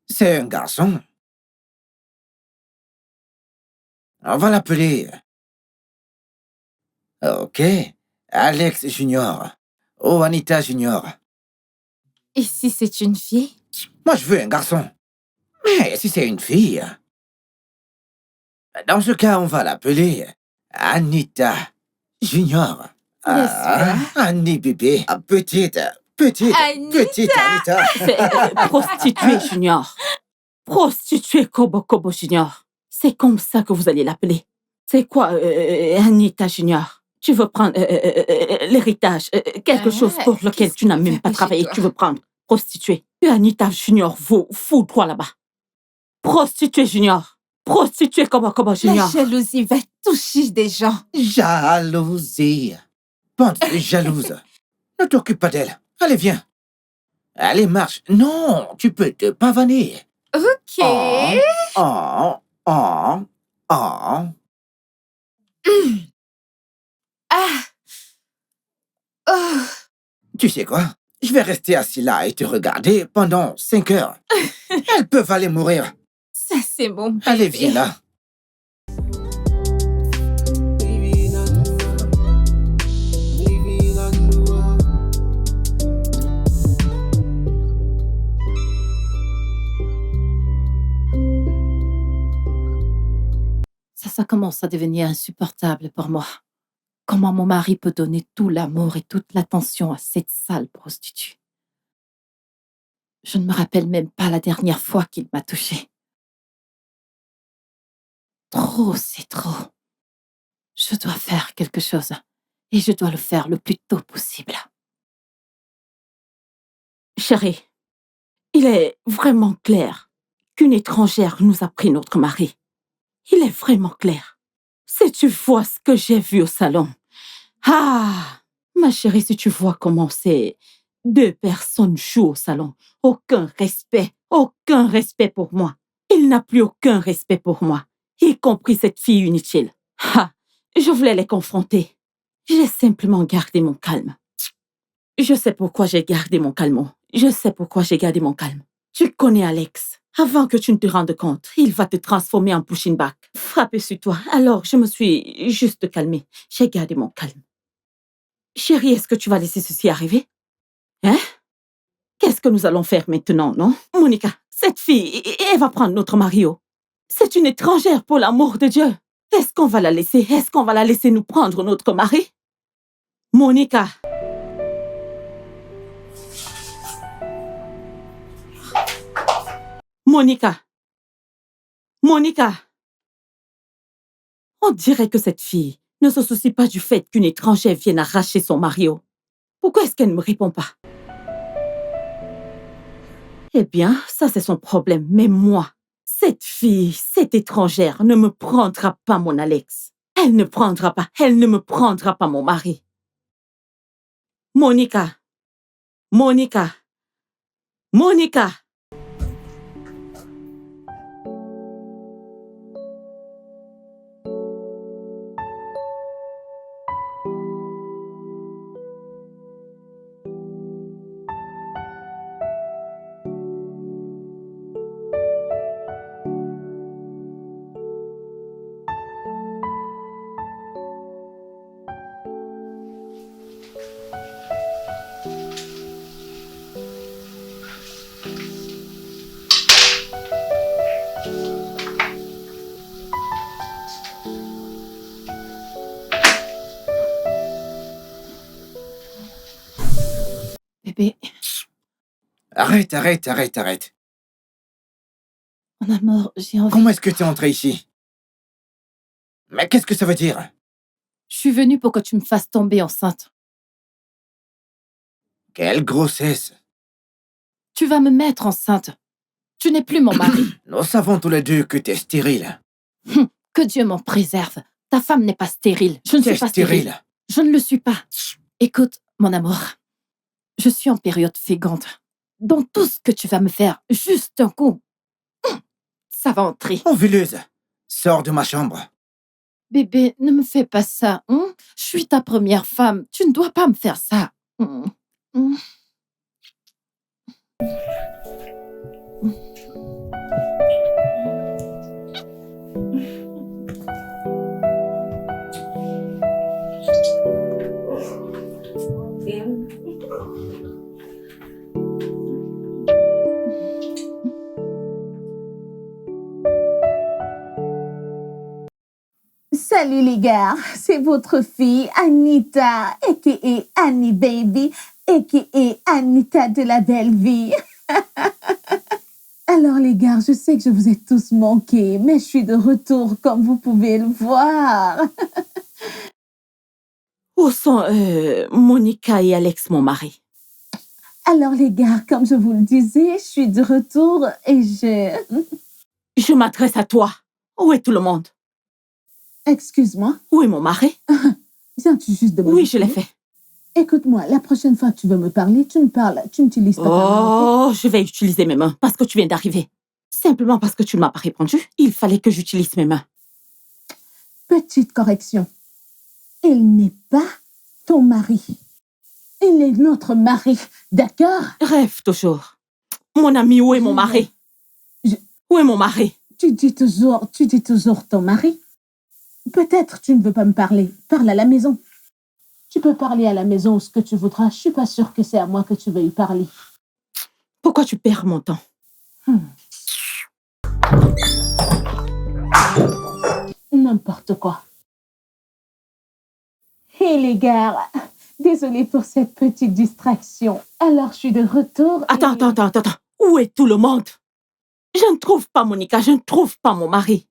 c'est un garçon, on va l'appeler... Ok, Alex Junior ou Anita Junior. Et si c'est une fille? Moi, je veux un garçon. Mais si c'est une fille... Dans ce cas, on va l'appeler Anita Junior. Annie bébé. Petite Anita. Prostituée Junior. Prostituée Kobo Kobo Junior. C'est comme ça que vous allez l'appeler. C'est quoi, Anita Junior? Tu veux prendre l'héritage, quelque chose pour lequel tu n'as même pas travaillé, tu veux prendre. Prostituée. Anita Junior, fous-toi là-bas. Prostituée Junior. Prostituée Kobo Kobo Junior. La jalousie va toucher des gens. Jalousie. Bande de jalouses. Ne t'occupe pas d'elle. Allez, viens. Allez, marche. Non, tu peux te pavaner. Ok. Oh. Oh. Tu sais quoi? Je vais rester assis là et te regarder pendant 5 heures. Elles peuvent aller mourir. Ça, c'est mon Allez, bébé. viens là. Living on the road. Living on the road. Ça commence à devenir insupportable pour moi. Comment mon mari peut donner tout l'amour et toute l'attention à cette sale prostituée? Je ne me rappelle même pas la dernière fois qu'il m'a touchée. Trop, c'est trop. Je dois faire quelque chose et je dois le faire le plus tôt possible. Chérie, il est vraiment clair qu'une étrangère nous a pris notre mari. Il est vraiment clair. Si tu vois ce que j'ai vu au salon. Ah, ma chérie, si tu vois comment ces deux personnes jouent au salon. Aucun respect pour moi. Il n'a plus aucun respect pour moi, y compris cette fille inutile. Ah, je voulais les confronter. J'ai simplement gardé mon calme. Je sais pourquoi j'ai gardé mon calme. Tu connais Alex. Avant que tu ne te rendes compte, il va te transformer en pushing back. Frapper sur toi. Alors, je me suis juste calmée. J'ai gardé mon calme. Chérie, est-ce que tu vas laisser ceci arriver? Hein? Qu'est-ce que nous allons faire maintenant, non? Monica, cette fille, elle va prendre notre mari. C'est une étrangère, pour l'amour de Dieu. Est-ce qu'on va la laisser nous prendre notre mari? Monica. On dirait que cette fille ne se soucie pas du fait qu'une étrangère vienne arracher son mari. Pourquoi est-ce qu'elle ne me répond pas? Eh bien, ça c'est son problème. Mais moi, cette fille, cette étrangère ne me prendra pas mon Alex. Elle ne me prendra pas mon mari. Monica. Bébé, Arrête. mon amour, j'ai envie... Comment est-ce que tu es entré ici? Mais qu'est-ce que ça veut dire? Je suis venue pour que tu me fasses tomber enceinte. Quelle grossesse! Tu vas me mettre enceinte. Tu n'es plus mon mari. Nous savons tous les deux que tu es stérile. Que Dieu m'en préserve. Ta femme n'est pas stérile. Je ne Tu es suis pas stérile. stérile. Je ne le suis pas. Écoute, mon amour, je suis en période féconde. Donc tout ce que tu vas me faire, juste un coup, ça va entrer. Ovuleuse, sors de ma chambre. Bébé, ne me fais pas ça. Je suis ta première femme. Tu ne dois pas me faire ça. Salut les gars, c'est votre fille Anita, a.k.a. Annie Baby, a.k.a. Anita de la belle vie. Alors les gars, je sais que je vous ai tous manqué, mais je suis de retour comme vous pouvez le voir. Où sont Monica et Alex, mon mari? Alors les gars, comme je vous le disais, je suis de retour et Je m'adresse à toi. Où est tout le monde? Excuse-moi, Où est mon mari? viens-tu juste de me Oui, je l'ai parler? fait. Écoute-moi, la prochaine fois que tu veux me parler, tu n'utilises pas ta main, ok? Oh, je vais utiliser mes mains parce que tu viens d'arriver. Simplement parce que tu ne m'as pas répondu, il fallait que j'utilise mes mains. Petite correction. Il n'est pas ton mari. Il est notre mari, d'accord? Rêve toujours. Mon ami, où est mon mari? Je- Où est mon mari? Tu dis toujours ton mari. Peut-être tu ne veux pas me parler. Parle à la maison. Tu peux parler à la maison ce que tu voudras. Je suis pas sûre que c'est à moi que tu veux y parler. Pourquoi tu perds mon temps? N'importe quoi. Hé les gars, désolée pour cette petite distraction. Alors je suis de retour. Attends. Où est tout le monde? Je ne trouve pas Monica, je ne trouve pas mon mari.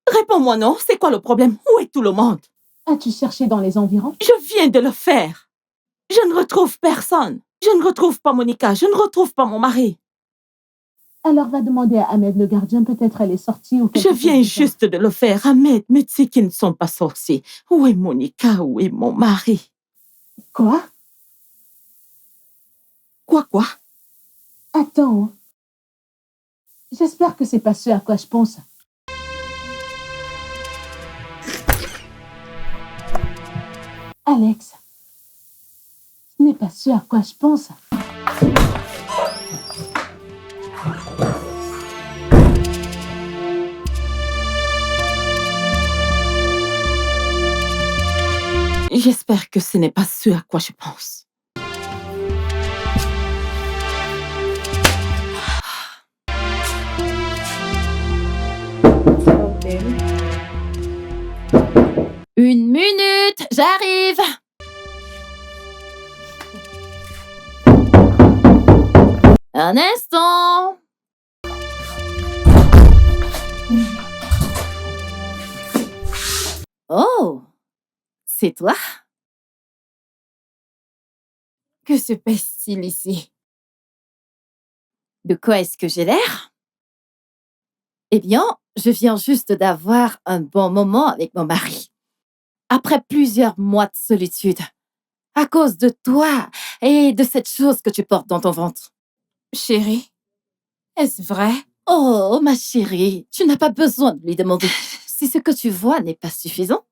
Réponds-moi non, c'est quoi le problème? Où est tout le monde? As-tu cherché dans les environs? Je viens de le faire. Je ne retrouve personne. Je ne retrouve pas Monica, je ne retrouve pas mon mari. Alors va demander à Ahmed le gardien, peut-être elle est sortie ou quelque Je chose viens comme ça. juste de le faire. Ahmed me dit qu'ils ne sont pas sorciers. Où est Monica? Où est mon mari? Quoi? Quoi? Attends. J'espère que c'est pas ce à quoi je pense. Alex, ce n'est pas ce à quoi je pense. J'espère que ce n'est pas ce à quoi je pense. Une minute, j'arrive. Un instant. Oh, c'est toi? Que se passe-t-il ici? De quoi est-ce que j'ai l'air? Eh bien, je viens juste d'avoir un bon moment avec mon mari. Après plusieurs mois de solitude. À cause de toi et de cette chose que tu portes dans ton ventre. Chérie, est-ce vrai? Oh, ma chérie, tu n'as pas besoin de lui demander. Si ce que tu vois n'est pas suffisant,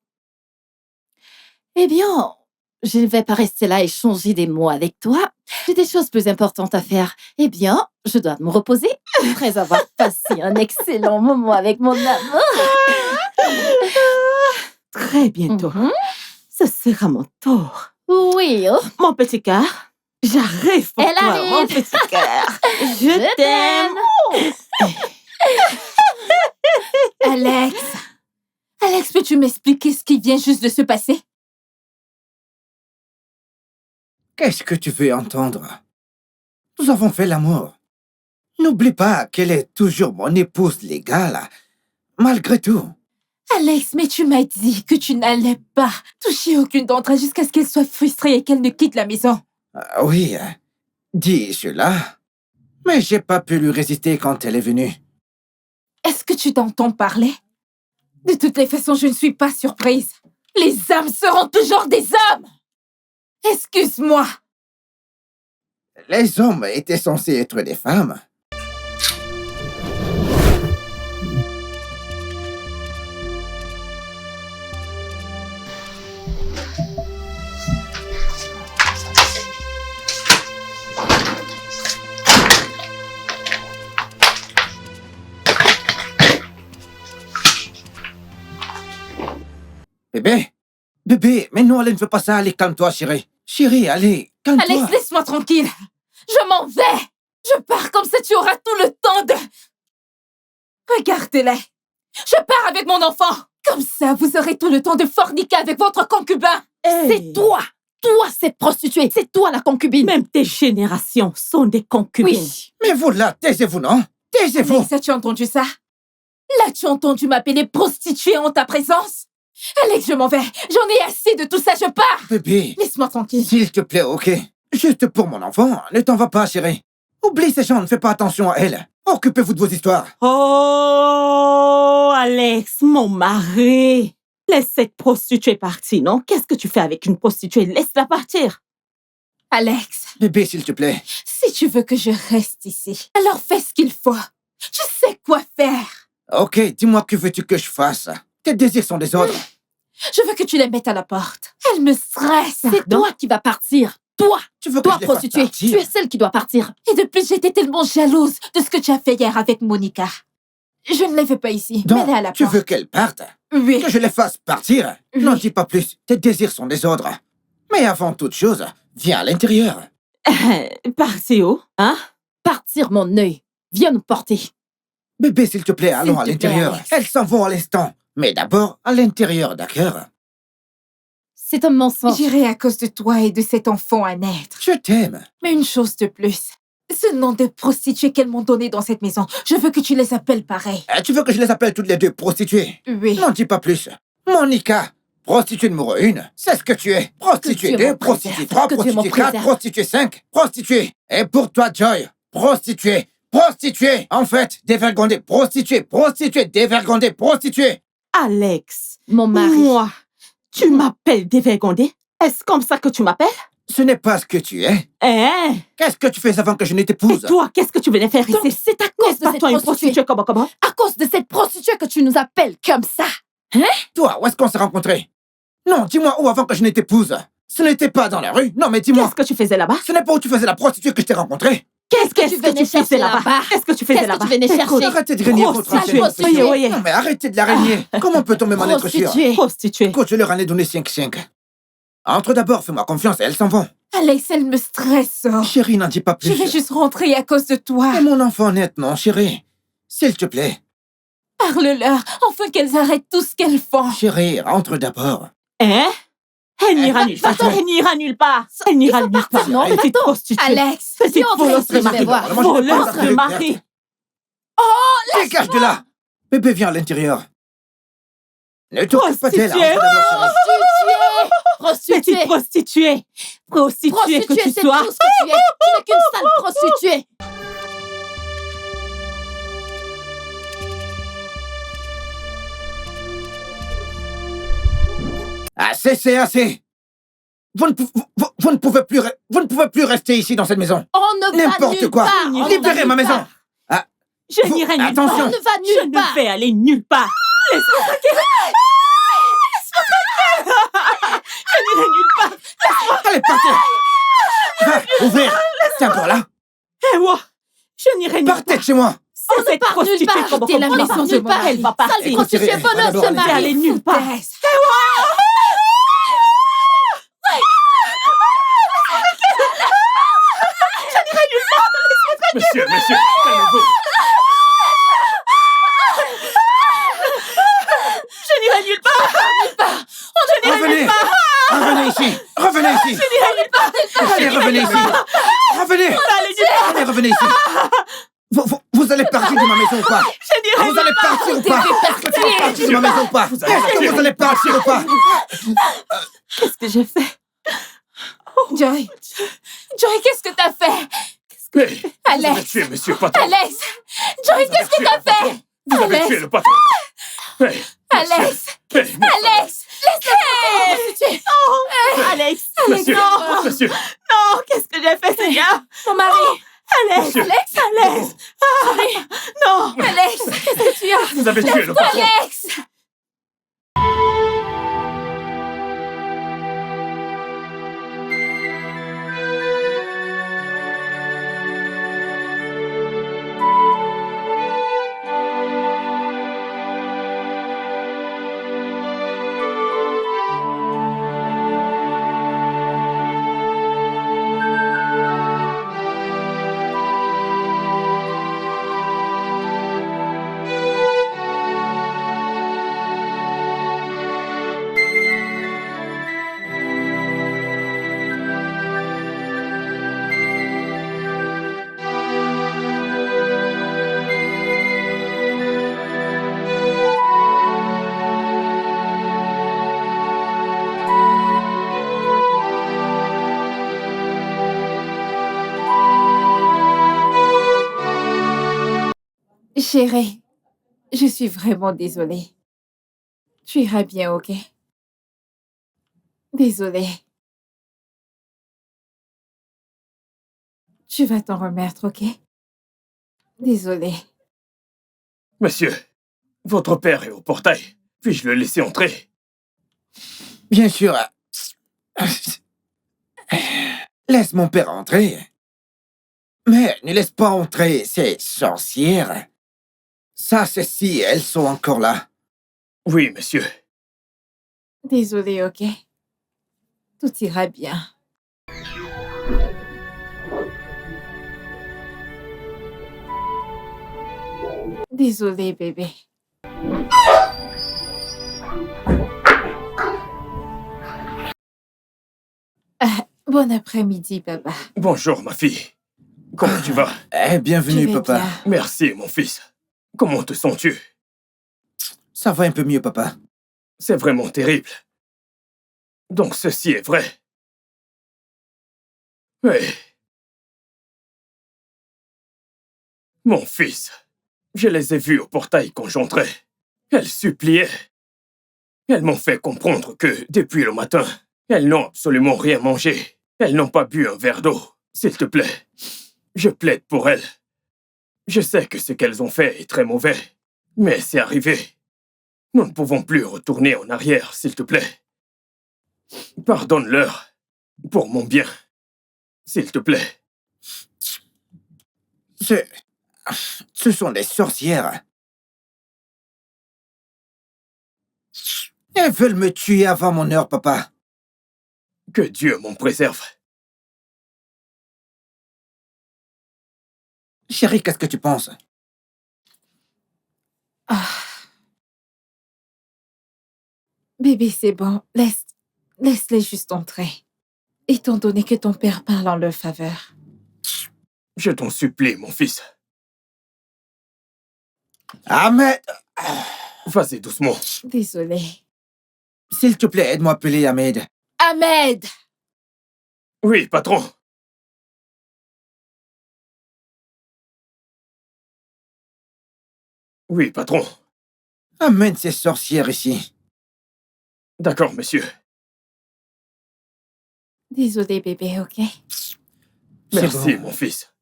eh bien, je ne vais pas rester là et échanger des mots avec toi. J'ai des choses plus importantes à faire. Eh bien, je dois me reposer après avoir passé un excellent moment avec mon amour. Très bientôt. Ce sera mon tour. Oui, oh. Mon petit cœur, j'arrive pour Elle toi, arrive. mon petit cœur. Je t'aime. Alex, peux-tu m'expliquer ce qui vient juste de se passer? Qu'est-ce que tu veux entendre? Nous avons fait l'amour. N'oublie pas qu'elle est toujours mon épouse légale, malgré tout. Alex, mais tu m'as dit que tu n'allais pas toucher aucune d'entre elles jusqu'à ce qu'elle soit frustrée et qu'elle ne quitte la maison. Oui, dis cela. Mais j'ai pas pu lui résister quand elle est venue. Est-ce que tu t'entends parler? De toutes les façons, je ne suis pas surprise. Les hommes seront toujours des hommes! Excuse-moi! Les hommes étaient censés être des femmes. Bébé, mais non, elle ne veut pas ça. Allez, calme-toi, chérie. Chérie, allez, calme-toi. Alex, laisse-moi tranquille! Je m'en vais! Je pars comme ça, tu auras tout le temps de... Regardez-les! Je pars avec mon enfant! Comme ça, vous aurez tout le temps de forniquer avec votre concubin! C'est toi! Toi, cette prostituée! C'est toi, la concubine! Même tes générations sont des concubines. Oui! Mais vous là, taisez-vous, non? Taisez-vous! Alex, as-tu entendu ça? L'as-tu entendu m'appeler prostituée en ta présence? Alex, je m'en vais! J'en ai assez de tout ça, je pars! Bébé, Laisse-moi tranquille. s'il te plaît, ok? Juste pour mon enfant, ne t'en va pas, chérie. Oublie ces gens, ne fais pas attention à elle. Occupez-vous de vos histoires. Oh, Alex, mon mari. Laisse cette prostituée partir, non? Qu'est-ce que tu fais avec une prostituée? Laisse-la partir. Alex, Bébé, s'il te plaît. si tu veux que je reste ici, alors fais ce qu'il faut. Je sais quoi faire. Ok, dis-moi que veux-tu que je fasse? Tes désirs sont des ordres. Je veux que tu les mettes à la porte. Elle me stresse. C'est toi qui vas partir. Toi, Tu veux que toi je les fasse prostituée, partir? tu es celle qui doit partir. Et de plus, j'étais tellement jalouse de ce que tu as fait hier avec Monica. Je ne l'ai fait pas ici. Donc, Mets-la à la tu porte. veux qu'elle parte? Oui. Que je les fasse partir? Oui. N'en dis pas plus. Tes désirs sont désordres. Mais avant toute chose, viens à l'intérieur. Partir où? Hein? Partir, mon œil. Viens nous porter. Bébé, s'il te plaît, allons à te plaît, l'intérieur. Alex. Elles s'en vont à l'instant. Mais d'abord, à l'intérieur, d'accord? C'est un mensonge. J'irai à cause de toi et de cet enfant à naître. Je t'aime. Mais une chose de plus. Ce nom de prostituées qu'elles m'ont donné dans cette maison, je veux que tu les appelles pareil. Tu veux que je les appelle toutes les deux prostituées? Oui. N'en dis pas plus. Monica, prostituée numéro 1, c'est ce que tu es. Prostituée Que tu es 2, mon prostituée préserve, 3, que tu es mon prostituée 4, préserve. prostituée 5, prostituée. Et pour toi, Joy, prostituée, prostituée. En fait, dévergondée, prostituée, prostituée, dévergondée, prostituée. Alex, Mon mari. moi, tu m'appelles dévergondée? Est-ce comme ça que tu m'appelles? Ce n'est pas ce que tu es. Hein? Qu'est-ce que tu fais avant que je ne Et t'épouse? toi, qu'est-ce que tu venais faire Donc ici? c'est à cause N'est-ce de pas cette toi une prostituée. prostituée comment? À cause de cette prostituée que tu nous appelles comme ça. Toi, où est-ce qu'on s'est rencontrés? Non, dis-moi où avant que je ne t'épouse. Ce n'était pas dans la rue. Non, mais dis-moi. Qu'est-ce que tu faisais là-bas? Ce n'est pas où tu faisais la prostituée que je t'ai rencontrée. Qu'est-ce que tu venais chercher faisais là-bas? Qu'est-ce que tu faisais Qu'est-ce que là-bas? tu venais chercher? Écoute, Arrêtez de régner votre Grosse ancienne prostituée. confession. Oui. Non, mais arrêtez de la régner. Comment peut-on même en être sûr? Prostituée. Prostituée. Écoute, je leur en ai donné 5-5. Entre d'abord, fais-moi confiance et elles s'en vont. Alex, elle me stresse. Chérie, n'en dis pas plus. Je vais juste rentrer à cause de toi. Et mon enfant net, non, chérie. S'il te plaît. Parle-leur, enfin qu'elles arrêtent tout ce qu'elles font. Chérie, rentre d'abord. Hein? Elle n'ira nulle part. va-t'en. Elle n'ira nulle part. Elle n'ira nulle part. non, Petite va-t'en. prostituée. Alex, Petite viens entrer voleuse ici, de je vais mari. voir. Moi, je n'ai pas Voleuse d'affaires de mari. ouvertes. Dégage de là. Bébé, viens à l'intérieur. Ne t'occupe pas d'elle. Prostituée. Rentre d'abord, chérie. Prostituée. Petite prostituée. Prostituée que Prostituée, tu c'est sois. tout ce que tu es. Tu n'es qu'une sale prostituée. Assez, c'est assez. Vous ne pouvez plus rester ici dans cette maison. On ne va N'importe nulle quoi. part. On ne va Libérez nulle ma maison. part. Je Vous- n'irai nulle attention. part. On ne va Je nulle ne part. vais aller nulle part. Laisse-moi tranquille. Je n'irai nulle part. Allez, partez. Va, ouvrir. T'es encore là? Et moi, je n'irai nulle part. Partez de chez moi. C'est On ne cette part nulle prostituée part. comme T'es la on maison part de nulle mon part. mari. Elle va Sale partir. prostituée, Écoutez, voleuse d'abord, de allez. Je vais aller mari. nulle part. Foutaise. Monsieur, calmez-vous. Je n'irai nulle part. Revenez. Revenez ici. Revenez ici. Allez, revenez ici. Revenez. Allez, revenez ici. Vous allez partir de ma maison ou pas? Je n'irai Vous allez partir ou pas? Vous allez partir de ma maison ou pas? Est-ce que vous allez partir ou pas? Qu'est-ce que j'ai fait? Joy. Joy, qu'est-ce que t'as fait? Mais vous avez Alex. tué Monsieur Patron. Alex. Joy, qu'est-ce que t'as fait? Vous avez Alex. tué le patron. Hey, Alex. hey, Alex. Alex. Monsieur, Non. monsieur, Non, qu'est-ce que j'ai fait, Seigneur? Mon mari. Alex. Monsieur. Alex. Non. Alex. Qu'est-ce que tu as? vous avez tué le patron. Alex. Chérie, je suis vraiment désolée. Tu iras bien, ok? Désolée. Tu vas t'en remettre, ok? Désolée. Monsieur, votre père est au portail. Puis-je le laisser entrer? Bien sûr. Laisse mon père entrer. Mais ne laisse pas entrer ces sorcières. Ça, c'est si elles sont encore là. Oui, monsieur. Désolée, ok? Tout ira bien. Désolée, bébé. Bon après-midi, papa. Bonjour, ma fille. Comment tu vas? Bienvenue, Je vais papa. bien. Merci, mon fils. Comment te sens-tu? Ça va un peu mieux, papa. C'est vraiment terrible. Donc ceci est vrai. Oui. Mon fils, je les ai vus au portail quand j'entrais. Elles suppliaient. Elles m'ont fait comprendre que, depuis le matin, elles n'ont absolument rien mangé. Elles n'ont pas bu un verre d'eau. S'il te plaît, je plaide pour elles. Je sais que ce qu'elles ont fait est très mauvais, mais c'est arrivé. Nous ne pouvons plus retourner en arrière, s'il te plaît. Pardonne-leur, pour mon bien. S'il te plaît. Ce sont des sorcières. Elles veulent me tuer avant mon heure, papa. Que Dieu m'en préserve. Chérie, qu'est-ce que tu penses? Bébé, c'est bon. Laisse-les juste entrer. Étant donné que ton père parle en leur faveur. Je t'en supplie, mon fils. Ahmed! Vas-y doucement. Désolée. S'il te plaît, aide-moi à appeler Ahmed. Ahmed! Oui, patron. Oui, patron. Amène ces sorcières ici. D'accord, monsieur. Désolée, bébé, ok? Merci, bon. mon fils.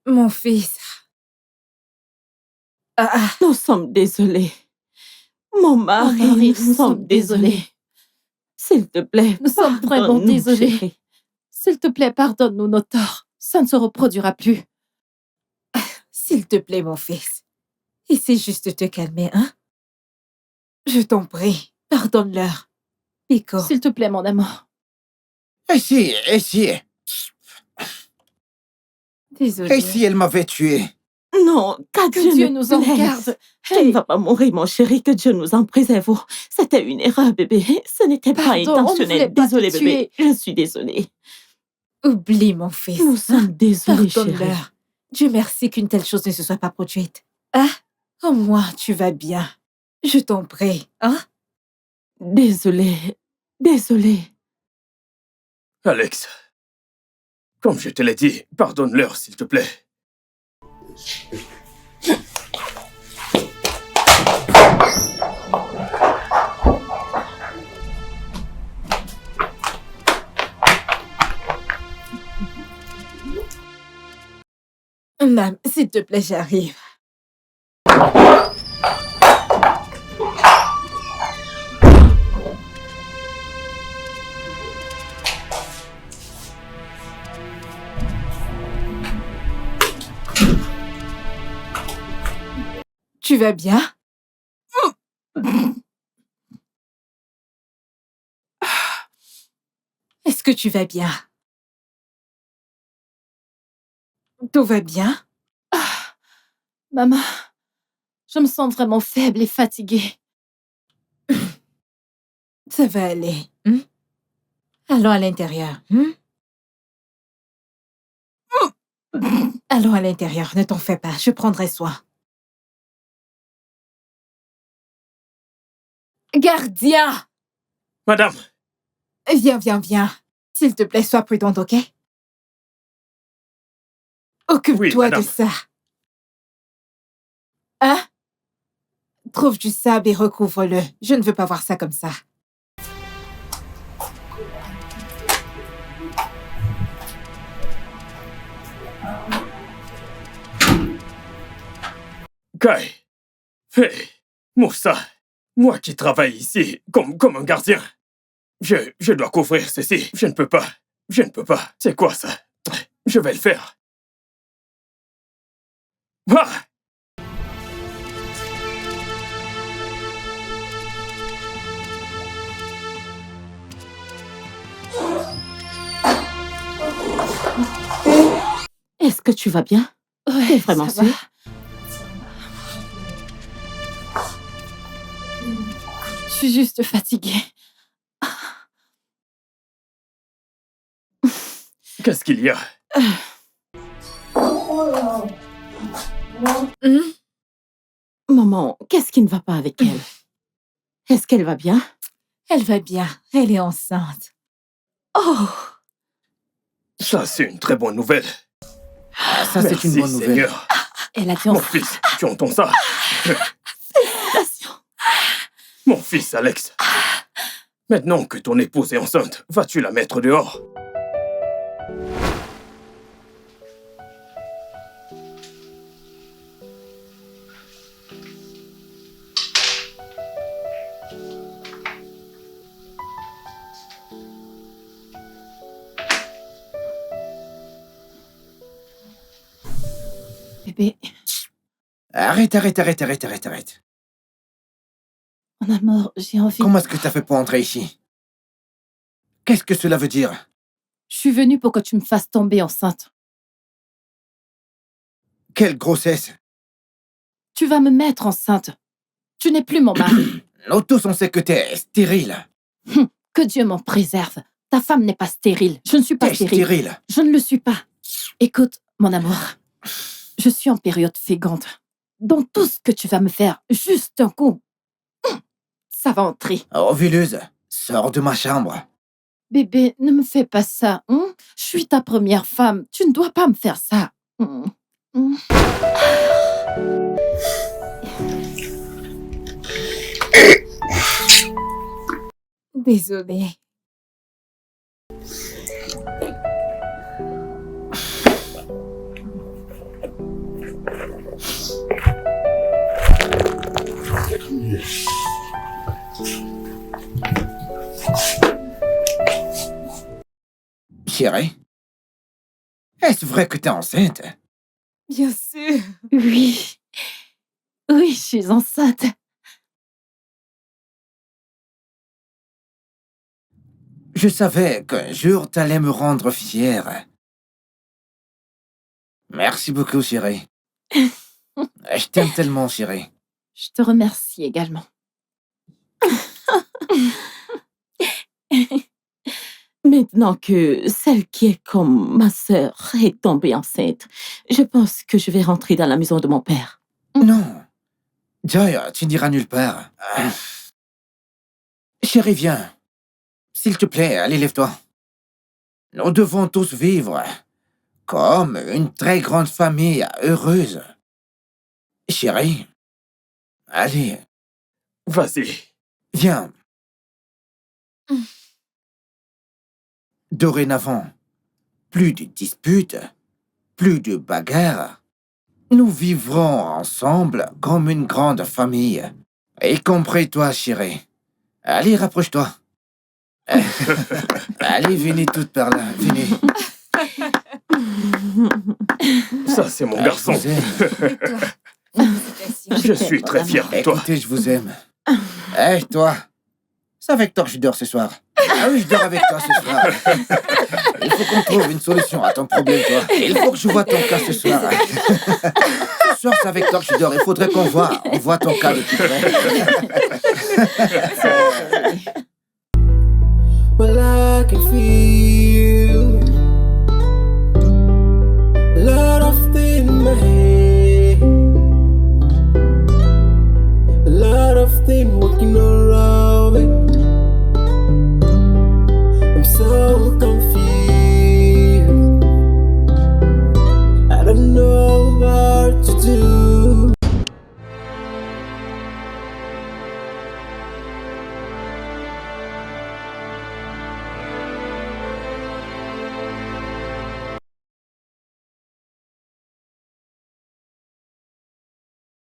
Mon fils. Nous sommes désolés. Mon mari, nous sommes désolés. S'il te plaît, Nous sommes vraiment pardonne-nous, désolés. chérie. S'il te plaît, pardonne-nous nos torts. Ça ne se reproduira plus. S'il te plaît, mon fils. Essaie juste de te calmer, hein? Je t'en prie, pardonne-leur. Pico. S'il te plaît, mon amour. Ici. Désolée. Et si elle m'avait tué? Non, Que Dieu nous en garde. Tu ne vas pas mourir, mon chéri, que Dieu nous en préserve. C'était une erreur, bébé. Ce n'était pas Pardon, on ne voulait intentionnel. pas Désolée, te bébé. Je suis désolée. Oublie, mon fils. Nous sommes désolés, chérie. Pardonne-leur. Dieu merci qu'une telle chose ne se soit pas produite. Ah, au moins, tu vas bien. Je t'en prie, hein? Désolée. Alex, comme je te l'ai dit, pardonne-leur, s'il te plaît. Nam, s'il te plaît, j'arrive. Tu vas bien? Est-ce que tu vas bien? Tout va bien? Maman, je me sens vraiment faible et fatiguée. Ça va aller. Allons à l'intérieur. Allons à l'intérieur, ne t'en fais pas, je prendrai soin. Gardien! Madame, Viens. S'il te plaît, sois prudente, ok? Occupe-toi de madame. ça. Hein? Trouve du sable et recouvre-le. Je ne veux pas voir ça comme ça. Kai. Hey, Moussa, moi qui travaille ici comme un gardien, je dois couvrir ceci. Je ne peux pas. C'est quoi ça? Je vais le faire. Ah! Est-ce que tu vas bien? Ouais, T'es vraiment ça va. sûre? Je suis juste fatiguée. Qu'est-ce qu'il y a? Maman, qu'est-ce qui ne va pas avec elle? Est-ce qu'elle va bien? Elle va bien. Elle est enceinte. Oh! Ça, c'est une très bonne nouvelle. Ça, c'est une Merci, bonne nouvelle. Seigneur. Elle a dit Mon enceinte. fils, tu entends ça? Mon fils, Alex. Maintenant que ton épouse est enceinte, vas-tu la mettre dehors? Bébé, Arrête. mon amour, j'ai envie... Comment est-ce que t'as fait pour entrer ici? Qu'est-ce que cela veut dire? Je suis venue pour que tu me fasses tomber enceinte. Quelle grossesse? Tu vas me mettre enceinte. Tu n'es plus mon mari. Nous tous, on sait que t'es stérile. Que Dieu m'en préserve. Ta femme n'est pas stérile. Je ne suis pas T'es stérile. stérile. Je ne le suis pas. Écoute, mon amour, je suis en période féconde. Dans tout ce que tu vas me faire, juste un coup, ça va entrer. Ovuleuse, sors de ma chambre. Bébé, ne me fais pas ça. Hein? Je suis ta première femme. Tu ne dois pas me faire ça. Désolée. Chérie, est-ce vrai que t'es enceinte? Bien sûr. Oui. Oui, je suis enceinte. Je savais qu'un jour t'allais me rendre fière. Merci beaucoup, chérie. Je t'aime tellement, chérie. Je te remercie également. Maintenant que celle qui est comme ma sœur est tombée enceinte, je pense que je vais rentrer dans la maison de mon père. Non. Joy, tu n'iras nulle part. Chérie, viens. S'il te plaît, allez, lève-toi. Nous devons tous vivre comme une très grande famille heureuse. Chérie, allez, Vas-y. viens. Dorénavant, plus de disputes, plus de bagarres. Nous vivrons ensemble comme une grande famille. Y compris toi, chérie. Allez, rapproche-toi. Allez, venez toutes par là, venez. Ça, c'est mon garçon. Je vous aime. Et toi? Félicitations. Je suis très fier de toi. Écoutez, je vous aime. Hé, toi. C'est avec toi que je dors ce soir. Ah oui, je dors avec toi ce soir. Il faut qu'on trouve une solution à ton problème, toi. Il faut que je vois ton cas ce soir. Ce soir, c'est avec toi que je dors. Il faudrait qu'on voit ton cas de plus près. Well, I can feel